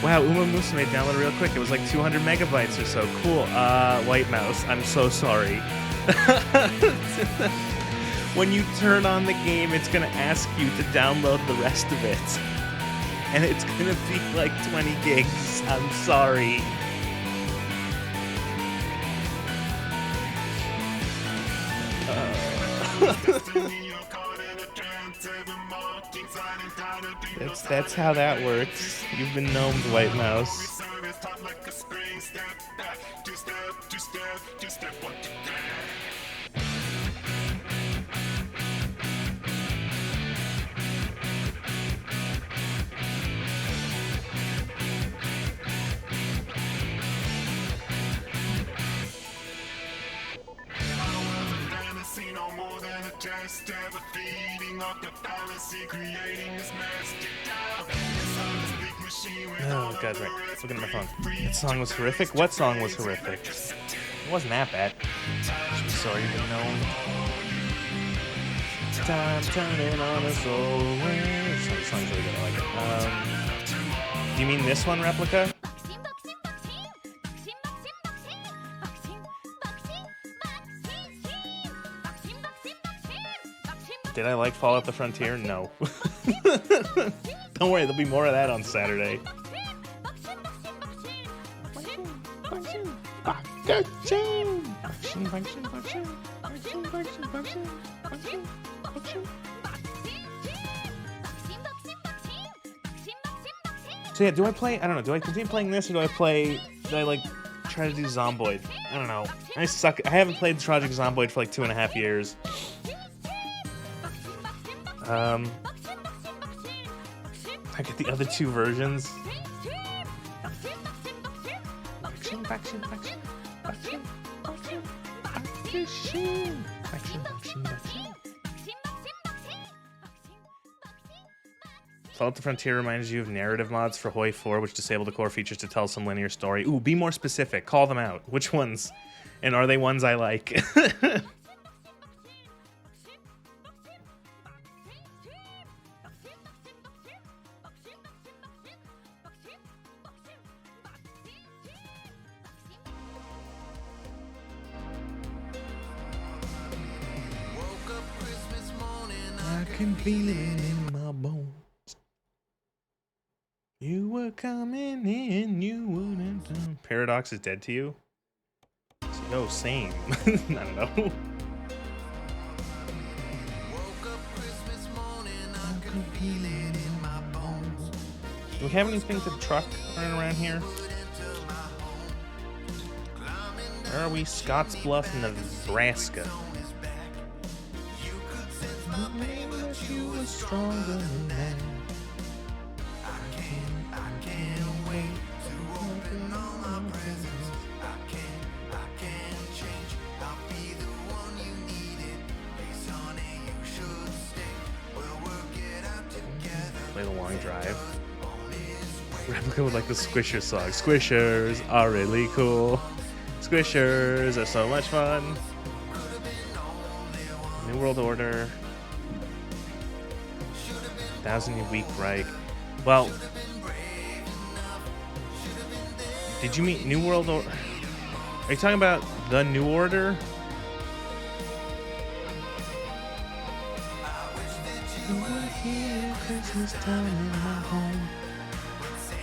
Wow, Uma Musume downloaded real quick. It was like 200 megabytes or so. Cool. White Mouse, I'm so sorry. When you turn on the game, it's going to ask you to download the rest of it. And it's going to be like 20 gigs. I'm sorry. That's how that works. You've been gnomed, White Mouse. Oh god, right. Looking at my phone. That song was horrific? What song was horrific? It wasn't that bad. I'm sorry, but no. Time turning on us always. This song's really good, I like it. You mean this one, Replica? Did I like Fallout the Frontier? No. Don't worry, there'll be more of that on Saturday. So yeah, do I play? I don't know. Do I continue playing this, or do I like try to do Zomboid? I don't know. I suck. I haven't played Project Zomboid for like 2.5 years. I get the other two versions. Fallout the Frontier reminds you of narrative mods for Hoi 4, which disable the core features to tell some linear story. Ooh, be more specific. Call them out. Which ones? And are they ones I like? I can feel it in my bones. You were coming in, you wouldn't. Paradox is dead to you? Oh, same. I don't know. Do we have anything to truck running around here? Where are we? Scottsbluff, Nebraska. You were stronger than that. I can't wait to open all my presents. I can't change. I'll be the one you needed. Please, honey, you should stay. We'll work it out together. Play the long drive. Replica would like the Squishers song. Squishers are really cool. Squishers are so much fun. New World Order. 1,000 Week Reich. Well, did you meet New World Order? Are you talking about the New Order?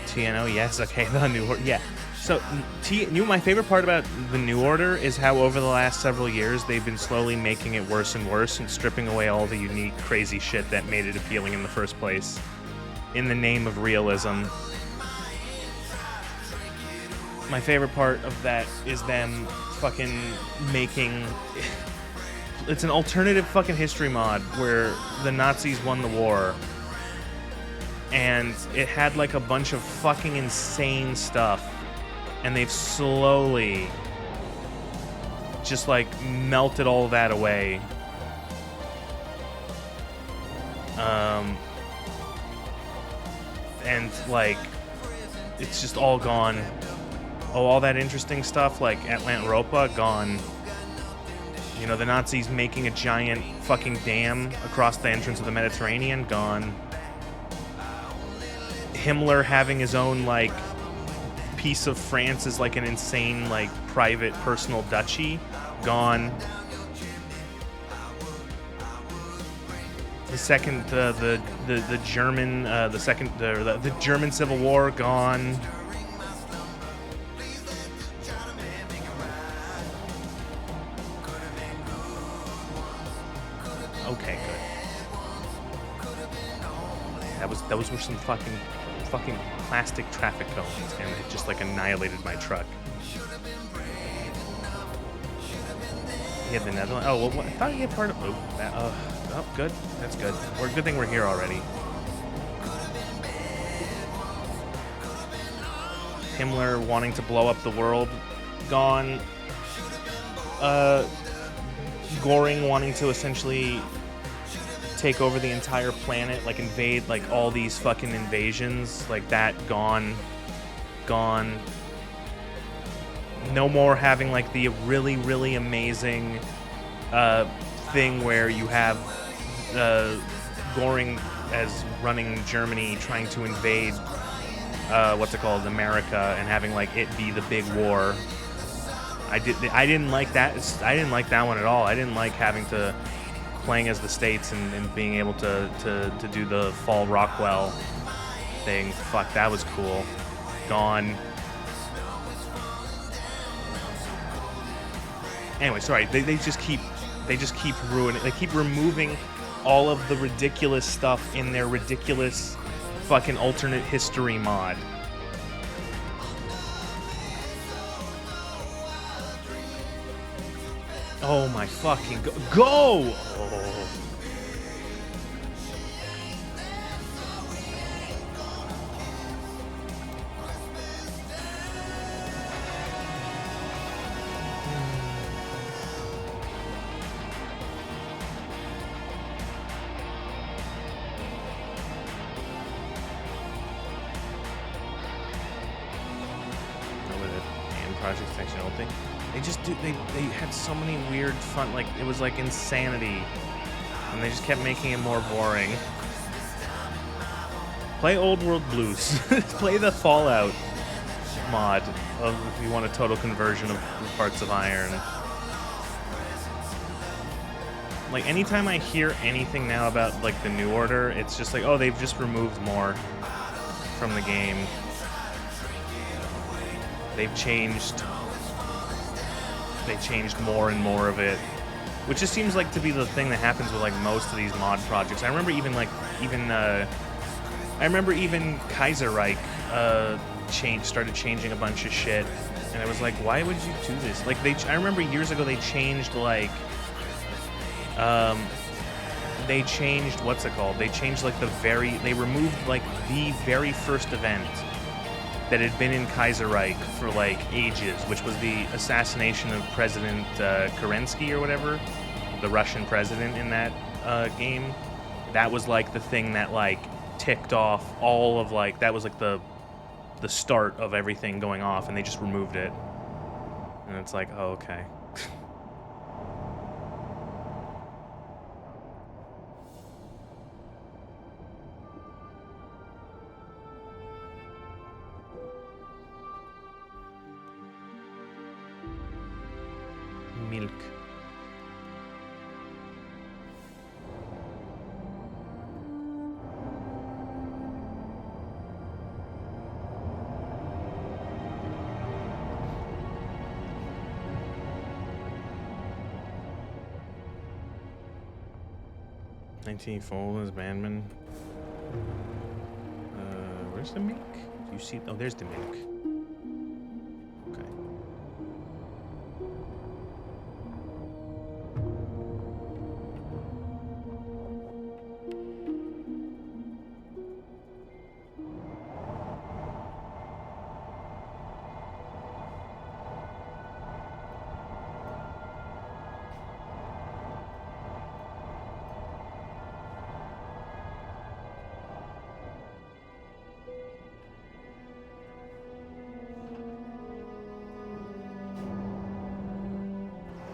TNO, yes, okay, the New Order, yeah. So, my favorite part about the New Order is how over the last several years they've been slowly making it worse and worse and stripping away all the unique, crazy shit that made it appealing in the first place. In the name of realism. My favorite part of that is them fucking making... It's an alternative fucking history mod where the Nazis won the war. And it had like a bunch of fucking insane stuff. And they've slowly just like melted all that away. And like it's just all gone. Oh, all that interesting stuff like Atlantropa, gone. You know, the Nazis making a giant fucking dam across the entrance of the Mediterranean, gone. Himmler having his own like piece of France is like an insane, like, private, personal duchy. Gone. The second, the German, the German Civil War, gone. those were some fucking plastic traffic cones, and it just like annihilated my truck. He had the Netherlands. Oh, well, I thought he had part of. Oh, that, oh, good. That's good. Good thing we're here already. Himmler wanting to blow up the world, gone. Goring wanting to essentially take over the entire planet, like invade, like all these fucking invasions, like that, gone. No more having like the really, really amazing thing where you have Goring as running Germany trying to invade America, and having like it be the big war. I didn't like that. I didn't like that one at all. I didn't like having to playing as the States and being able to do the Fall Rockwell thing. Fuck, that was cool. Gone. Anyway, sorry. They just keep ruining. They keep removing all of the ridiculous stuff in their ridiculous fucking alternate history mod. Oh my fucking go! Oh. Project section thing. They had so many weird fun, like it was like insanity, and they just kept making it more boring. Play Old World Blues. Play the Fallout mod of if you want a total conversion of Parts of Iron. Like anytime I hear anything now about like the New Order, it's just like, oh, they've just removed more from the game. They changed more and more of it, which just seems like to be the thing that happens with like most of these mod projects. I remember even Kaiserreich started changing a bunch of shit, and I was like, why would you do this? Like I remember years ago they changed like they changed what's it called? They changed like they removed like the very first event that had been in Kaiserreich for like ages, which was the assassination of President Kerensky or whatever, the Russian president in that game. That was like the thing that like ticked off all of like, that was like the start of everything going off, and they just removed it. And it's like, oh, okay. Milk. Fold as Bandman. Where's the milk? Do you see? Oh, there's the milk. Okay.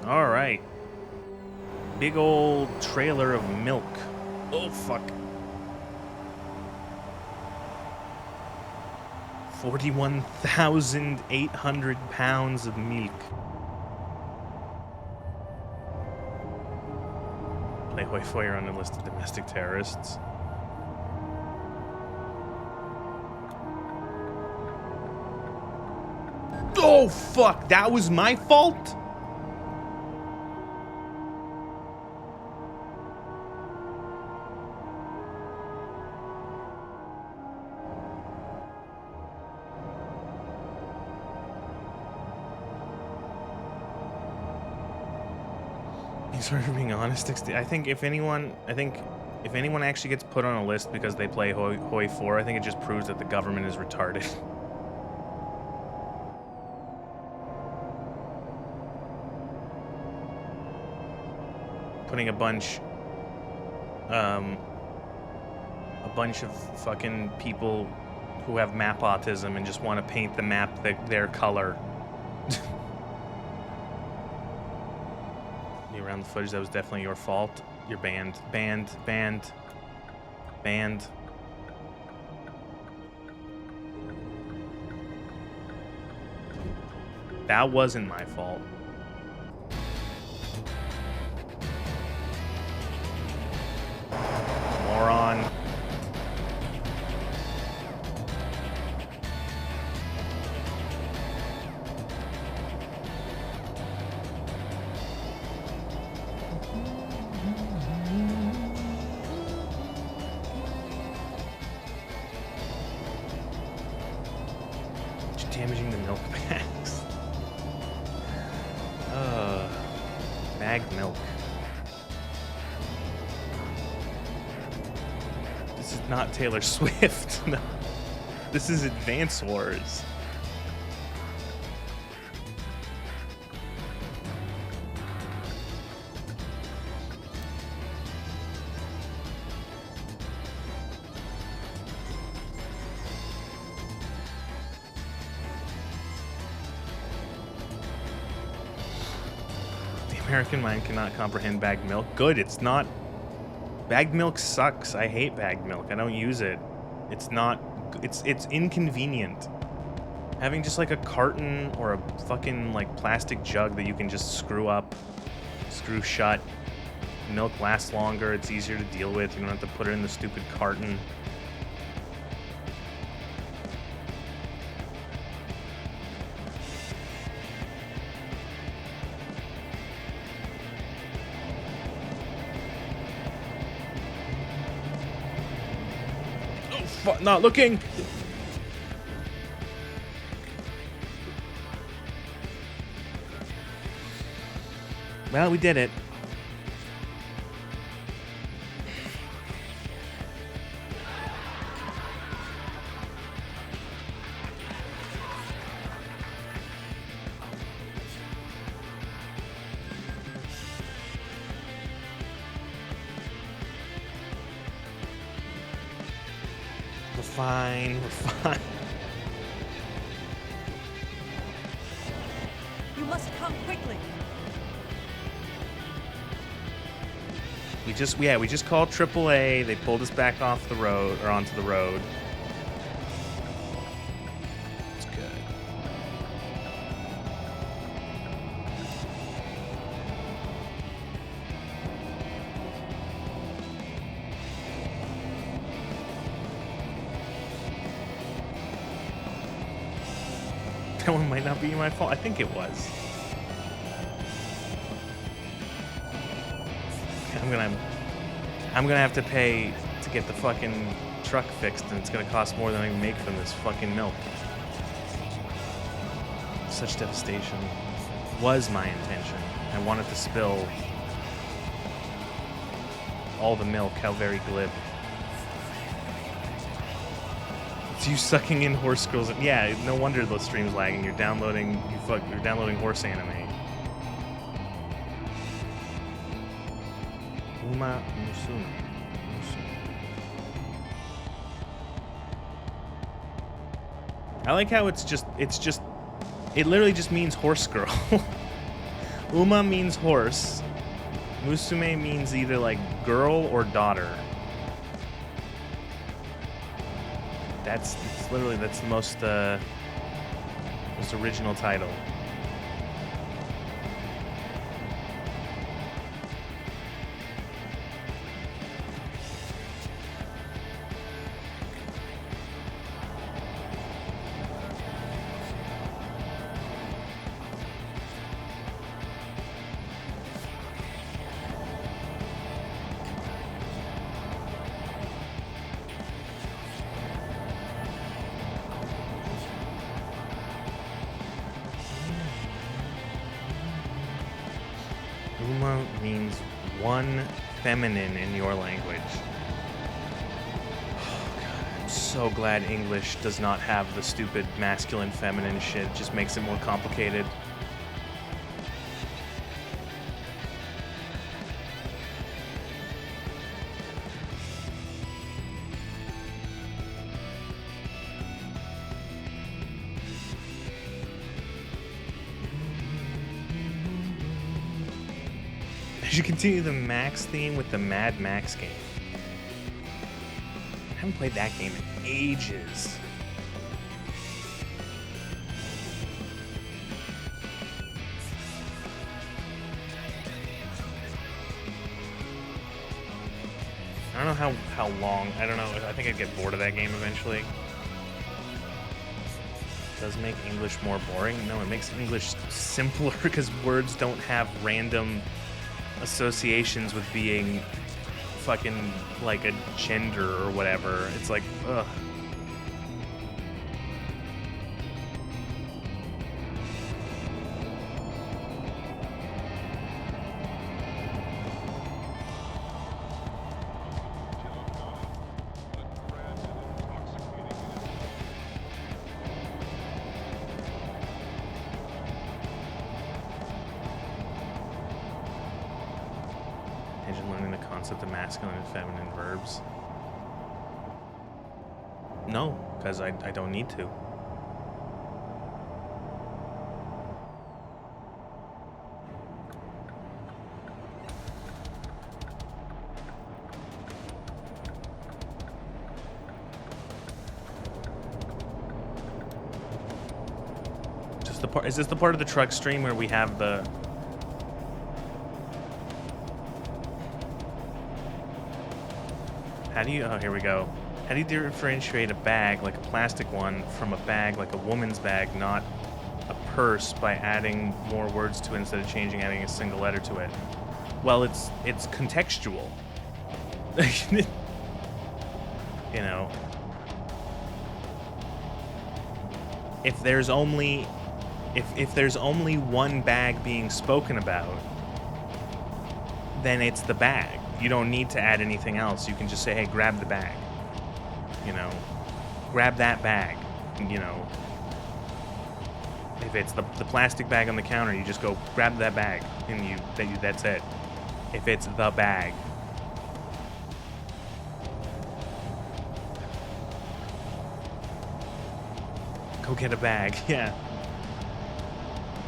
All right. Big old trailer of milk. Oh, fuck. 41,800 pounds of milk. Playboy Foyer on the list of domestic terrorists. Oh, fuck. That was my fault? Sorry for being honest. I think if anyone actually gets put on a list because they play Hoi 4, I think it just proves that the government is retarded. Putting a bunch of fucking people who have map autism and just want to paint the map their color. You around the footage, that was definitely your fault. You're banned. Banned. Banned. Banned. That wasn't my fault. Moron. Just damaging the milk bags. Bagged milk. This is not Taylor Swift. No. This is Advance Wars. The American mind cannot comprehend bagged milk. Good, it's not. Bagged milk sucks. I hate bagged milk. I don't use it. It's not. It's inconvenient. Having just like a carton or a fucking like plastic jug that you can just screw up, screw shut. Milk lasts longer. It's easier to deal with. You don't have to put it in the stupid carton. Not looking. Well, we did it. We're fine. We're fine. You must come quickly. We just called AAA. They pulled us back off the road or onto the road. It's good. That one might not be my fault. I think it was. I'm gonna have to pay to get the fucking truck fixed, and it's gonna cost more than I can make from this fucking milk. Such devastation was my intention. I wanted to spill all the milk. How very glib. It's you sucking in horse girls. Yeah, no wonder the stream's lagging. You're downloading. You're downloading horse anime. Uma Musume. I like how it literally just means horse girl. Uma means horse. Musume means either like girl or daughter. That's the most original title. Uma means one feminine in your language. Oh, God, I'm so glad English does not have the stupid masculine feminine shit. It just makes it more complicated. I should continue the Max theme with the Mad Max game. I haven't played that game in ages. I don't know how long. I don't know. I think I'd get bored of that game eventually. Does make English more boring? No, it makes English simpler because words don't have random associations with being fucking like a gender or whatever. It's like, ugh. Imagine learning the concept of masculine and feminine verbs. No, because I don't need to. Just the part. Is this the part of the truck stream where we have the? How do you? Oh, here we go. How do you differentiate a bag like a plastic one from a bag like a woman's bag, not a purse, by adding more words to it instead of adding a single letter to it? Well, it's contextual. You know, if there's only one bag being spoken about, then it's the bag. You don't need to add anything else. You can just say, hey, grab the bag. You know, grab that bag. You know, if it's the plastic bag on the counter, you just go grab that bag, and that's it. If it's the bag. Go get a bag, yeah.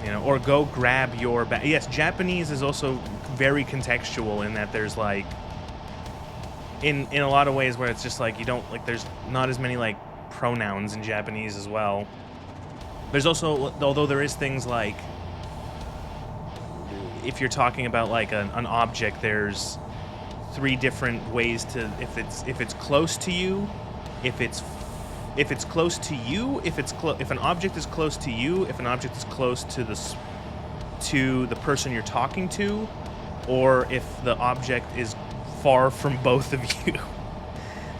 You know, or go grab your bag. Yes, Japanese is also very contextual in that there's like, in a lot of ways where it's just like you don't, like, there's not as many like pronouns in Japanese as well. There's also, although there is things like, if you're talking about like an object, there's 3 different ways to, if it's close to you, if it's close to you, if an object is close to you, if an object is close to the person you're talking to, or if the object is far from both of you.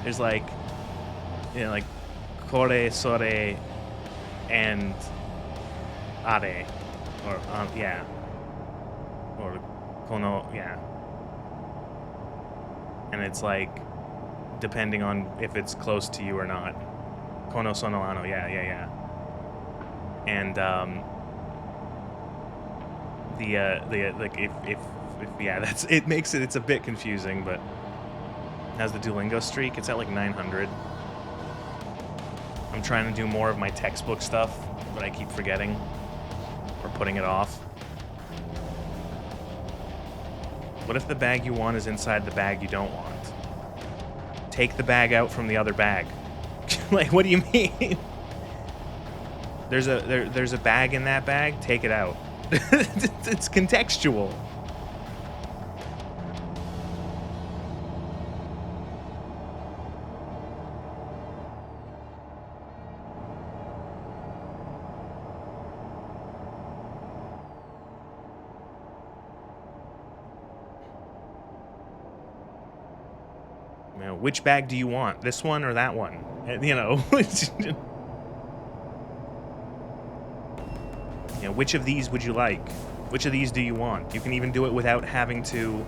There's like, you know, like kore, sore, and are, or yeah, or kono, yeah. And it's like, depending on if it's close to you or not. Kono sono ano, yeah. And like if yeah, that's, it makes it's a bit confusing, but how's the Duolingo streak? It's at like 900. I'm trying to do more of my textbook stuff, but I keep forgetting or putting it off. What if the bag you want is inside the bag you don't want? Take the bag out from the other bag. Like, what do you mean? There's a bag in that bag, take it out. It's contextual. You know, which bag do you want? This one or that one? You know, you know, which of these would you like? Which of these do you want? You can even do it without having to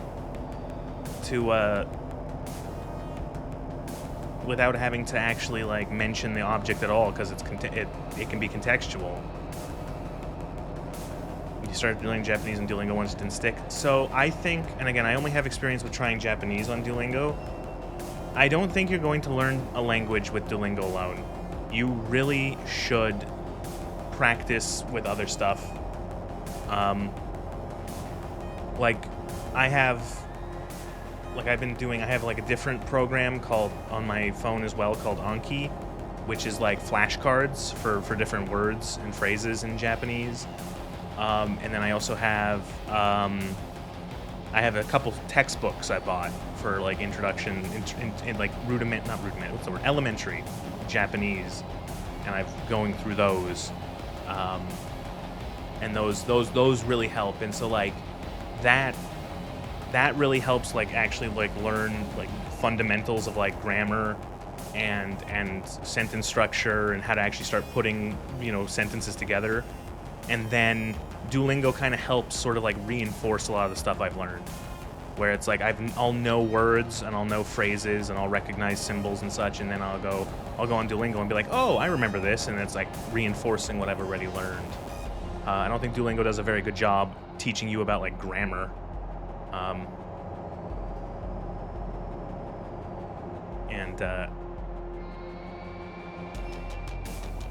without having to actually like mention the object at all, because it can be contextual. You start learning Japanese on Duolingo once it didn't stick. So I think, and again, I only have experience with trying Japanese on Duolingo. I don't think you're going to learn a language with Duolingo alone. You really should practice with other stuff. Like I have like a different program called on my phone as well called Anki, which is like flashcards for different words and phrases in Japanese. And then I also have a couple textbooks I bought for like introduction in like elementary Japanese, and I'm going through those, and those really help. And so like that really helps like actually like learn like fundamentals of like grammar and sentence structure and how to actually start putting, sentences together. And then Duolingo kind of helps sort of like reinforce a lot of the stuff I've learned, where it's like I'll know words and I'll know phrases and I'll recognize symbols and such, and then I'll go on Duolingo and be like, oh, I remember this, and it's like reinforcing what I've already learned. I don't think Duolingo does a very good job teaching you about like grammar.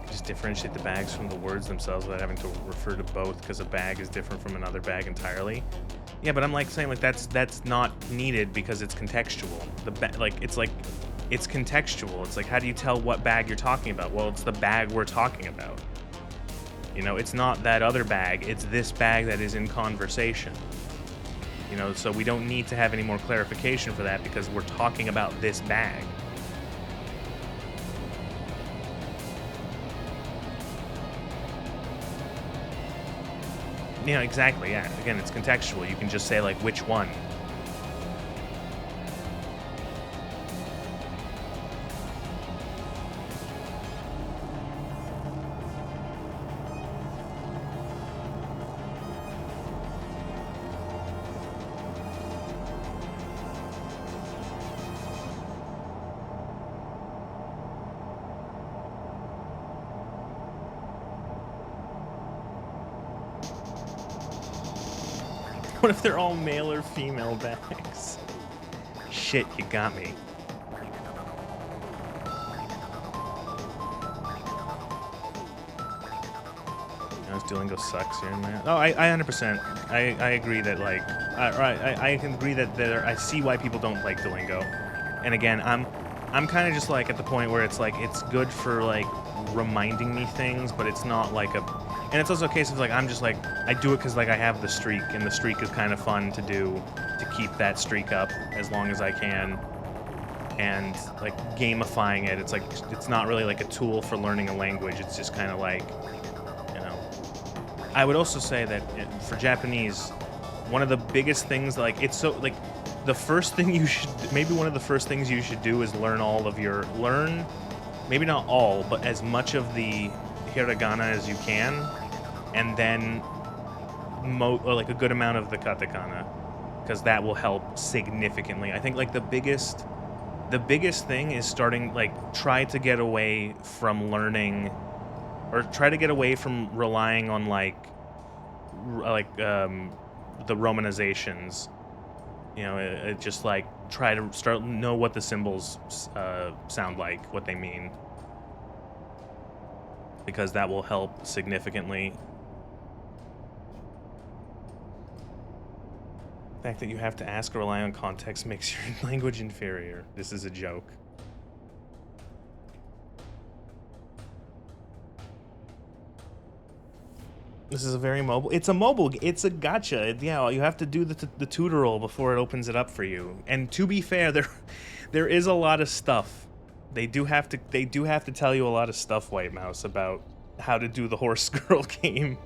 Just differentiate the bags from the words themselves without having to refer to both, because a bag is different from another bag entirely. Yeah, but I'm like saying like that's not needed because it's contextual. It's contextual. It's like, how do you tell what bag you're talking about? Well, it's the bag we're talking about. It's not that other bag. It's this bag that is in conversation. So we don't need to have any more clarification for that because we're talking about this bag. Exactly, yeah. Again, it's contextual. You can just say, like, which one. What if they're all male or female bags? Shit, you got me. Duolingo sucks here and there. Oh, I 100%. I agree that like, I can agree that I see why people don't like Duolingo. And again, I'm kind of just like at the point where it's like it's good for like reminding me things, but it's not like and it's also a case of like I'm just like I do it because like I have the streak, and the streak is kind of fun to do to keep that streak up as long as I can. And like gamifying it, it's like it's not really like a tool for learning a language. It's just kind of like, I would also say that for Japanese, one of the biggest things, like it's so like the first thing you should, maybe one of the first things you should do is learn maybe not all, but as much of the hiragana as you can, and then or like a good amount of the katakana, because that will help significantly. I think like the biggest thing is starting like try to get away from learning, or try to get away from relying on the romanizations. Just like try to know what the symbols sound like, what they mean, because that will help significantly. The fact that you have to ask or rely on context makes your language inferior. This is a joke. This is a very mobile. It's a gacha. Yeah, you have to do the tutorial before it opens it up for you. And to be fair, there is a lot of stuff. They do have to tell you a lot of stuff, White Mouse, about how to do the horse girl game.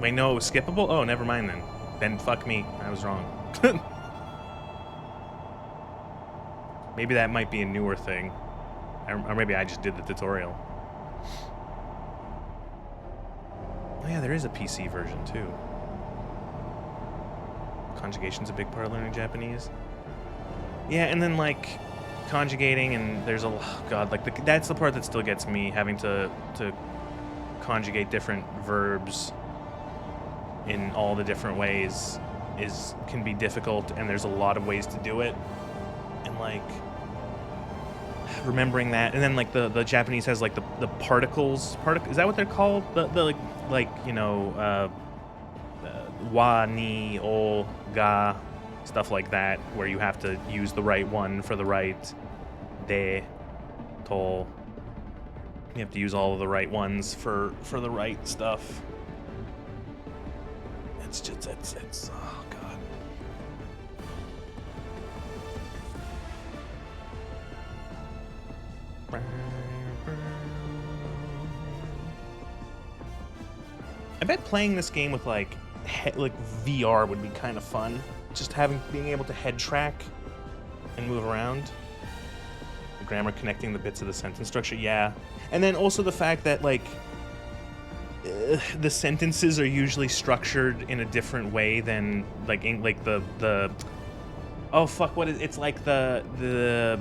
Wait, no, it was skippable? Oh, never mind then. Then fuck me. I was wrong. Maybe that might be a newer thing. Or maybe I just did the tutorial. Oh yeah, there is a PC version too. Conjugation's a big part of learning Japanese. Yeah, and then like conjugating, and there's that's the part that still gets me, having to conjugate different verbs in all the different ways can be difficult, and there's a lot of ways to do it, and like remembering that. And then like the Japanese has like the particles, is that what they're called? The like you know, wa, ni, o, ga, stuff like that, where you have to use the right one for the right de, tol. You have to use all of the right ones for the right stuff. It's just it's oh god. I bet playing this game with like VR would be kind of fun. Just being able to head track and move around. The grammar connecting the bits of the sentence structure, yeah. And then also the fact that like the sentences are usually structured in a different way than like the oh fuck, what is it's like the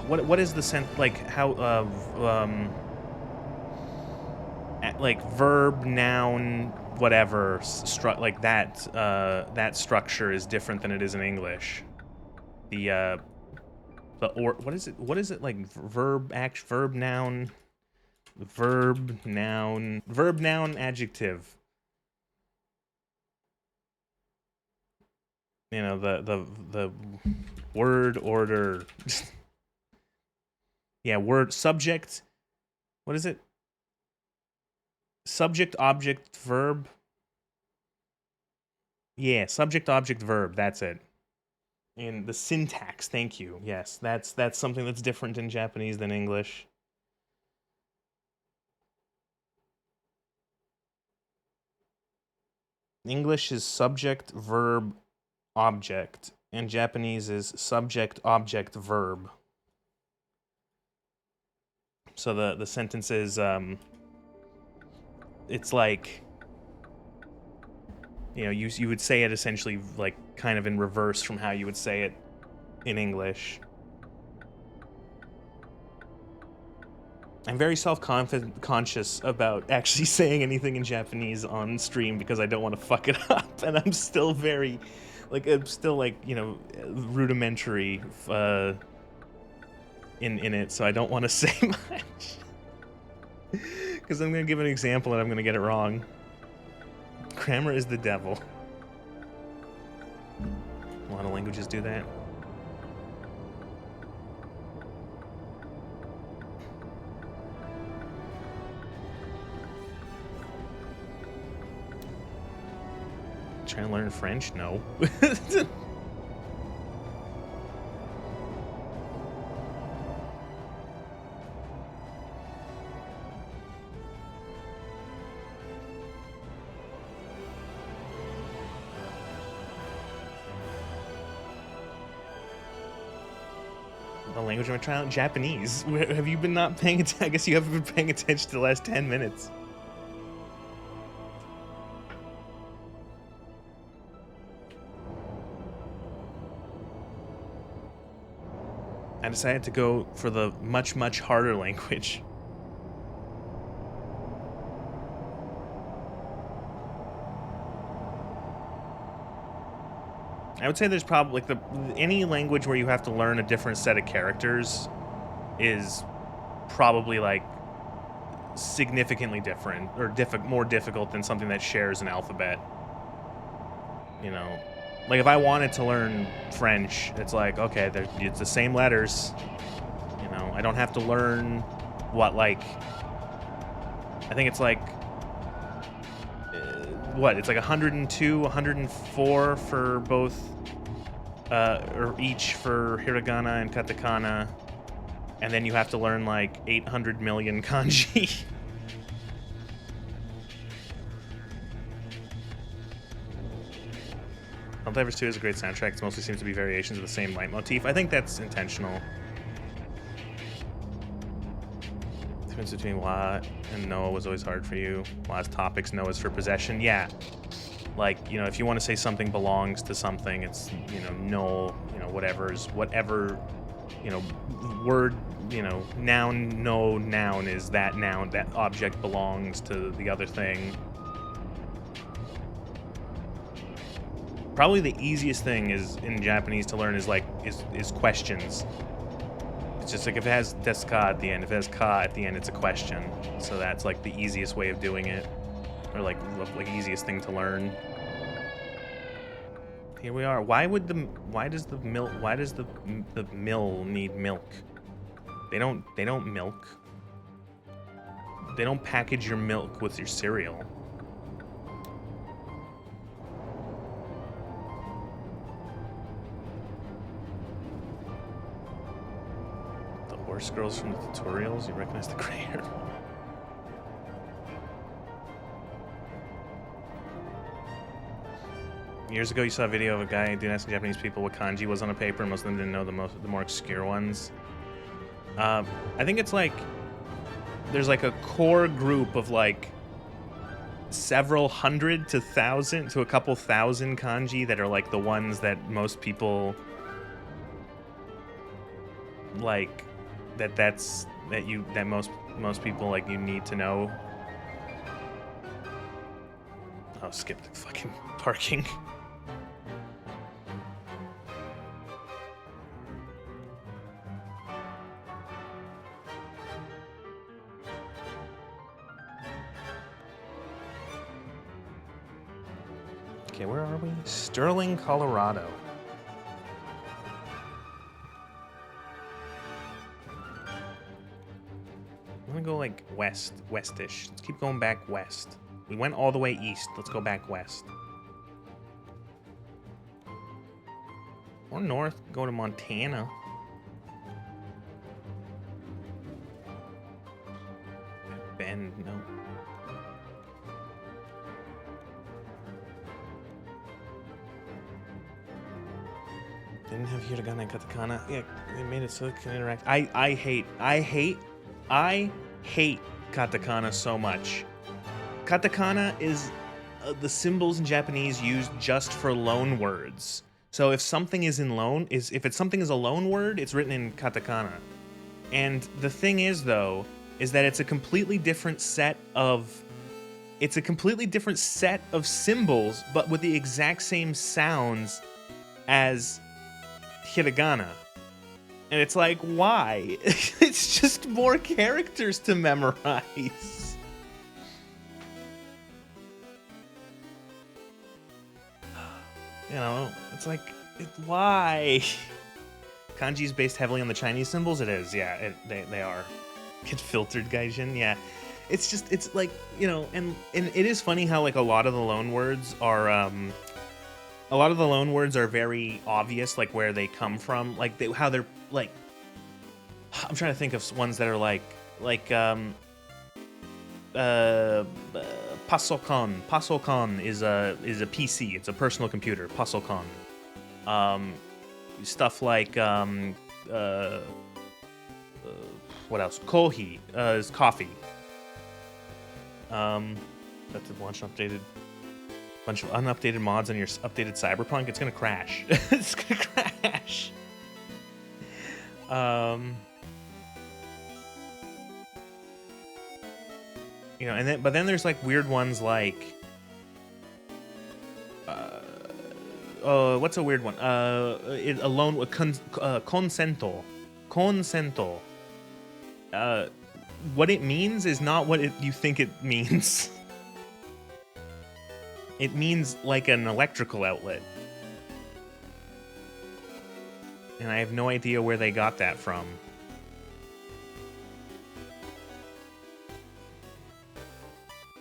what is the like how like verb, noun, whatever like that that structure is different than it is in English. What is it like verb noun adjective. You know, the word order. Yeah, word subject. What is it? Subject object verb. Yeah, subject object verb, that's it. And the syntax, thank you. Yes, that's something that's different in Japanese than English. English is subject, verb, object, and Japanese is subject, object, verb. So the sentence is, it's like, you know, you would say it essentially like kind of in reverse from how you would say it in English. I'm very self-conscious about actually saying anything in Japanese on stream because I don't want to fuck it up, and I'm still very, like, you know, rudimentary in it, so I don't want to say much. Because I'm going to give an example and I'm going to get it wrong. Grammar is the devil. A lot of languages do that. Trying to learn French? No. The language I'm trying out? Japanese. Have you been not paying attention? I guess you haven't been paying attention to the last 10 minutes. I decided to go for the much, much harder language. I would say there's probably like any language where you have to learn a different set of characters is probably like significantly different or more difficult than something that shares an alphabet. You know, like if I wanted to learn French, it's like, okay, it's the same letters. You know, I don't have to learn what, like, I think it's like, it's like 102, 104 for both, or each for hiragana and katakana, and then you have to learn like 800 million kanji. Helldivers 2 is a great soundtrack. It mostly seems to be variations of the same leitmotif. I think that's intentional. The difference between Wa and Noah was always hard for you. Wa's topics, Noah's for possession. Yeah. Like, you know, if you want to say something belongs to something, it's, you know, no, you know, whatever, you know, word, you know, noun, no noun is that noun, that object belongs to the other thing. Probably the easiest thing is in Japanese to learn is like, is questions. It's just like if it has desu ka at the end, if it has ka at the end, it's a question. So that's like the easiest way of doing it. Or like easiest thing to learn. Here we are. Why does the mill need milk? They don't milk. They don't package your milk with your cereal. The horse girls from the tutorials, you recognize the gray hair. Years ago, you saw a video of a guy doing asking Japanese people what kanji was on a paper, and most of them didn't know the more obscure ones. I think it's like there's like a core group of like several hundred to thousand to a couple thousand kanji that are like the ones that most people like that most people like you need to know. Oh, skip the fucking parking. Okay, where are we? Sterling, Colorado. I'm gonna go like westish. Let's keep going back west. We went all the way east. Let's go back west. Or north, go to Montana. Bend, no. Didn't have hiragana and katakana. Yeah, they made it so it can interact. I hate katakana so much. Katakana is the symbols in Japanese used just for loan words. So if something is if something is a loan word, it's written in katakana. And the thing is though, is that it's a completely different set of symbols, but with the exact same sounds as hiragana. And it's like, why? It's just more characters to memorize. You know, it's like, why? Kanji is based heavily on the Chinese symbols. It is, yeah, they are. Get filtered, Gaijin, yeah. It's just, it's like, you know, and it is funny how like a lot of the loan words are very obvious, like where they come from, like how they're like. I'm trying to think of ones that are like Pasokon. Pasokon is a PC. It's a personal computer. Pasokon. Stuff like what else? Kohi is coffee. That's a bunch of unupdated mods on your updated Cyberpunk. It's gonna crash. It's gonna crash. You know, but then there's like weird ones like, what's a weird one? Consento. Consento. What it means is not what you think it means. It means like an electrical outlet. And I have no idea where they got that from.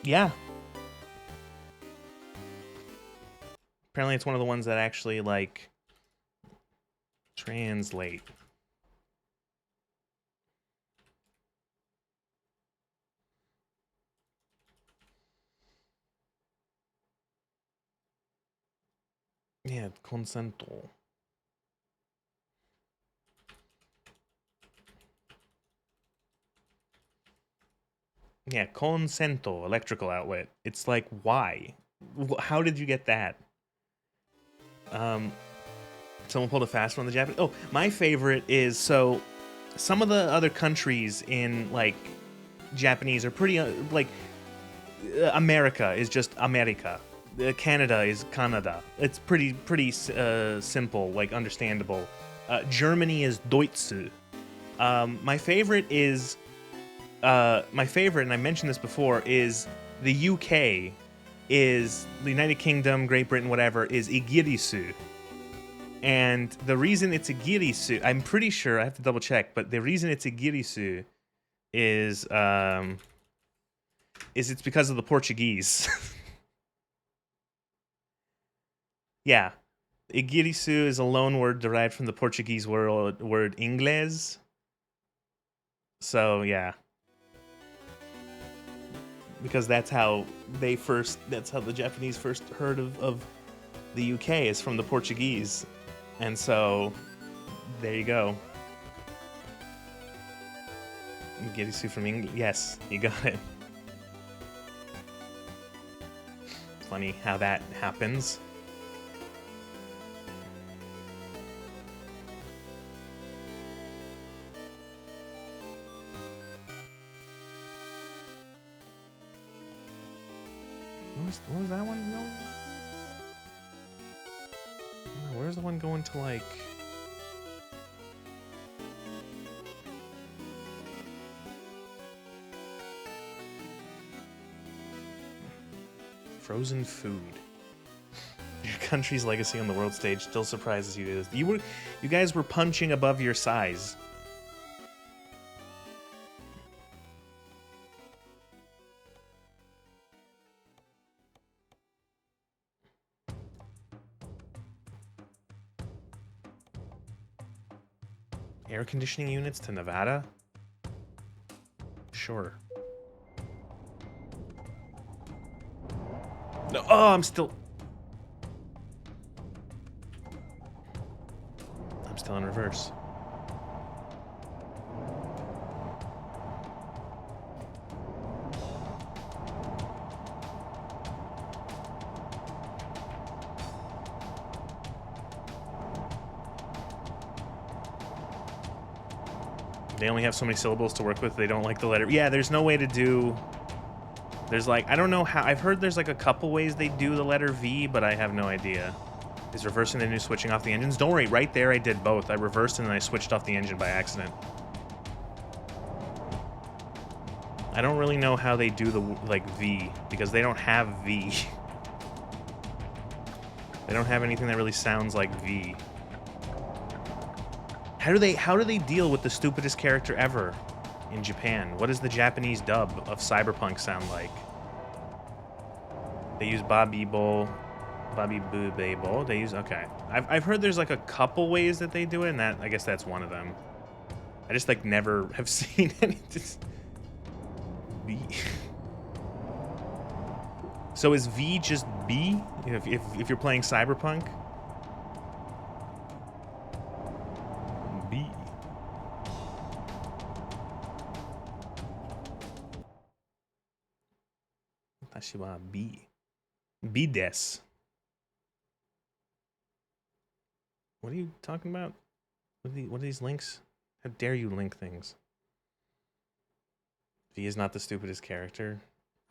Yeah. Apparently it's one of the ones that actually, like, translate. Yeah, consento. Yeah, consento, electrical outlet. It's like, why? How did you get that? Someone pulled a fast one on the Japanese. Oh, my favorite is, so some of the other countries in like Japanese are pretty America is just America. Canada is Canada. It's pretty simple, like understandable. Germany is Deutsche. My favorite is my favorite, and I mentioned this before, is the UK, is the United Kingdom, Great Britain, whatever, is Igirisu. And the reason it's Igirisu, I'm pretty sure, I have to double check, but the reason it's Igirisu is it's because of the Portuguese. Yeah. Igirisu is a loan word derived from the Portuguese word inglês. So, yeah. Because that's how the Japanese first heard of the UK, is from the Portuguese. And so, there you go. Igirisu from English. Yes, you got it. Funny how that happens. What was that one going? Where's the one going to, like... Frozen food. Your country's legacy on the world stage still surprises you. You guys were punching above your size. Air conditioning units to Nevada? Sure. No, oh, I'm still in reverse. They only have so many syllables to work with. They don't like the letter. Yeah, there's no way to do... There's like... I don't know how... I've heard there's like a couple ways they do the letter V, but I have no idea. Is reversing the new switching off the engines? Don't worry, right there I did both. I reversed and then I switched off the engine by accident. I don't really know how they do the, like, V, because they don't have V. They don't have anything that really sounds like V. How do they deal with the stupidest character ever in Japan? What does the Japanese dub of Cyberpunk sound like? They use Babibol, Babibubebo. They use, okay. I've heard there's like a couple ways that they do it, and that, I guess that's one of them. I just like never have seen any. V. So is V just B if you're playing Cyberpunk? B. Watashi wa B. B des. What are you talking about? What are these links? How dare you link things? V is not the stupidest character.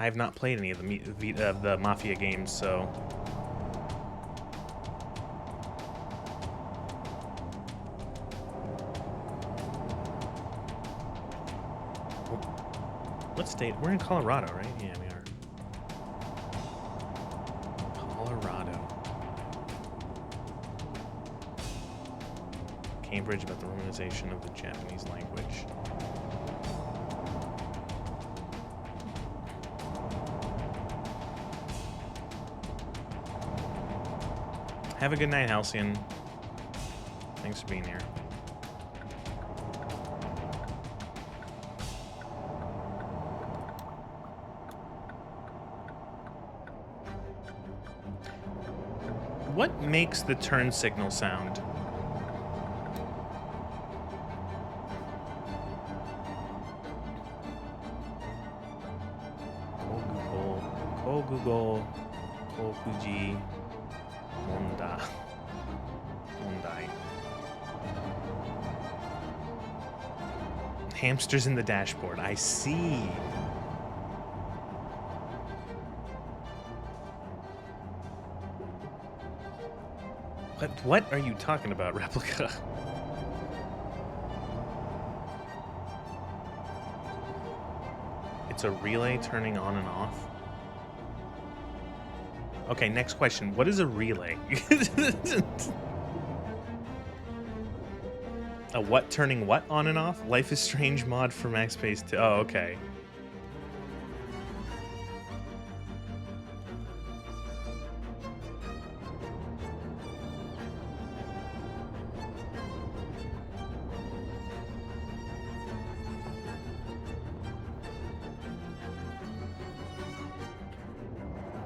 I have not played any of the Mafia games, so... What state? We're in Colorado, right? Yeah, we are. Colorado. Cambridge about the romanization of the Japanese language. Have a good night, Halcyon. Thanks for being here. What makes the turn signal sound? Google, Kokuji, Mondai. Hamsters in the dashboard. I see. What are you talking about, Replica? It's a relay turning on and off. Okay, next question. What is a relay? A what turning what on and off? Life is Strange mod for Max Payne 2. Oh, okay.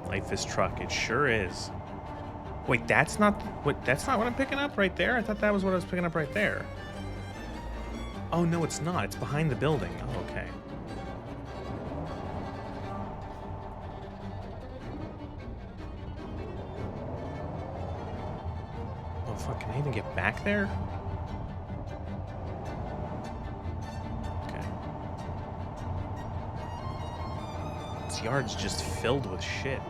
Life is Truck. It sure is. Wait, that's not what I'm picking up right there? I thought that was what I was picking up right there. Oh, no, it's not. It's behind the building. Oh, okay. Oh, fuck. Can I even get back there? Okay. This yard's just filled with shit.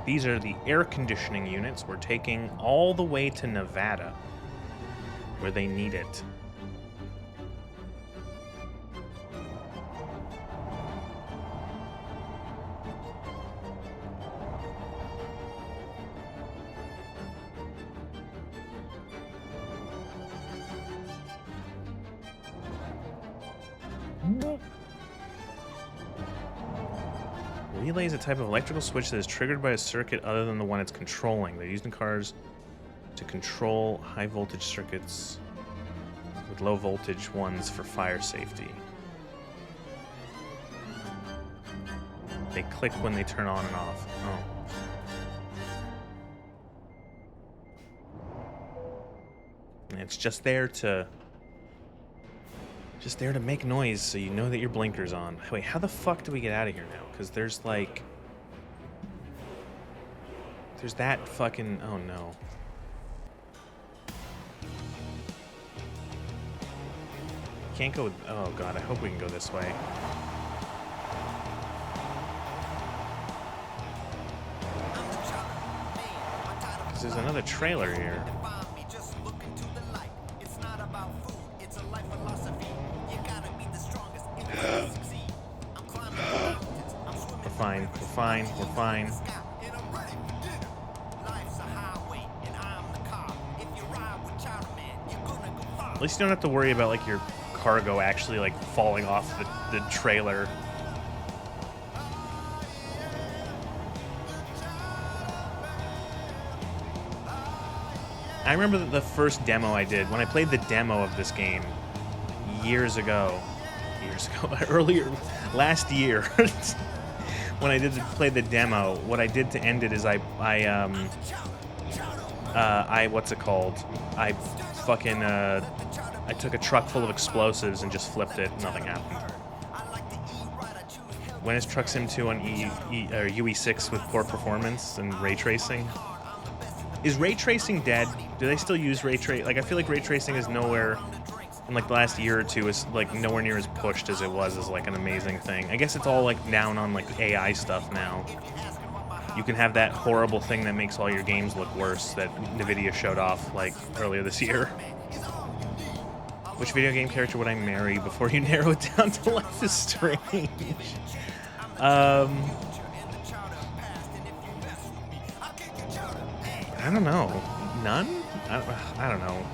These are the air conditioning units we're taking all the way to Nevada, where they need it. Relay is a type of electrical switch that is triggered by a circuit other than the one it's controlling. They're used in cars to control high voltage circuits with low voltage ones for fire safety. They click when they turn on and off. Oh. And it's just there to make noise so you know that your blinker's on. Wait, how the fuck do we get out of here now? Because there's like... There's that fucking... Oh no. Can't go... Oh god, I hope we can go this way. Because there's another trailer here. We're fine. At least you don't have to worry about like your cargo actually like falling off the trailer. I remember the first demo I did, when I played the demo of this game years ago, earlier, last year, when I played the demo, what I did to end it is I what's it called? I took a truck full of explosives and just flipped it. Nothing happened. When is Truck Sim 2 on UE6 with poor performance and ray tracing? Is ray tracing dead? Do they still use ray trace? Like, I feel like ray tracing is nowhere, in like the last year or two, is like nowhere near as pushed as it was as like an amazing thing. I guess it's all like down on like AI stuff now. You can have that horrible thing that makes all your games look worse that NVIDIA showed off like earlier this year. Which video game character would I marry before you narrow it down to Life is Strange? I don't know. None? I don't know.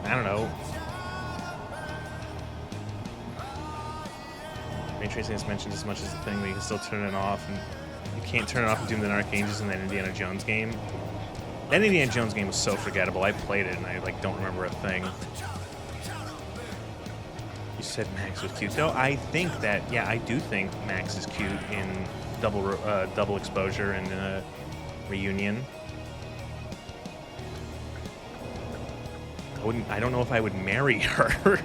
I don't know. Ray tracing is mentioned as much as the thing, but you can still turn it off. And You can't turn it off and Doom the Dark Ages in that Indiana Jones game. That Indiana Jones game was so forgettable. I played it and I like don't remember a thing. You said Max was cute though. I think that I do think Max is cute in double exposure and reunion. I don't know if I would marry her.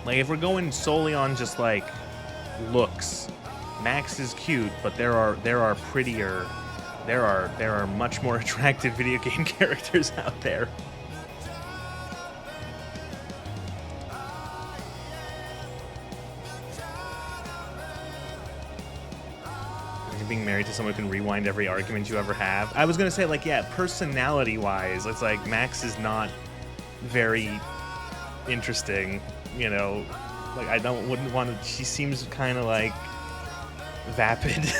Like, if we're going solely on just like looks, Max is cute, but there are prettier, there are much more attractive video game characters out there. You're being married to someone who can rewind every argument you ever have. I was gonna say, like, yeah, personality-wise, it's like Max is not very interesting. You know, like wouldn't want to. She seems kind of like vapid.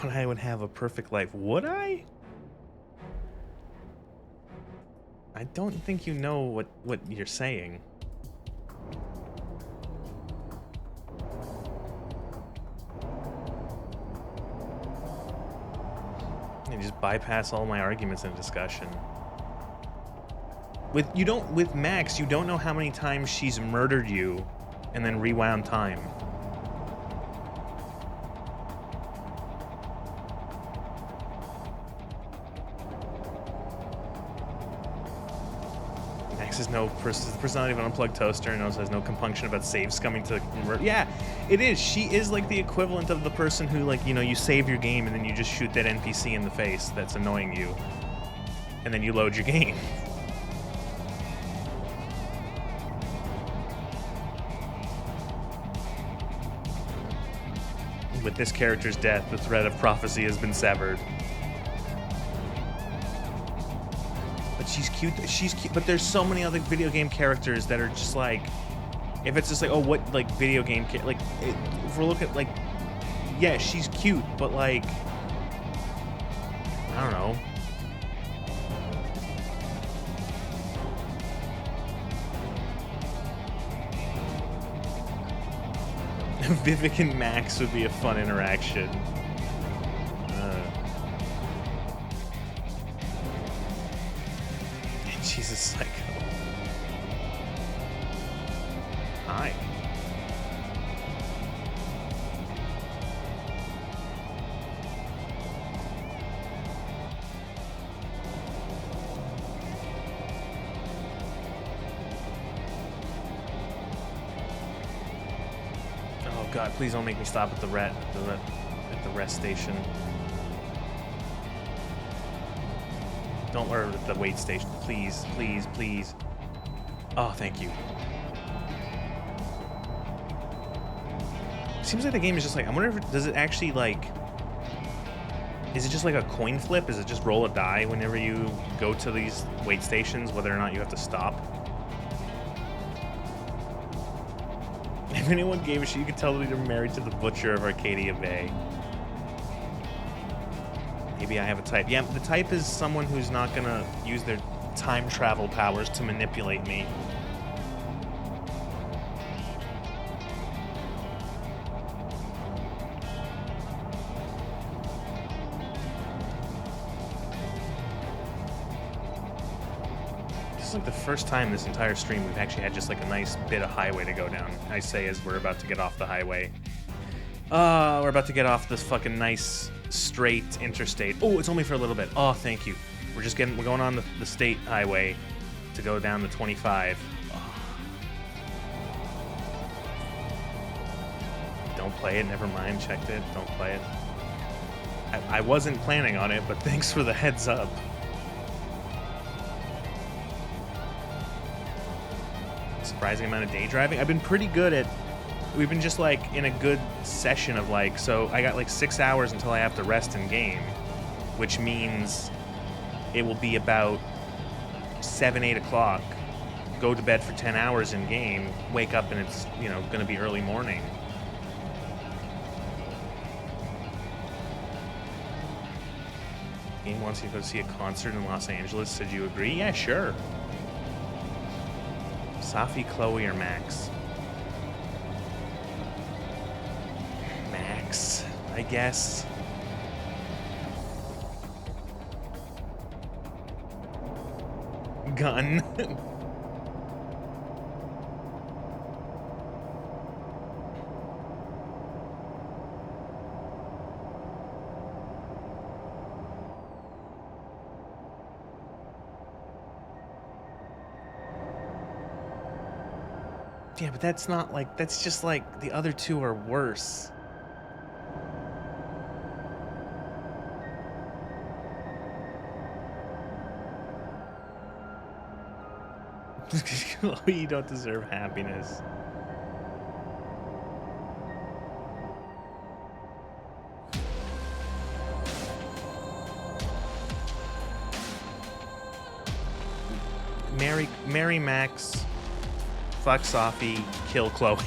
But I would have a perfect life, would I? I don't think you know what you're saying. And just bypass all my arguments in a discussion. With Max, you don't know how many times she's murdered you and then rewound time. Max is no personality of an unplugged toaster and also has no compunction about saves coming to yeah, it is. She is like the equivalent of the person who, like, you know, you save your game and then you just shoot that NPC in the face that's annoying you. And then you load your game. With this character's death, the thread of prophecy has been severed. But she's cute. She's cute. But there's so many other video game characters that are just like, if it's just like, oh, what, like, video game, like, if we're looking at, like, yeah, she's cute, but, like, I don't know. Vivek and Max would be a fun interaction. She's a psycho. Hi. Oh God, please don't make me stop at the rest station. Don't, or the wait station. Please, please, please. Oh, thank you. Seems like the game is just like, I wonder if does it actually, like, is it just like a coin flip? Is it just roll a die whenever you go to these wait stations, whether or not you have to stop? If anyone gave a shit, you could tell that they're married to the butcher of Arcadia Bay. Maybe I have a type. Yeah, the type is someone who's not gonna use their time travel powers to manipulate me. This is like the first time this entire stream we've actually had just like a nice bit of highway to go down. I say as we're about to get off the highway. We're about to get off this fucking nice straight interstate. Oh, it's only for a little bit. Oh, thank you. We're going on the state highway to go down the 25. Oh. Don't play it. Never mind. Checked it. Don't play it. I wasn't planning on it, but thanks for the heads up. Surprising amount of day driving. I've been pretty good at we've been just like in a good session of like, so I got like 6 hours until I have to rest in game, which means it will be about 7, 8 o'clock. Go to bed for 10 hours in game, wake up and it's, you know, gonna be early morning. Game wants you to go see a concert in Los Angeles. Did you agree? Yeah, sure. Safi, Chloe, or Max? Max, I guess. Gun. Yeah, but that's not like, that's just like the other two are worse. You don't deserve happiness. Marry Max, fuck Safi, kill Chloe.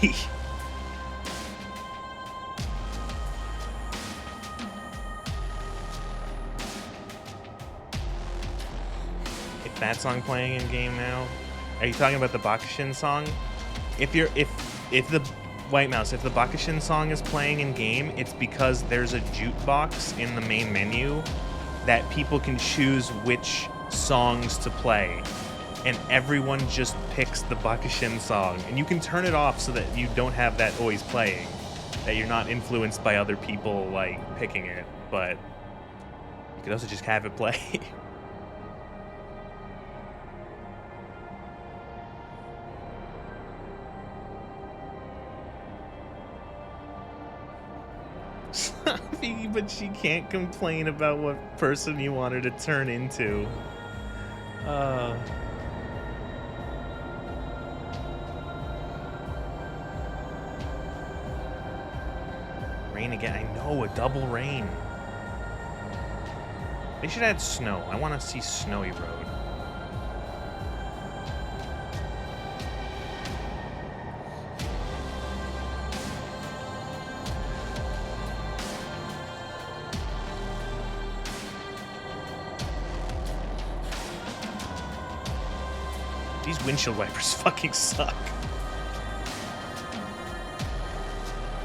If that song playing in game now, are you talking about the Bakushin song? If the White Mouse, if the Bakushin song is playing in game, it's because there's a jukebox in the main menu that people can choose which songs to play. And everyone just picks the Bakushin song. And you can turn it off so that you don't have that always playing. That you're not influenced by other people, like, picking it. But you could also just have it play. Safi, but she can't complain about what person you want her to turn into. Rain again. I know, a double rain. They should add snow. I want to see snowy road. These windshield wipers fucking suck.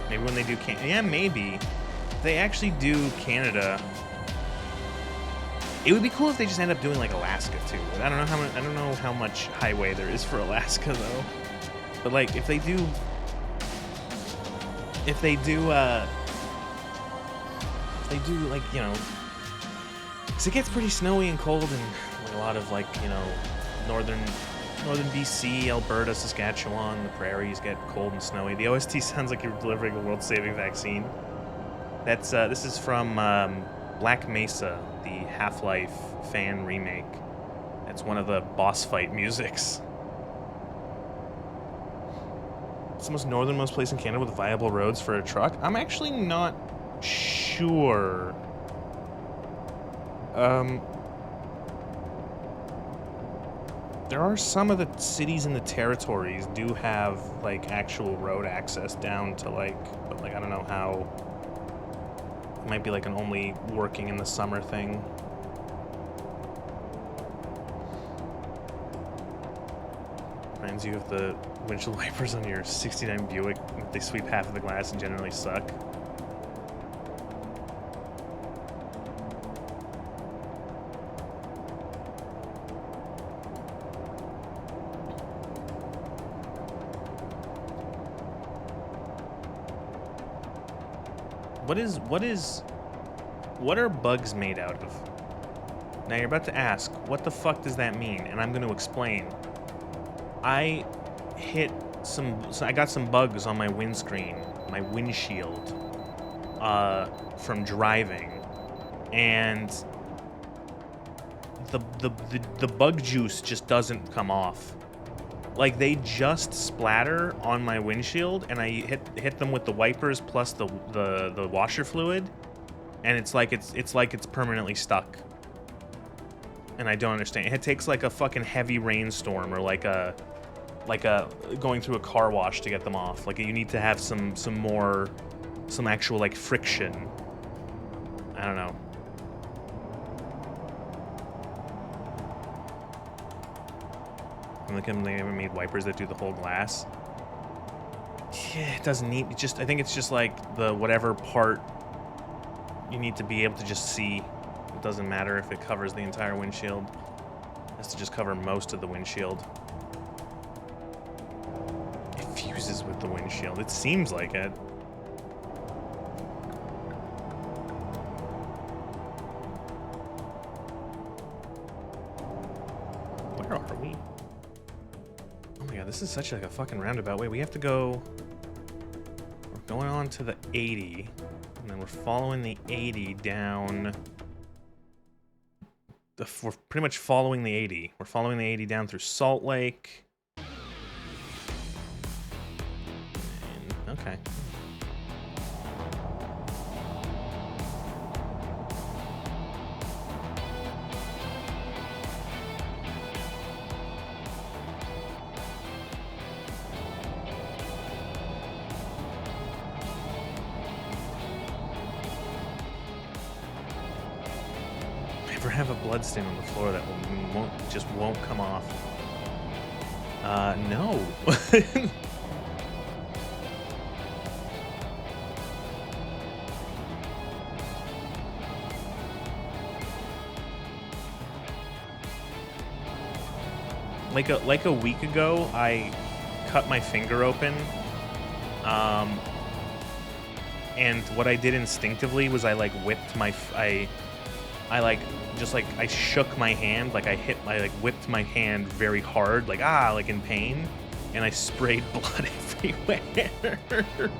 Maybe when they do yeah, maybe. If they actually do Canada. It would be cool if they just end up doing like Alaska too. But I don't know how much highway there is for Alaska though. But like if they do like, you know, cuz it gets pretty snowy and cold in like a lot of like, you know, northern BC, Alberta, Saskatchewan, the prairies get cold and snowy. The OST sounds like you're delivering a world-saving vaccine. That's this is from Black Mesa, the Half-Life fan remake. That's one of the boss fight musics. It's the most northernmost place in Canada with viable roads for a truck. I'm actually not sure. There are some of the cities in the territories do have like actual road access down to like, but like I don't know how. It might be like an only working in the summer thing. Reminds you of the windshield wipers on your '69 Buick. They sweep half of the glass and generally suck. What are bugs made out of? Now you're about to ask, what the fuck does that mean? And I'm going to explain. I got some bugs on my windscreen, my windshield, from driving, and the bug juice just doesn't come off. like they just splatter on my windshield, and I hit them with the wipers plus the washer fluid, and it's like it's permanently stuck. And I don't understand. It takes like a fucking heavy rainstorm or like a going through a car wash to get them off. Like you need to have some actual like friction. I don't know. Look at them, they haven't made wipers that do the whole glass. Yeah, it doesn't need, I think it's just like the whatever part you need to be able to just see. It doesn't matter if it covers the entire windshield. It has to just cover most of the windshield. It fuses with the windshield. It seems like it. Where are we? Oh my god, this is such like a fucking roundabout way. We have to go... We're going on to the 80, and then we're following the 80 down... We're pretty much following the 80. We're following the 80 down through Salt Lake. And, okay. Have a blood stain on the floor that won't come off. No. like a week ago, I cut my finger open. And what I did instinctively was I like whipped my I shook my hand, like I whipped my hand very hard, like in pain, and I sprayed blood everywhere.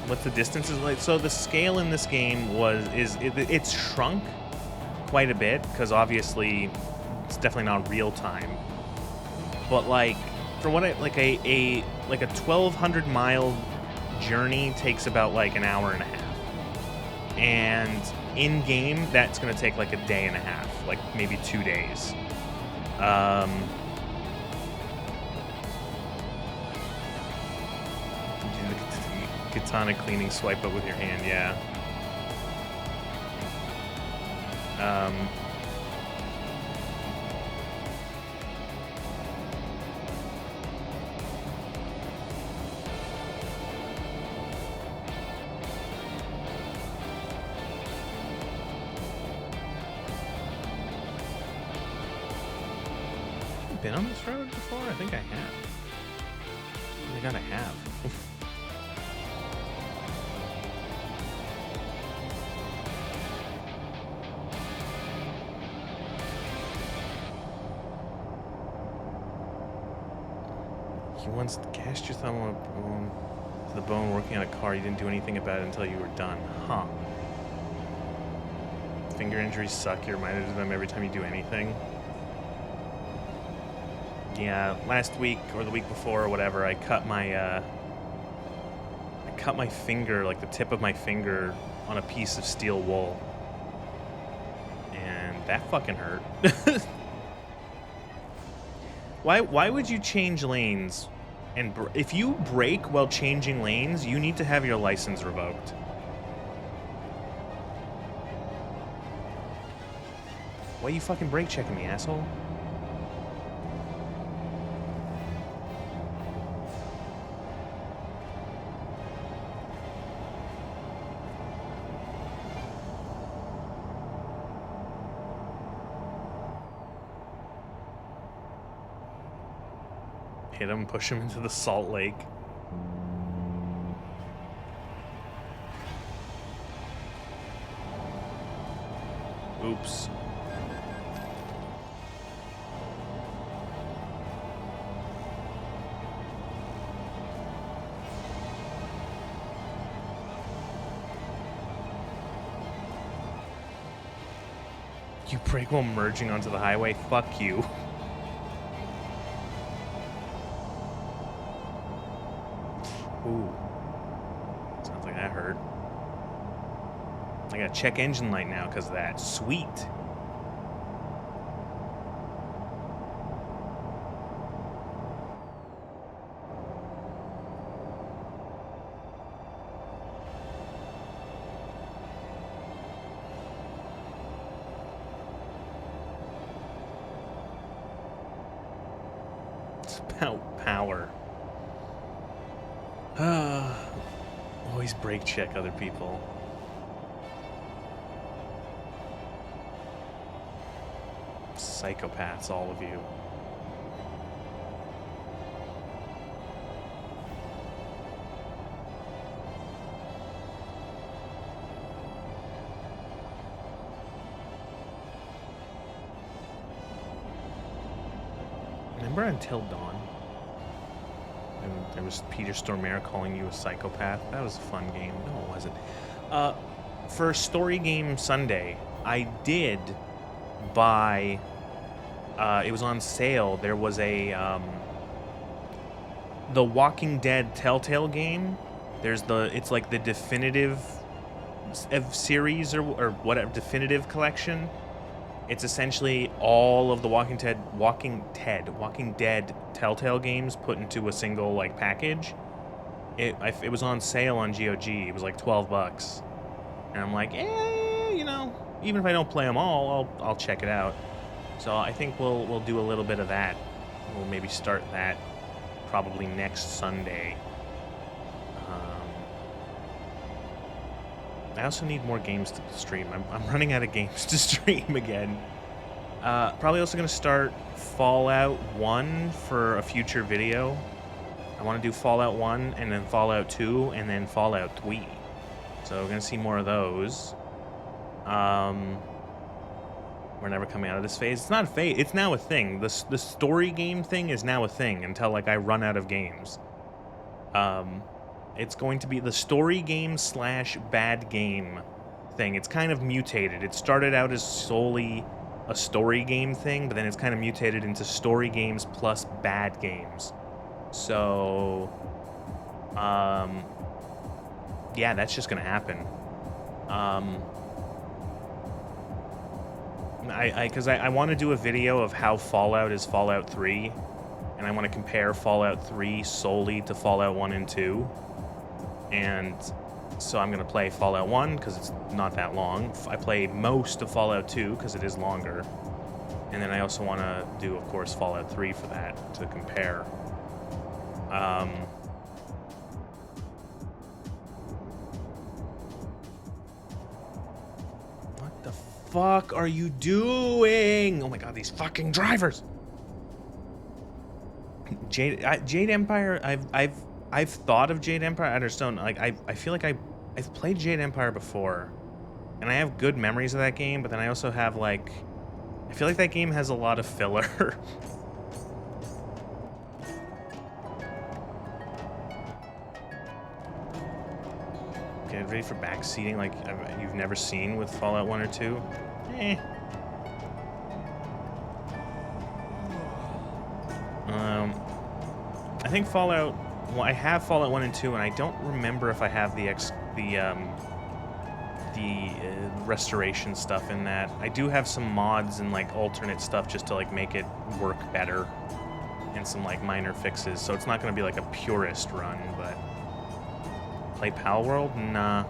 What's the distance is like? So the scale in this game it's shrunk quite a bit because obviously it's definitely not real time. But like for what like a 1,200 mile journey takes about like an hour and a half, and in game that's gonna take like a day and a half, like maybe 2 days. Katana cleaning swipe up with your hand, yeah. Been on this road before? I think I have. Oh my god, I have. You once cast your thumb on to the bone working on a car. You didn't do anything about it until you were done. Huh. Finger injuries suck. You're reminded of them every time you do anything. Yeah, last week or the week before or whatever, I cut my finger, like the tip of my finger, on a piece of steel wool, and that fucking hurt. Why would you change lanes? And if you brake while changing lanes, you need to have your license revoked. Why are you fucking brake checking me, asshole? Hit him, push him into the Salt Lake. Oops. You brake while merging onto the highway? Fuck you. Ooh. Sounds like that hurt. I gotta check engine light now because of that. Sweet. It's about power. Always brake check other people. Psychopaths, all of you. Remember Until Dawn? And there was Peter Stormare calling you a psychopath. That was a fun game. No, it wasn't. For Story Game Sunday, I did buy. It was on sale. There was a the Walking Dead Telltale game. There's it's like the definitive series or whatever, definitive collection. It's essentially all of the Walking Dead Telltale games put into a single like package. It was on sale on GOG. It was like $12, and I'm like, you know, even if I don't play them all, I'll check it out. So I think we'll do a little bit of that. We'll maybe start that probably next Sunday. I also need more games to stream. I'm running out of games to stream again. Probably also going to start Fallout 1 for a future video. I want to do Fallout 1 and then Fallout 2 and then Fallout 3. So we're going to see more of those. We're never coming out of this phase. It's not a phase. It's now a thing. The story game thing is now a thing until like I run out of games. It's going to be the story game / bad game thing. It's kind of mutated. It started out as solely a story game thing, but then it's kind of mutated into story games plus bad games. So, yeah, that's just gonna happen. Because I want to do a video of how Fallout is Fallout 3, and I want to compare Fallout 3 solely to Fallout 1 and 2. And so I'm going to play Fallout 1 because it's not that long. I play most of Fallout 2 because it is longer. And then I also want to do, of course, Fallout 3 for that to compare. What the fuck are you doing? Oh my god, these fucking drivers! Jade Empire, I've thought of Jade Empire. I just don't like. I feel like I've played Jade Empire before, and I have good memories of that game. But then I also have like, I feel like that game has a lot of filler. Okay, ready for backseating like you've never seen with Fallout 1 or 2? I think Fallout. Well, I have Fallout 1 and 2, and I don't remember if I have the restoration stuff in that. I do have some mods and like alternate stuff just to like make it work better, and some like minor fixes. So it's not going to be like a purist run, but play Palworld? Nah.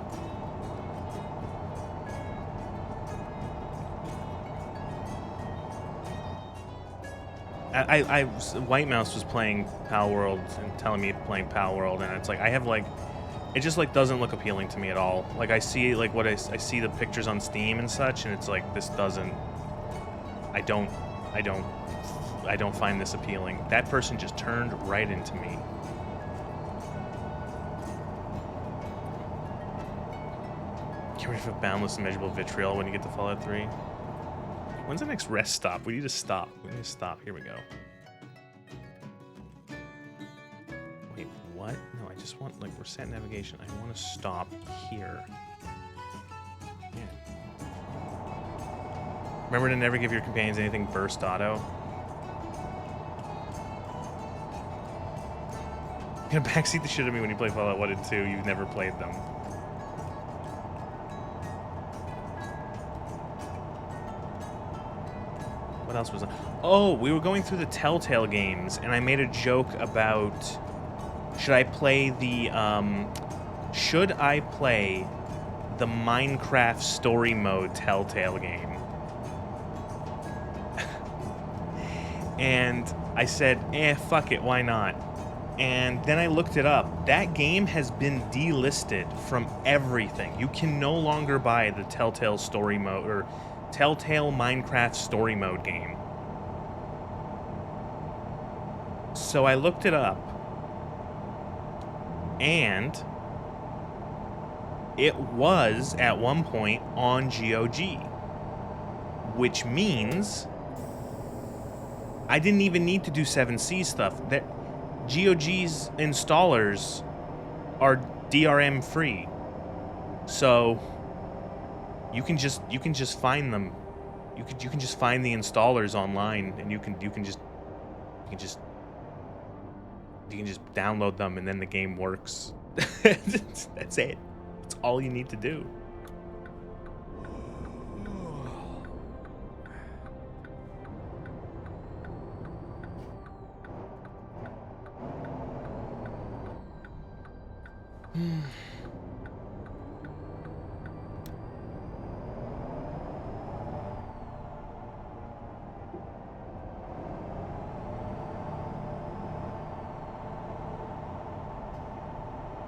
White Mouse was playing Palworld and telling me playing Palworld, and it's like I have like, it just like doesn't look appealing to me at all. Like I see like what I see the pictures on Steam and such, and it's like this doesn't. I don't find this appealing. That person just turned right into me. Get rid of boundless and measurable vitriol when you get to Fallout 3. When's the next rest stop? We need to stop. We need to stop. Here we go. Wait, what? No, I just want, like, reset navigation. I want to stop here. Yeah. Remember to never give your companions anything burst auto. You're gonna backseat the shit out of me when you play Fallout 1 and 2. You've never played them. What else was on? Oh, we were going through the Telltale games, and I made a joke about should I play the Minecraft story mode Telltale game? And I said, fuck it, why not? And then I looked it up. That game has been delisted from everything. You can no longer buy the Telltale story mode or Telltale Minecraft story mode game. So I looked it up, and it was at one point on GOG, which means I didn't even need to do 7C stuff. That GOG's installers are DRM free, so you can just find them. You can just find the installers online, and you can just download them, and then the game works. That's it. That's all you need to do.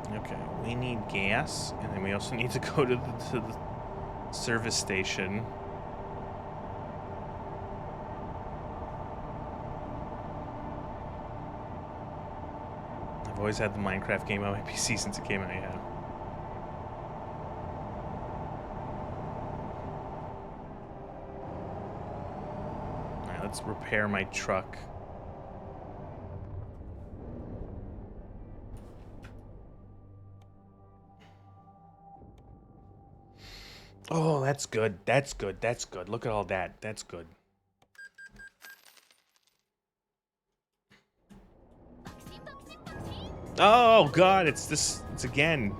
Okay, we need gas, and then we also need to go to the service station. I've always had the Minecraft game on my PC since it came out, yeah. Alright, let's repair my truck. Oh, that's good. That's good. That's good. Look at all that. That's good. Oh God, it's this. It's again.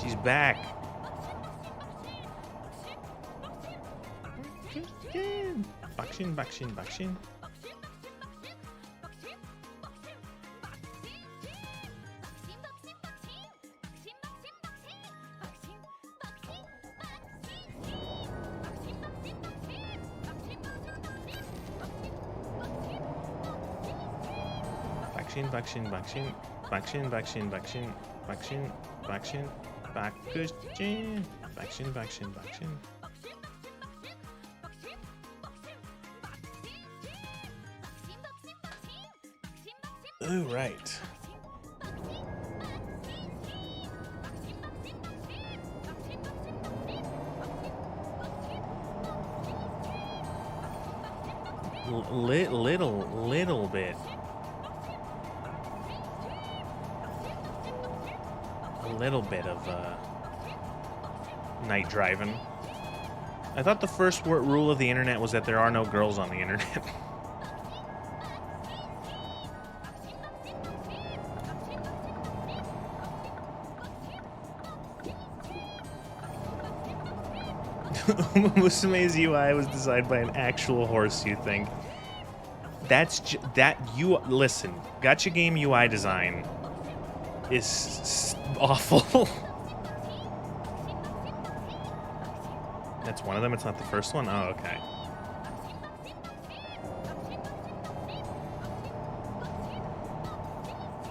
She's back. Bakshin, bakshin, bakshin. Bakshin, bakshin, bakshin, bakshin, bakshin, bakshin, bakshin, bakshin, bakshin, bakshin, bakshin. Ooh, right. Little bit. A little bit of night driving. I thought the first rule of the internet was that there are no girls on the internet. Musume's UI was designed by an actual horse, you think? That's listen, gacha game UI design is awful. That's one of them. It's not the first one. Oh, okay.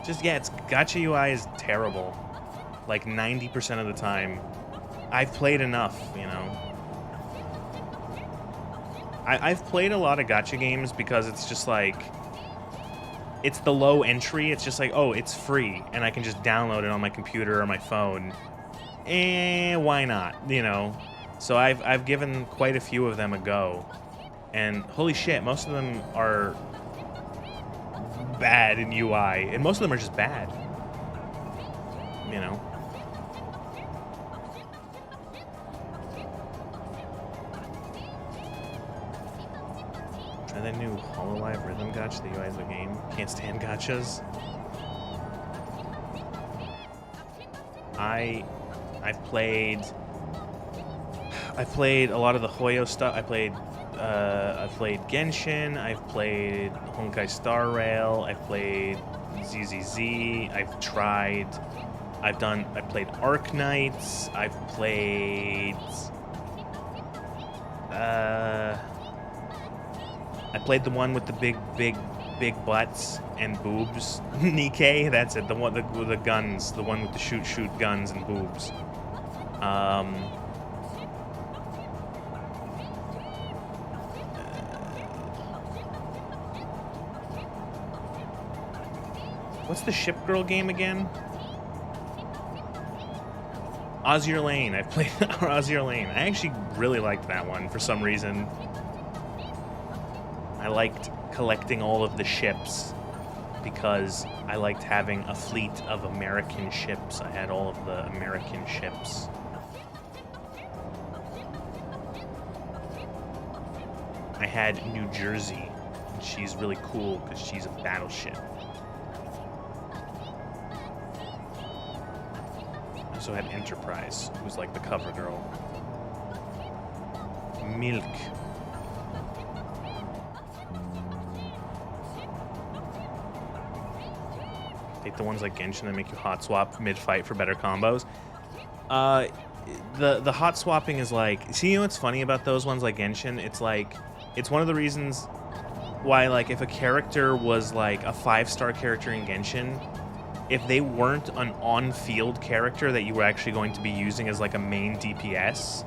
Just yeah, it's gacha UI is terrible. Like 90% of the time. I've played enough, you know. I've played a lot of gacha games because it's just like, it's the low entry. It's just like, oh, it's free, and I can just download it on my computer or my phone. Why not? You know. So I've given quite a few of them a go, and holy shit, most of them are bad in UI, and most of them are just bad. You know. Try that new Hololive Rhythm Gacha. The UI is the game. Can't stand gachas. I've played a lot of the Hoyo stuff. I've played Genshin. I've played Honkai Star Rail. I've played ZZZ. I played Arc Knights. I've played I played the one with the big butts and boobs. Nikkei, that's it. The one with the guns, the one with the shoot guns and boobs. What's the ship girl game again? Azure Lane. I've played Azure Lane. I actually really liked that one for some reason. I liked collecting all of the ships because I liked having a fleet of American ships. I had all of the American ships. I had New Jersey, and she's really cool because she's a battleship. I also had Enterprise, who's like the cover girl. Milk. Take the ones like Genshin that make you hot swap mid-fight for better combos. The hot swapping is like... See, you know what's funny about those ones like Genshin? It's like... It's one of the reasons why, like, if a character was like a 5-star character in Genshin, if they weren't an on-field character that you were actually going to be using as like a main DPS,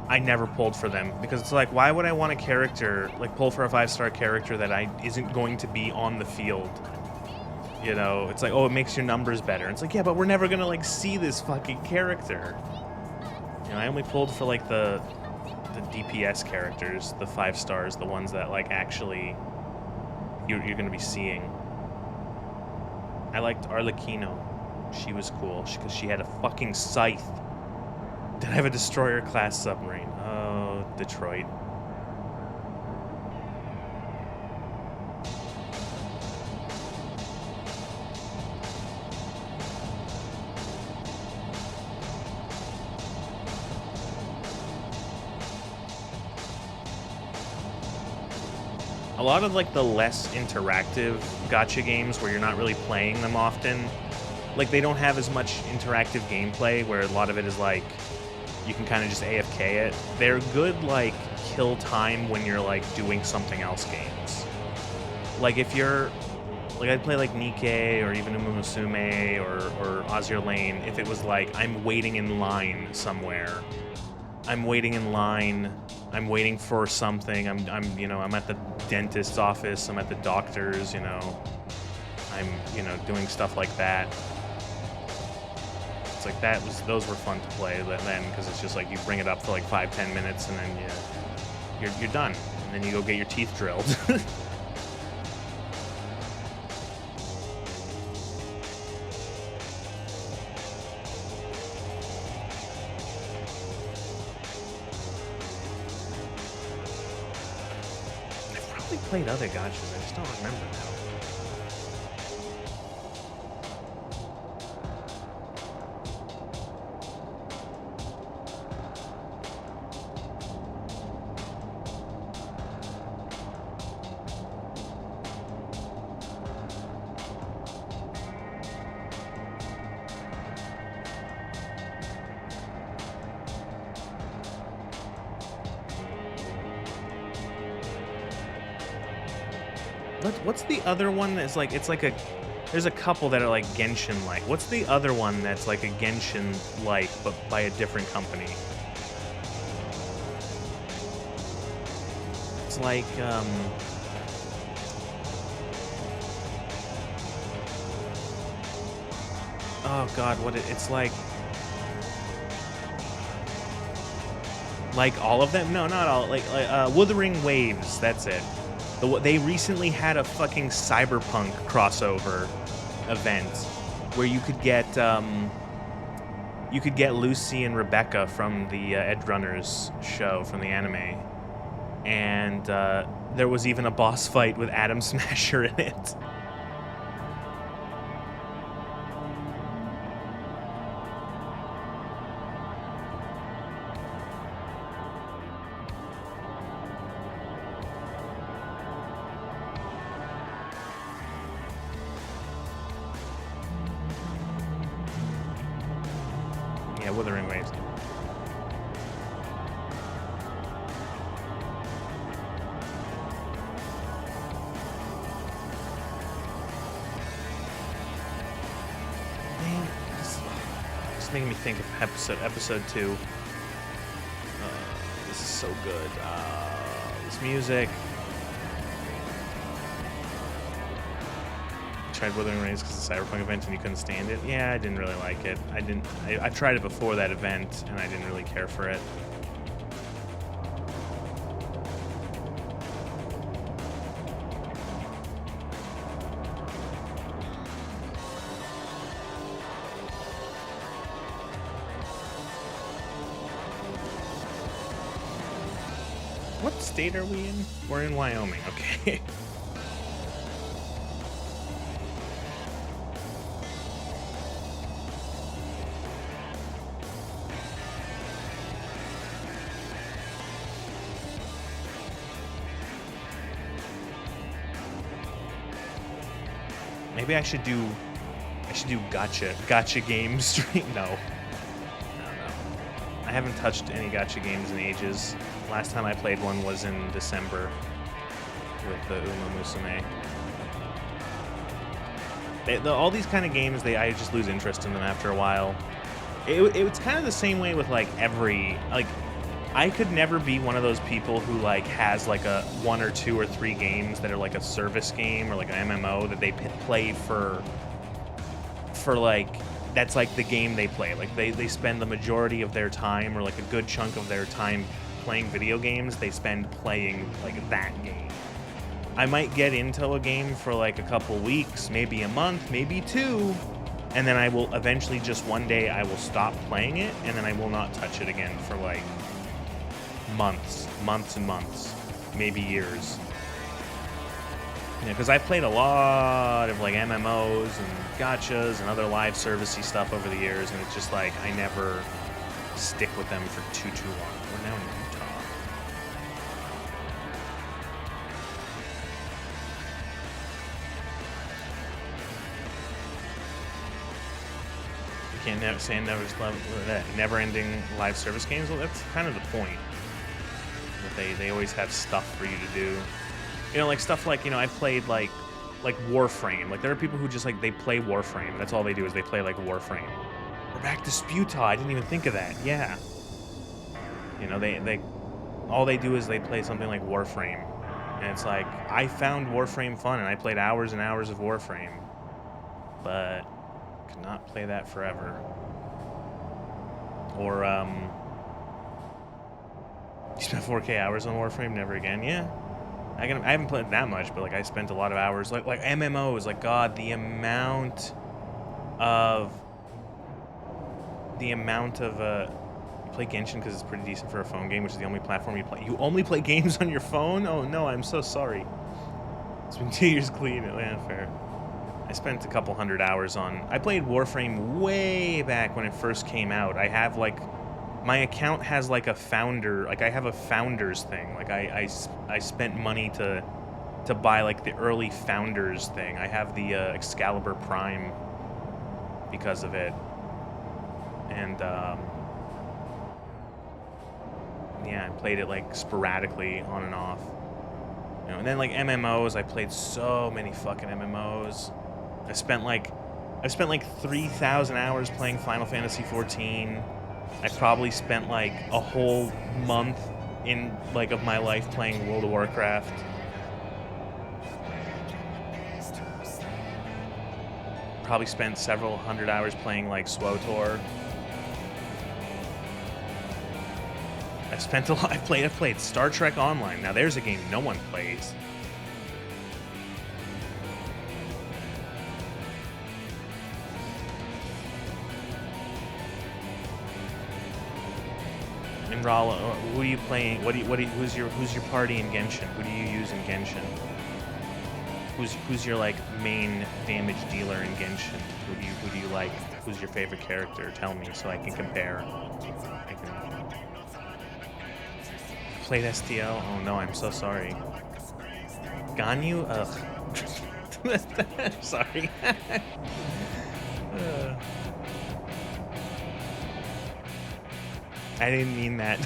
I never pulled for them, because it's like, why would I want a character, like, pull for a 5-star character that isn't going to be on the field? You know, it's like, oh, it makes your numbers better. It's like, yeah, but we're never gonna like see this fucking character. You know, I only pulled for like the DPS characters, the 5 stars, the ones that like actually you're gonna be seeing. I liked Arlecchino. She was cool because she had a fucking scythe. Did I have a destroyer-class submarine? Oh, Detroit. A lot of like the less interactive gacha games where you're not really playing them often, like they don't have as much interactive gameplay where a lot of it is like you can kind of just AFK it. They're good like kill time when you're like doing something else games. Like if you're like, I'd play like Nikkei or even Uma Musume or Azure Lane if it was like I'm waiting in line somewhere. I'm waiting in line. I'm waiting for something. I'm at the dentist's office. I'm at the doctor's, you know. I'm, doing stuff like that. It's like those were fun to play then, because it's just like you bring it up for like 5-10 minutes and then you're done. And then you go get your teeth drilled. Played other gachas, I just don't remember now. What's the other one that's like, it's like there's a couple that are like Genshin-like. What's the other one that's like a Genshin-like, but by a different company? It's like, oh god, it's like all of them? No, not all. Like Wuthering Waves, that's it. They recently had a fucking cyberpunk crossover event where you could get Lucy and Rebecca from the Edgerunners show from the anime, and there was even a boss fight with Atom Smasher in it. Yeah, Wuthering Waves. Man, just making me think of episode 2. This is so good. This music. Tried Wuthering Waves because of the Cyberpunk event and you couldn't stand it. Yeah, I didn't really like it. I've tried it before that event and I didn't really care for it. What state are we in? We're in Wyoming, okay. Maybe I should do gotcha games stream. No. I haven't touched any gotcha games in ages. Last time I played one was in December with the Uma Musume. All these kind of games, I just lose interest in them after a while. It's kind of the same way with like I could never be one of those people who like has like a 1 or 2 or 3 games that are like a service game or like an MMO that they play for like, that's like the game they play. Like they spend the majority of their time or like a good chunk of their time playing video games, they spend playing like that game. I might get into a game for like a couple weeks, maybe a month, maybe 2, and then I will eventually just one day I will stop playing it and then I will not touch it again for like months and months, maybe years. You know, because I've played a lot of like MMOs and gotchas and other live servicey stuff over the years, and it's just like I never stick with them for too long. We're now in Utah. You can't say never-ending live service games. Well, that's kind of the point. They always have stuff for you to do. You know, like stuff like, you know, I've played like Warframe. Like there are people who just like, they play Warframe. That's all they do is they play like Warframe. We're back to Sputa. I didn't even think of that. Yeah. You know, they all they do is they play something like Warframe. And it's like, I found Warframe fun and I played hours and hours of Warframe. But could not play that forever. Or you spent 4K hours on Warframe, never again. Yeah, I haven't played that much, but like I spent a lot of hours. Like MMOs, like God, the amount of you play Genshin because it's pretty decent for a phone game, which is the only platform you play. You only play games on your phone? Oh no, I'm so sorry. It's been 2 years clean. Yeah, fair. I spent a couple hundred hours on. I played Warframe way back when it first came out. I have like. My account has like a founder, like I have a founders thing. Like I spent money to buy like the early founders thing. I have the Excalibur Prime because of it. And yeah, I played it like sporadically on and off. You know, and then like MMOs, I played so many fucking MMOs. I spent like 3,000 hours playing Final Fantasy 14. I probably spent like a whole month in like of my life playing World of Warcraft. Probably spent several hundred hours playing like SWTOR. I've played Star Trek Online. Now there's a game no one plays. Rala, who are you playing? Who's your party in Genshin? Who do you use in Genshin? Who's your like main damage dealer in Genshin? Who do you like? Who's your favorite character? Tell me so I can compare. I can played STL. Oh no, I'm so sorry. Ganyu? Ugh. Sorry. I didn't mean that.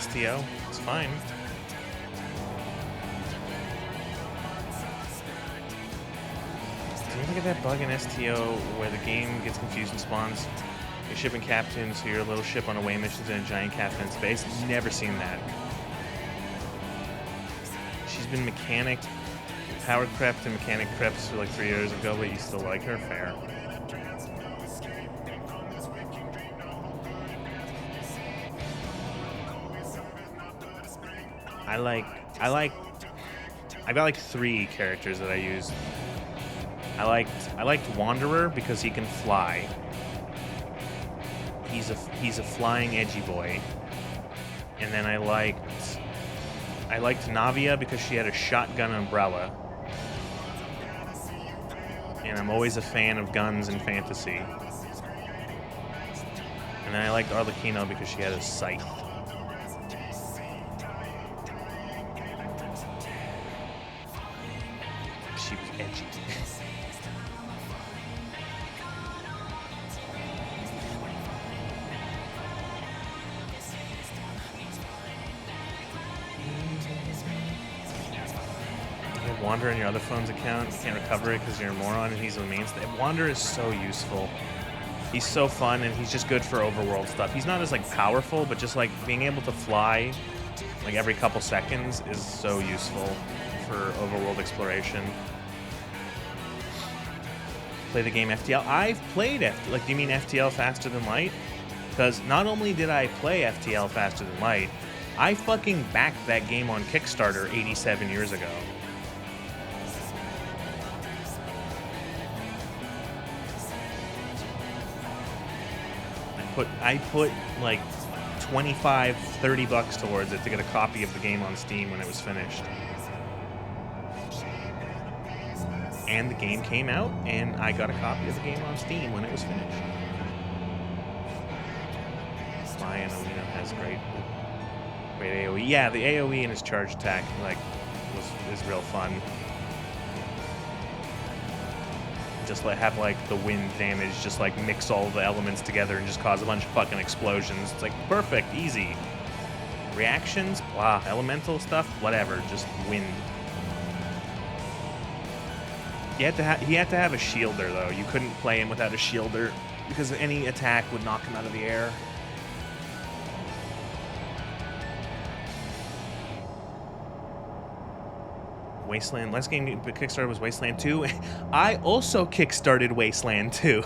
STO, it's fine. Do you ever get that bug in STO where the game gets confused and spawns your ship and captain, so you're a little ship on away missions in a giant captain in space? Never seen that. She's been mechanic, power crept and mechanic crept for like 3 years ago, but you still like her? Fair. I've got like 3 characters that I use. I liked Wanderer because he can fly. He's a flying edgy boy. And then I liked Navia because she had a shotgun umbrella. And I'm always a fan of guns in fantasy. And then I liked Arlecchino because she had a scythe. She was edgy. Wander in your other phone's account, you can't recover it because you're a moron, and he's the mainstay. Wander is so useful. He's so fun, and he's just good for overworld stuff. He's not as like powerful, but just like being able to fly like every couple seconds is so useful for overworld exploration. Play the game FTL. I've played do you mean FTL Faster Than Light? Because not only did I play FTL Faster Than Light, I fucking backed that game on Kickstarter 87 years ago. I put like 25, 30 bucks towards it to get a copy of the game on Steam when it was finished. And the game came out, and I got a copy of the game on Steam when it was finished. Spy and Alina has great AoE. Yeah, the AoE and his charge attack is real fun. Just have like the wind damage, just like mix all the elements together and just cause a bunch of fucking explosions. It's like perfect, easy. Reactions, blah, elemental stuff, whatever, just wind. He had to have a shielder though. You couldn't play him without a shielder because any attack would knock him out of the air. Wasteland. Last game Kickstarter was Wasteland 2. I also kickstarted Wasteland 2.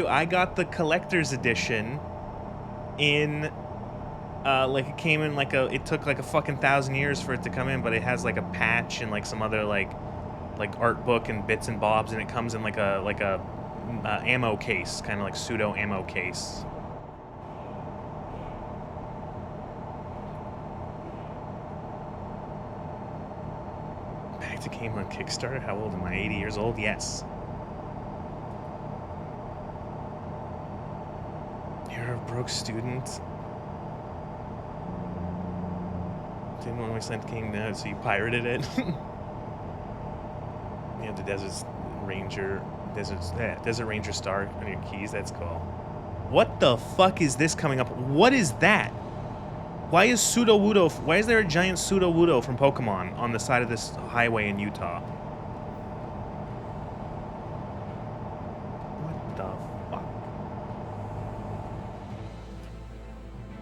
I got the collector's edition in like it came in it took like a fucking 1,000 years for it to come in, but it has like a patch and like some other like art book and bits and bobs, and it comes in like a ammo case, kind of like pseudo ammo case. It came on Kickstarter. How old am I? 80 years old? Yes. You're a broke student. Didn't want Wasteland King now, so you pirated it. You have the Desert Ranger Star on your keys. That's cool. What the fuck is this coming up? What is that? Why is Sudowoodo? Why is there a giant Sudowoodo from Pokemon on the side of this highway in Utah? What the fuck?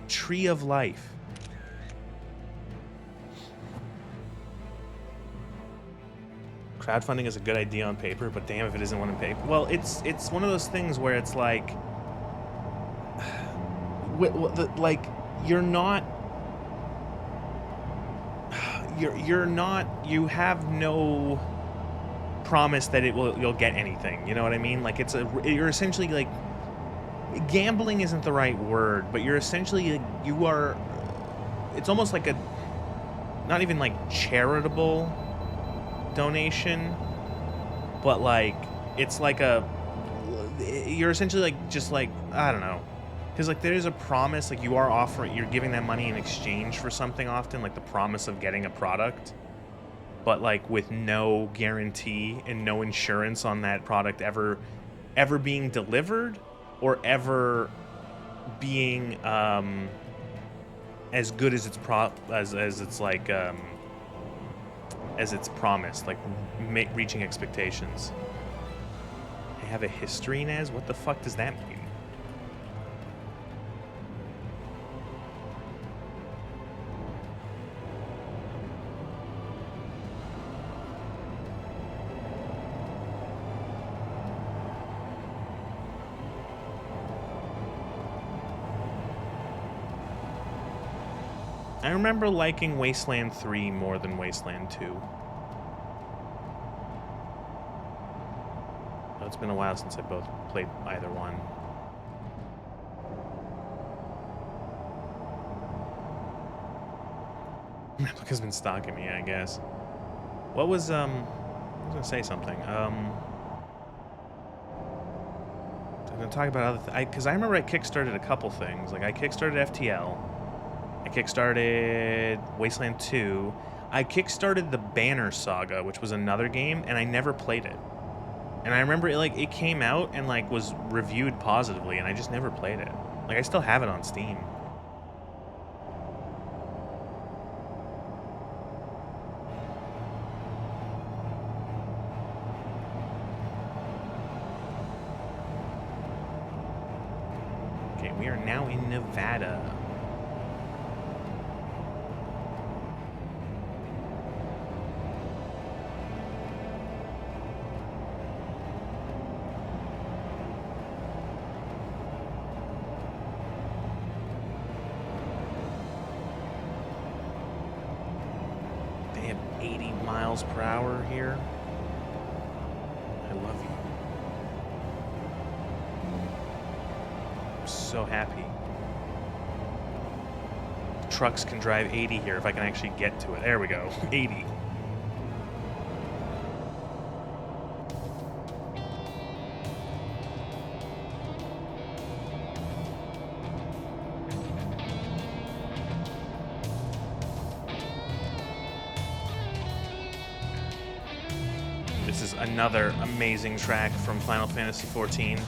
Tree of Life. Crowdfunding is a good idea on paper, but damn if it isn't one in paper. Well, it's one of those things where it's like, like you're not, you have no promise that you'll get anything. You know what I mean? Like you're essentially like, gambling isn't the right word, but you're essentially, it's almost like a, not even like charitable donation, but like it's like you're essentially like just like, I don't know, because like there is a promise, like you're giving that money in exchange for something, often like the promise of getting a product, but like with no guarantee and no insurance on that product ever being delivered or ever being as good as it's promised, like reaching expectations. I have a history, Nez? What the fuck does that mean? I remember liking Wasteland 3 more than Wasteland 2. Oh, it's been a while since I both played either one. Replica's been stalking me, I guess. What was, I was gonna say something. I'm gonna talk about other because I remember I kickstarted a couple things. Like, I kickstarted FTL. I kickstarted Wasteland 2. I kickstarted the Banner Saga, which was another game, and I never played it. And I remember it came out and like was reviewed positively, and I just never played it. Like, I still have it on Steam. Okay, we are now in Nevada. Per hour here. I love you. I'm so happy. Trucks can drive 80 here if I can actually get to it. There we go. 80. Another amazing track from Final Fantasy XIV.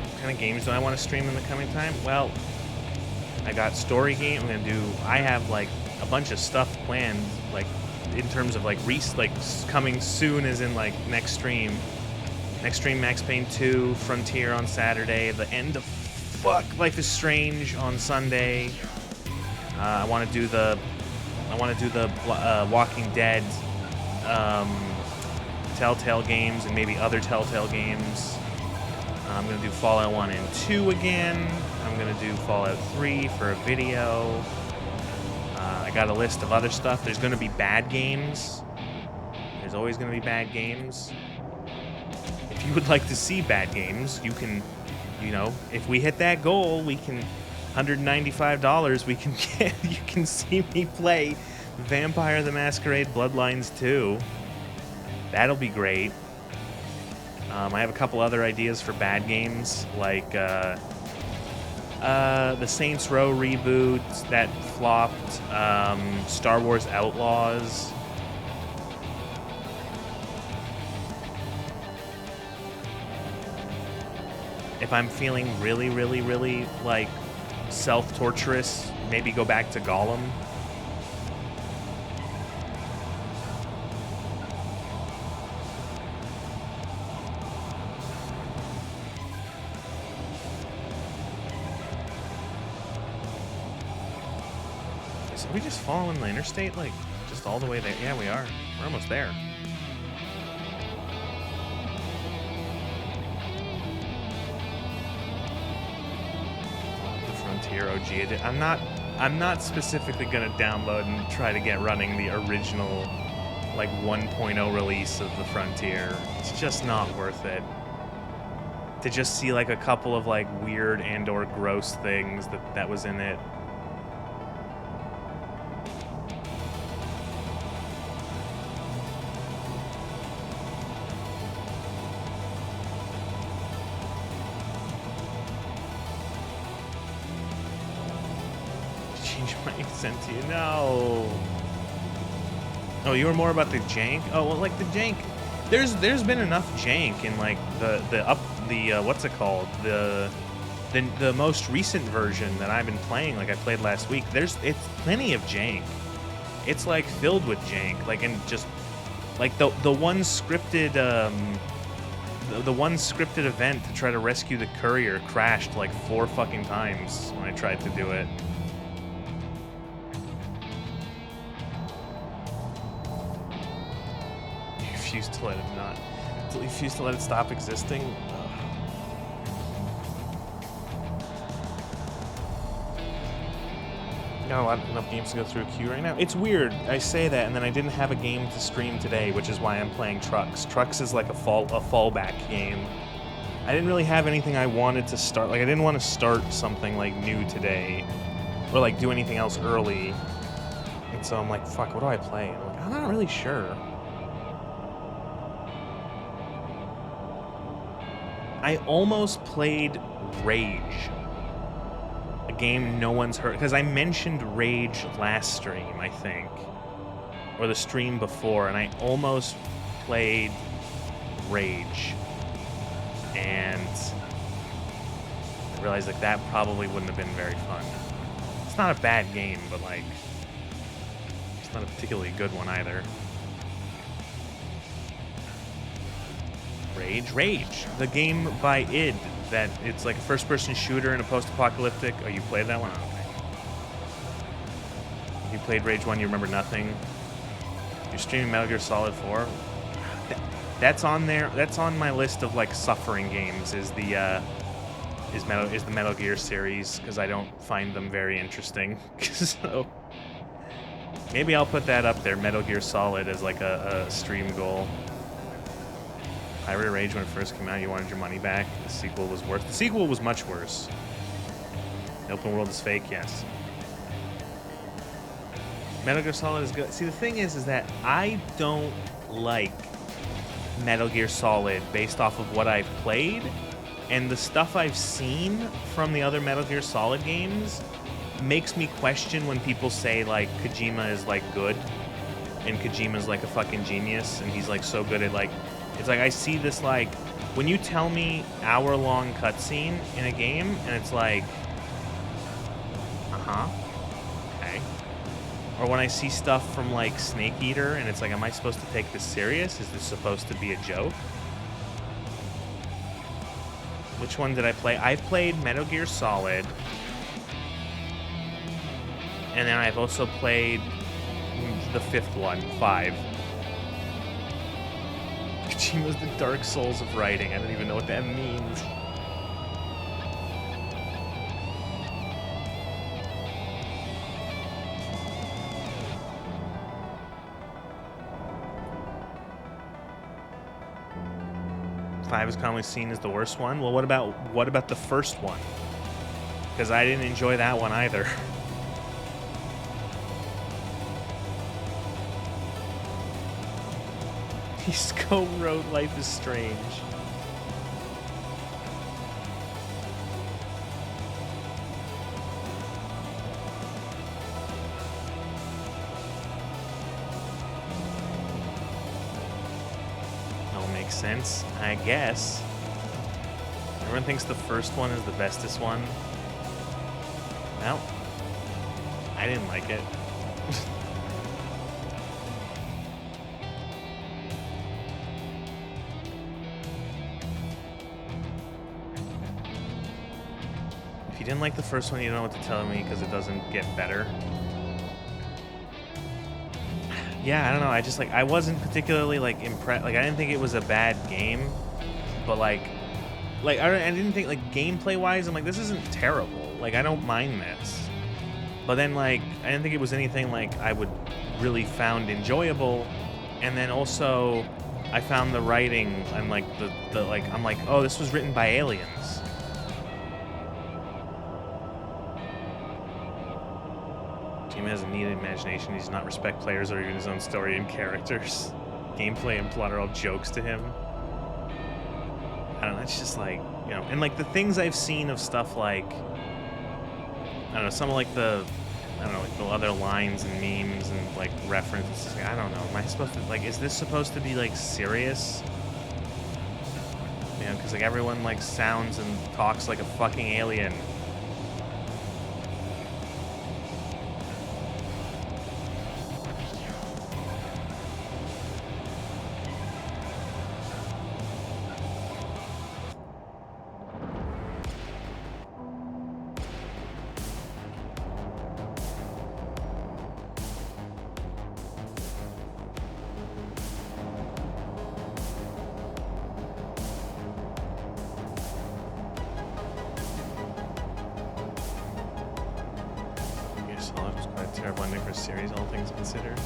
What kind of games do I want to stream in the coming time? Well, I got story game. I have like a bunch of stuff planned, like in terms of like coming soon, as in like next stream. Next stream, Max Payne 2, Frontier on Saturday, the end of Life is Strange on Sunday. I want to do the Walking Dead, Telltale games, and maybe other Telltale games. I'm going to do Fallout 1 and 2 again. I'm going to do Fallout 3 for a video. I got a list of other stuff. There's going to be bad games. There's always going to be bad games. If you would like to see bad games, you can, you know, if we hit that goal, we can $195. We can get, you can see me play Vampire the Masquerade Bloodlines 2. That'll be great. I have a couple other ideas for bad games, like the Saints Row reboot that flopped, Star Wars Outlaws. If I'm feeling really, really, really, like, self-torturous, maybe go back to Gollum. Are we just following the interstate, like, just all the way there? Yeah, we are. We're almost there. Frontier OG edition. I'm not specifically gonna download and try to get running the original like 1.0 release of the Frontier. It's just not worth it. To just see like a couple of like weird and or gross things that was in it. Change my accent to you. No. Oh, you were more about the jank? Oh, well, like the jank. There's been enough jank in like the what's it called? The most recent version that I've been playing, like I played last week. It's plenty of jank. It's like filled with jank, like, and just like the one scripted the one scripted event to try to rescue the courier crashed like 4 fucking times when I tried to do it. Refuse to let it not. Refuse to let it stop existing. Ugh. Got enough games to go through a queue right now. It's weird. I say that, and then I didn't have a game to stream today, which is why I'm playing Trucks. Trucks is like a fallback game. I didn't really have anything I wanted to start. Like, I didn't want to start something like new today, or like do anything else early. And so I'm like, fuck, what do I play? And I'm like, I'm not really sure. I almost played Rage, a game no one's heard, because I mentioned Rage last stream, I think, or the stream before, and I almost played Rage, and I realized like that probably wouldn't have been very fun. It's not a bad game, but like, it's not a particularly good one either. Rage, the game by id, that it's like a first-person shooter in a post-apocalyptic. Oh, you played that one? Okay. You played Rage 1, you remember nothing. You're streaming Metal Gear Solid 4. That's on there. That's on my list of like suffering games. Is the Metal Gear series, because I don't find them very interesting. So maybe I'll put that up there, Metal Gear Solid, as like a stream goal. Pirate Rage, when it first came out, you wanted your money back. The sequel was worse. The sequel was much worse. The open world is fake, yes. Metal Gear Solid is good. See, the thing is that I don't like Metal Gear Solid based off of what I've played, and the stuff I've seen from the other Metal Gear Solid games makes me question when people say, like, Kojima is, like, good, and Kojima's, like, a fucking genius, and he's, like, so good at, like... It's like I see this, like, when you tell me hour-long cutscene in a game, and it's like, okay. Or when I see stuff from, like, Snake Eater, and it's like, am I supposed to take this serious? Is this supposed to be a joke? Which one did I play? I've played Metal Gear Solid, and then I've also played the fifth one, 5. Kojima's the Dark Souls of writing. I don't even know what that means. 5 is commonly seen as the worst one. Well, what about the first one? Because I didn't enjoy that one either. He co-wrote Life is Strange. That'll make sense, I guess. Everyone thinks the first one is the bestest one. Well, I didn't like it. If you didn't like the first one, you don't know what to tell me because it doesn't get better. Yeah, I don't know. I just I wasn't particularly impressed. I didn't think it was a bad game, but I didn't think gameplay wise, I'm this isn't terrible. I don't mind this. But then I didn't think it was anything I would really found enjoyable. And then also I found the writing and I'm oh, this was written by aliens. Team has a neat imagination. He does not respect players or even his own story and characters. Gameplay and plot are all jokes to him. I don't know, it's just and the things I've seen of stuff I don't know, some of the other lines and memes and references. I don't know. Am I supposed to is this supposed to be serious? You know, because everyone sounds and talks like a fucking alien. Solid was quite a terrible ending for a series, all things considered.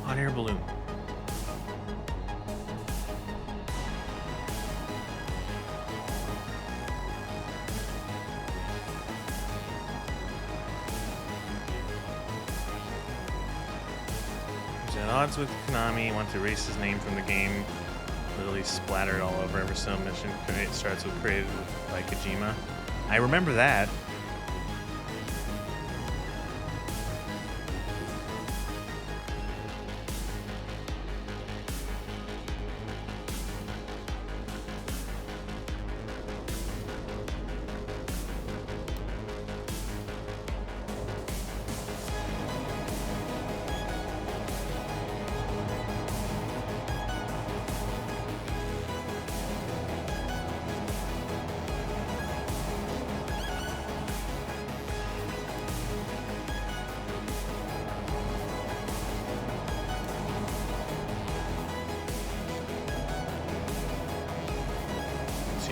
Hot air balloon. At odds with Konami, want to erase his name from the game. Literally splattered all over every single mission. It starts with created by Kojima. I remember that.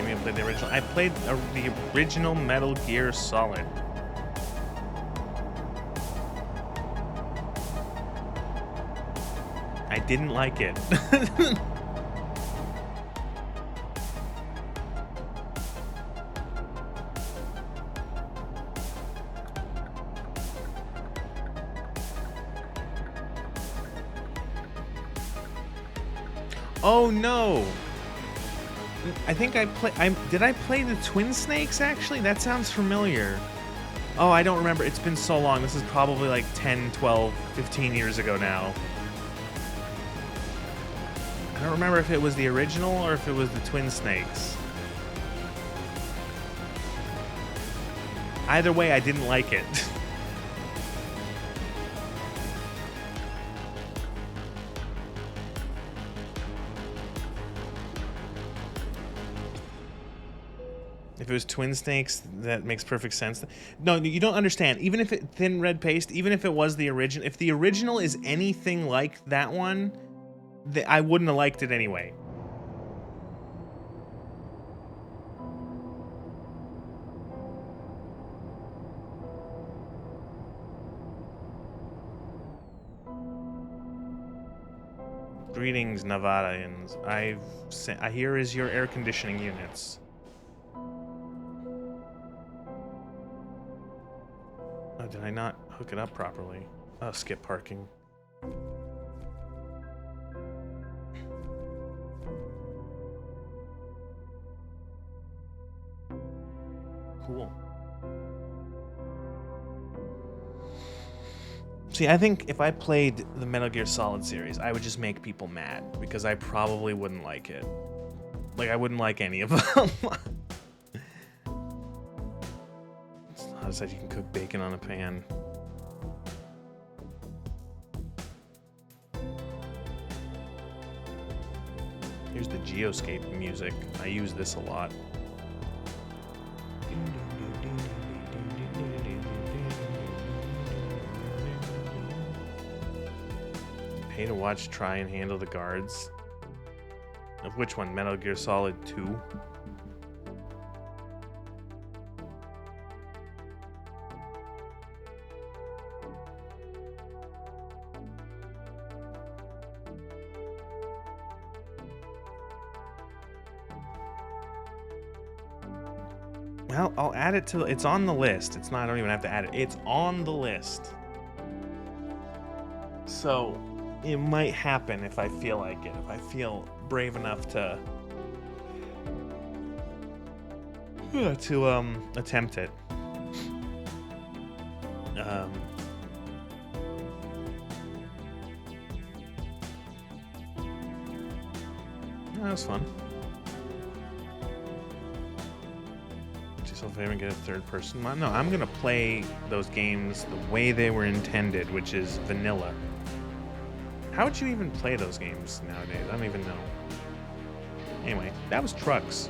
I played the original. I played the original Metal Gear Solid. I didn't like it. Oh no! I think did I play the Twin Snakes actually? That sounds familiar. Oh, I don't remember. It's been so long. This is probably 10, 12, 15 years ago now. I don't remember if it was the original or if it was the Twin Snakes. Either way, I didn't like it. If it was Twin Snakes, that makes perfect sense. No, you don't understand. Even if it Thin Red Paste, even if it was the original, if the original is anything like that one, I wouldn't have liked it anyway. Greetings, Nevadans. Here is your air conditioning units. Oh, did I not hook it up properly? Oh, skip parking. Cool. See, I think if I played the Metal Gear Solid series, I would just make people mad because I probably wouldn't like it. Like, I wouldn't like any of them. I said you can cook bacon on a pan. Here's the Geoscape music. I use this a lot. Pay to watch, try and handle the guards. Of which one? Metal Gear Solid 2? Well, I'll add it to... It's on the list. It's not... I don't even have to add it. It's on the list. So, it might happen if I feel like it. If I feel brave enough to... attempt it. That was fun. Yourself a favor and get a third person. No, I'm gonna play those games the way they were intended, which is vanilla. How would you even play those games nowadays? I don't even know. Anyway, that was Trucks.